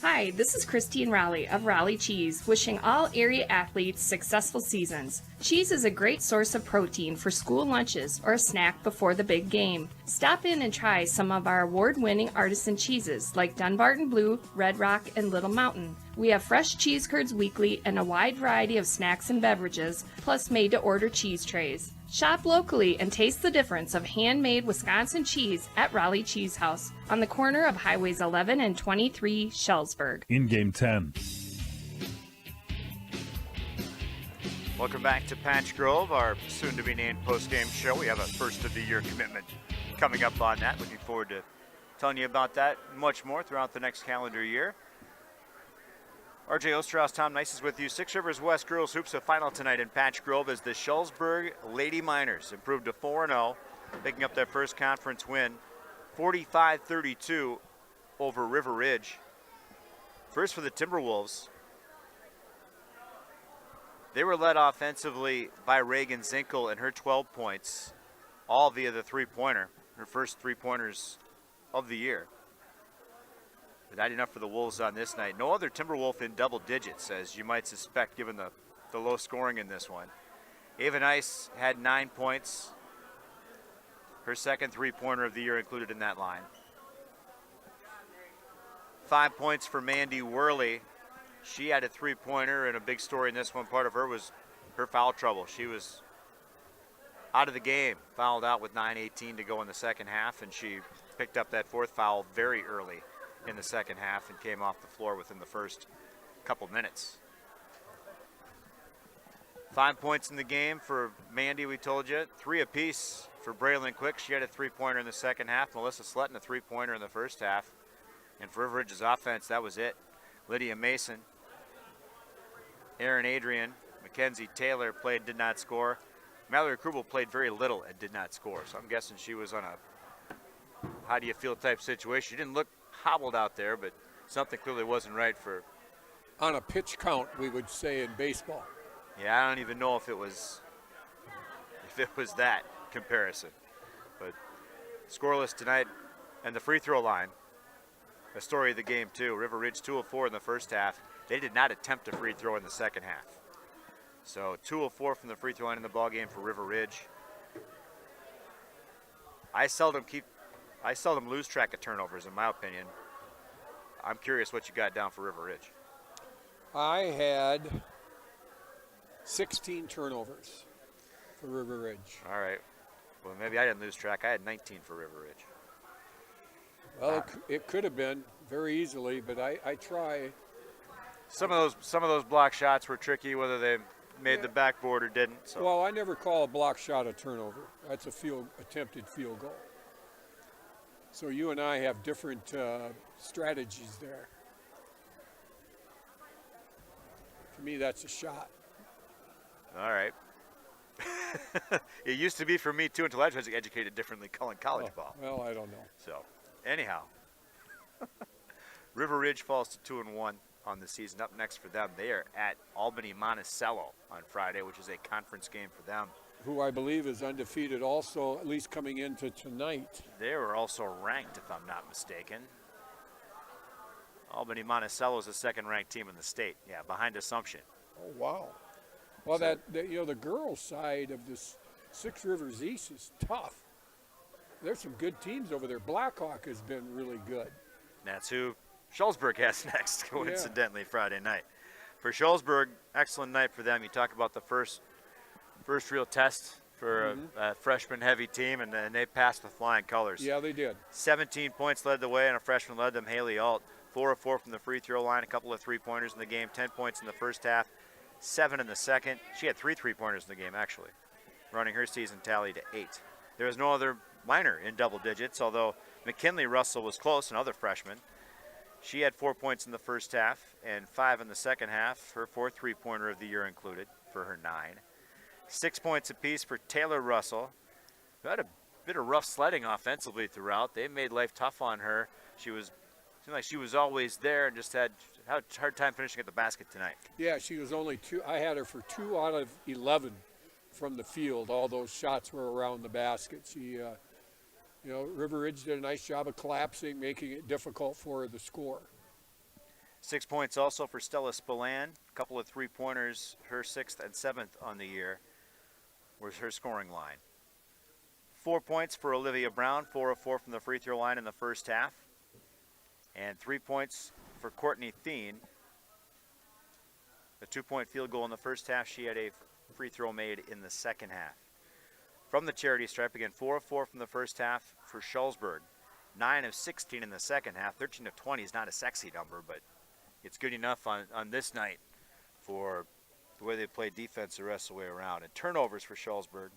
Hi, this is Christine Raleigh of Raleigh Cheese, wishing all area athletes successful seasons. Cheese is a great source of protein for school lunches or a snack before the big game. Stop in and try some of our award-winning artisan cheeses like Dunbarton Blue, Red Rock, and Little Mountain. We have fresh cheese curds weekly and a wide variety of snacks and beverages, plus made-to-order cheese trays. Shop locally and taste the difference of handmade Wisconsin cheese at Raleigh Cheese House on the corner of Highways 11 and 23, Shullsburg. In Game 10. Welcome back to Patch Grove, our soon-to-be-named post-game show. We have a first-of-the-year commitment coming up on that. Looking forward to telling you about that and much more throughout the next calendar year. RJ Osterhaus, Tom Nice is with you. Six Rivers West Girls Hoops a final tonight in Patch Grove as the Shullsburg Lady Miners improved to 4-0, picking up their first conference win, 45-32 over River Ridge. First for the Timberwolves. They were led offensively by Reagan Zinkel and her 12 points, all via the three-pointer, her first three-pointers of the year. But not enough for the Wolves on this night. No other Timberwolf in double digits, as you might suspect, given the low scoring in this one. Ava Nice had 9 points. Her second three-pointer of the year included in that line. 5 points for Mandy Worley. She had a three-pointer, and a big story in this one. Part of her was her foul trouble. She was out of the game, fouled out with 9:18 to go in the second half, and she picked up that fourth foul very early in the second half and came off the floor within the first couple minutes. 5 points in the game for Mandy, we told you. 3 apiece for Braylon Quick. She had a three-pointer in the second half. Melissa Sletton a three-pointer in the first half. And for River Ridge's offense, that was it. Lydia Mason, Aaron Adrian, Mackenzie Taylor did not score. Mallory Krubel played very little and did not score. So I'm guessing she was on a how-do-you-feel type situation. She didn't look hobbled out there, but something clearly wasn't right for. On a pitch count, we would say in baseball. Yeah, I don't even know if it was that comparison. But scoreless tonight, and the free throw line, a story of the game too. River Ridge 2 of 4 in the first half. They did not attempt a free throw in the second half. So 2 of 4 from the free throw line in the ball game for River Ridge. I seldom lose track of turnovers, in my opinion. I'm curious what you got down for River Ridge. I had 16 turnovers for River Ridge. All right. Well, maybe I didn't lose track. I had 19 for River Ridge. Well, it could have been very easily, but I try. Some of those block shots were tricky, whether they made the backboard or didn't. So. Well, I never call a block shot a turnover. That's a attempted field goal. So you and I have different strategies there. To me, that's a shot. All right. It used to be for me, too, until I was educated differently calling college ball. Well, I don't know. So, anyhow. River Ridge falls to 2-1 on the season. Up next for them, they are at Albany Monticello on Friday, which is a conference game for them. who I believe is undefeated also, at least coming into tonight. They were also ranked, if I'm not mistaken. Albany Monticello is the second-ranked team in the state. Yeah, behind Assumption. Oh, wow. Well, So- the girls' side of this Six Rivers East is tough. There's some good teams over there. Blackhawk has been really good. That's who Shullsburg has next, coincidentally, Friday night. For Shullsburg, excellent night for them. You talk about the first real test for a freshman-heavy team, and they passed with flying colors. Yeah, they did. 17 points led the way, and a freshman led them, Haley Alt. 4 of 4 from the free throw line, a couple of three-pointers in the game, 10 points in the first half, 7 in the second. She had 3 three-pointers in the game, actually, running her season tally to 8. There was no other minor in double digits, although McKinley Russell was close, another freshman. She had 4 points in the first half and 5 in the second half, her 4th three-pointer of the year included for her 9. 6 points apiece for Taylor Russell, who had a bit of rough sledding offensively throughout. They made life tough on her. Seemed like she was always there and just had a hard time finishing at the basket tonight. Yeah, she was only 2. I had her for 2 out of 11 from the field. All those shots were around the basket. She, River Ridge did a nice job of collapsing, making it difficult for her to score. 6 points also for Stella Spillane. A couple of three-pointers, her 6th and 7th on the year, was her scoring line. 4 points for Olivia Brown, 4 of 4 from the free throw line in the first half. And 3 points for Courtney Thien. A 2-point field goal in the first half. She had a free throw made in the second half. From the charity stripe, again, 4 of 4 from the first half for Shullsburg. 9 of 16 in the second half. 13 of 20 is not a sexy number, but it's good enough on this night for the way they played defense the rest of the way around. And turnovers for Shullsburg.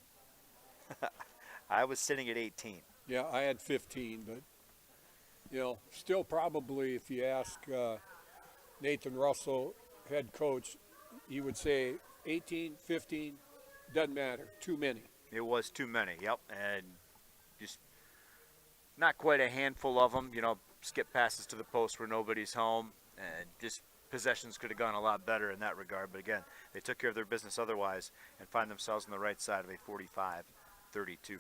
I was sitting at 18. Yeah, I had 15, but, still probably if you ask Nathan Russell, head coach, he would say 18, 15, doesn't matter, too many. It was too many, yep. And just not quite a handful of them, skip passes to the post where nobody's home. And just possessions could have gone a lot better in that regard. But again, they took care of their business otherwise and find themselves on the right side of a 45-32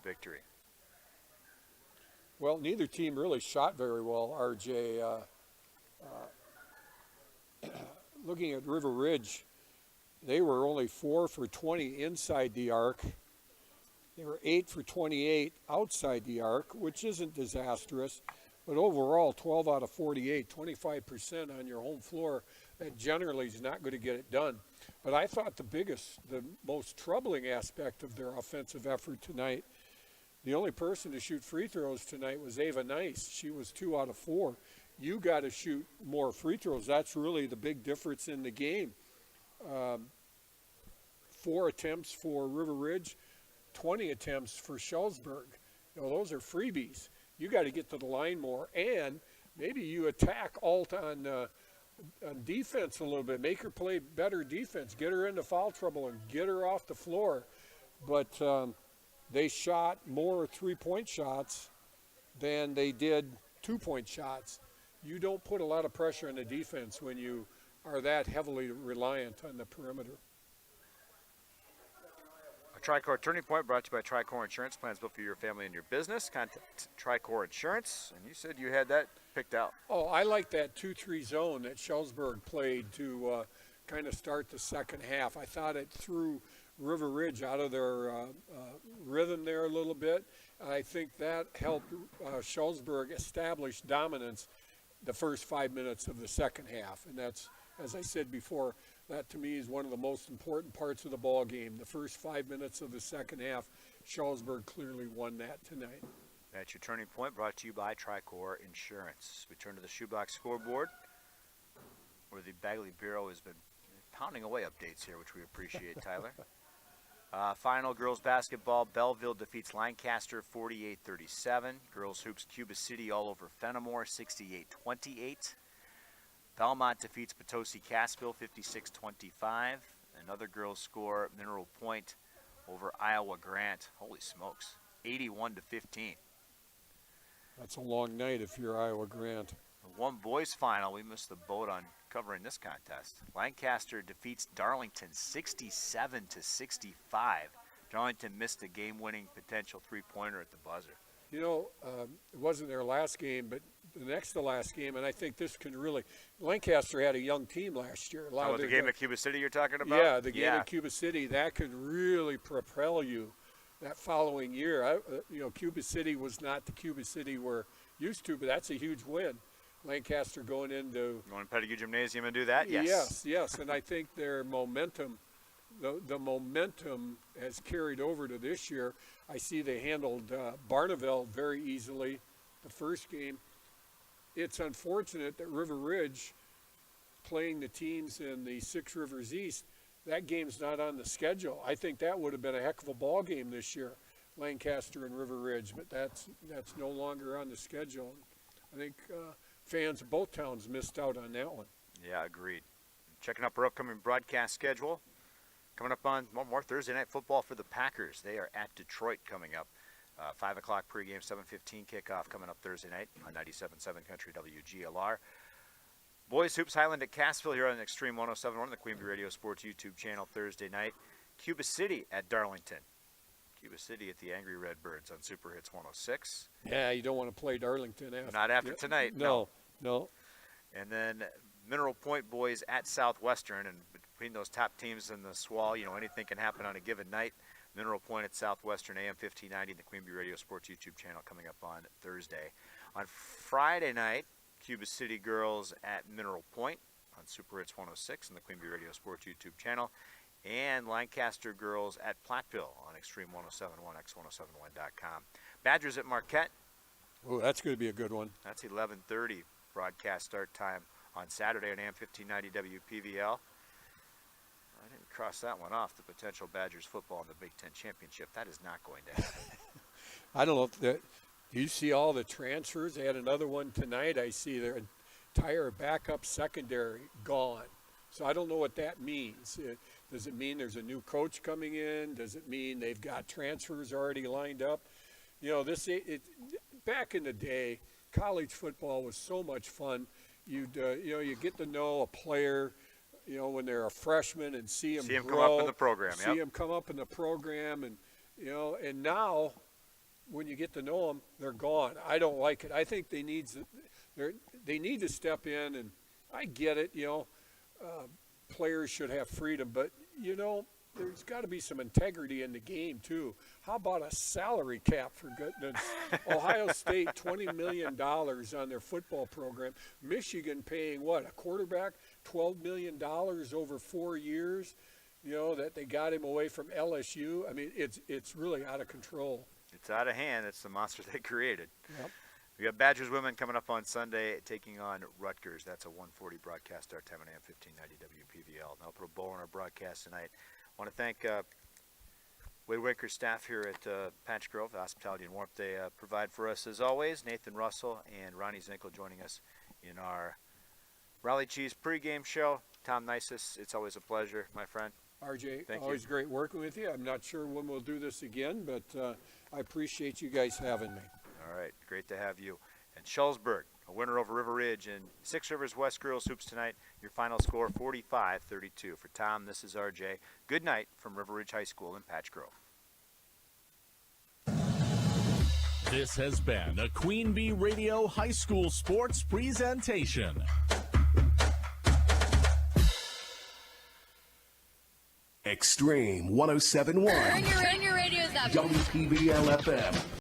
victory. Well, neither team really shot very well, RJ. Looking at River Ridge, they were only 4 for 20 inside the arc. They were 8 for 28 outside the arc, which isn't disastrous. But overall, 12 out of 48, 25% on your home floor, that generally is not going to get it done. But I thought the most troubling aspect of their offensive effort tonight, the only person to shoot free throws tonight was Ava Nice. She was 2 out of 4. You got to shoot more free throws. That's really the big difference in the game. 4 attempts for River Ridge, 20 attempts for Shullsburg. Those are freebies. You got to get to the line more, and maybe you attack Alt on defense a little bit. Make her play better defense. Get her into foul trouble and get her off the floor. But they shot more three-point shots than they did two-point shots. You don't put a lot of pressure on the defense when you are that heavily reliant on the perimeter. Tricor Turning Point brought to you by Tricor Insurance. Plans built for your family and your business. Contact Tricor Insurance. And you said you had that picked out. Oh, I like that 2-3 zone that Shullsburg played to kind of start the second half. I thought it threw River Ridge out of their rhythm there a little bit. I think that helped Shullsburg establish dominance the first 5 minutes of the second half. And that's, as I said before, that to me is one of the most important parts of the ball game. The first 5 minutes of the second half, Shullsburg clearly won that tonight. That's your Turning Point, brought to you by Tricor Insurance. We turn to the shoebox scoreboard, where the Bagley Bureau has been pounding away updates here, which we appreciate, Tyler. Final girls basketball, Belleville defeats Lancaster 48-37. Girls hoops, Cuba City all over Fenimore 68-28. Belmont defeats Potosi Cassville 56-25. Another girls score, Mineral Point over Iowa Grant. Holy smokes, 81-15. That's a long night if you're Iowa Grant. The one boys final, we missed the boat on covering this contest. Lancaster defeats Darlington 67-65. Darlington missed a game-winning potential three-pointer at the buzzer. You know, it wasn't their last game, but the next to last game, and I think this can really – Lancaster had a young team last year. The game at Cuba City you're talking about? Yeah, the game at Cuba City. That could really propel you that following year. Cuba City was not the Cuba City we're used to, but that's a huge win. Lancaster going into – Going to Pettigrew Gymnasium and do that? Yes, and I think their momentum – the momentum has carried over to this year. I see they handled Barneville very easily the first game. It's unfortunate that River Ridge, playing the teams in the Six Rivers East, that game's not on the schedule. I think that would have been a heck of a ball game this year, Lancaster and River Ridge, but that's no longer on the schedule. I think fans of both towns missed out on that one. Yeah, agreed. Checking up our upcoming broadcast schedule. Coming up on more Thursday night football for the Packers. They are at Detroit coming up. 5 o'clock pregame, 7:15 kickoff coming up Thursday night on 97.7 Country WGLR. Boys Hoops Highland at Cassville here on Extreme 107.1 on the Queen Bee Radio Sports YouTube channel Thursday night. Cuba City at Darlington. Cuba City at the Angry Redbirds on Super Hits 106. Yeah, you don't want to play Darlington after. Not after tonight. No. And then Mineral Point boys at Southwestern, and between those top teams in the SWAL, anything can happen on a given night. Mineral Point at Southwestern, AM 1590, the Queen Bee Radio Sports YouTube channel coming up on Thursday. On Friday night, Cuba City girls at Mineral Point on Super Hits 106 and the Queen Bee Radio Sports YouTube channel. And Lancaster girls at Platteville on Extreme 107.1, x1071.com. Badgers at Marquette. Oh, that's going to be a good one. That's 11:30 broadcast start time on Saturday on AM 1590 WPVL. I didn't cross that one off, the potential Badgers football in the Big Ten Championship. That is not going to happen. I don't know if do you see all the transfers? They had another one tonight. I see their entire backup secondary gone. So I don't know what that means. Does it mean there's a new coach coming in? Does it mean they've got transfers already lined up? Back in the day, college football was so much fun. You get to know a player, when they're a freshman and see them come up in the program. See them come up in the program, and and now when you get to know them, they're gone. I don't like it. I think they need to step in, and I get it. Players should have freedom, but there's got to be some integrity in the game too. How about a salary cap, for goodness? Ohio State, $20 million on their football program. Michigan paying a quarterback $12 million over 4 years. That they got him away from LSU. I mean, it's really out of control. It's out of hand. It's the monster they created. Yep. We got Badgers women coming up on Sunday taking on Rutgers. That's a 1:40 broadcast start time on AM 1590 WPVL. Now put a bow on our broadcast tonight. I want to thank Wade Waker's staff here at Patch Grove, the hospitality and warmth they provide for us as always. Nathan Russell and Ronnie Zinkel joining us in our Raleigh Cheese pregame show. Tom Nisus, it's always a pleasure, my friend. RJ, thank always you. Great working with you. I'm not sure when we'll do this again, but I appreciate you guys having me. All right, great to have you. And Shullsburg, a winner over River Ridge in Six Rivers West Girls Hoops tonight. Your final score, 45-32. For Tom, this is RJ. Good night from River Ridge High School in Patch Grove. This has been a Queen Bee Radio High School Sports presentation. Extreme 107.1. Turn your radios up. WPVL FM.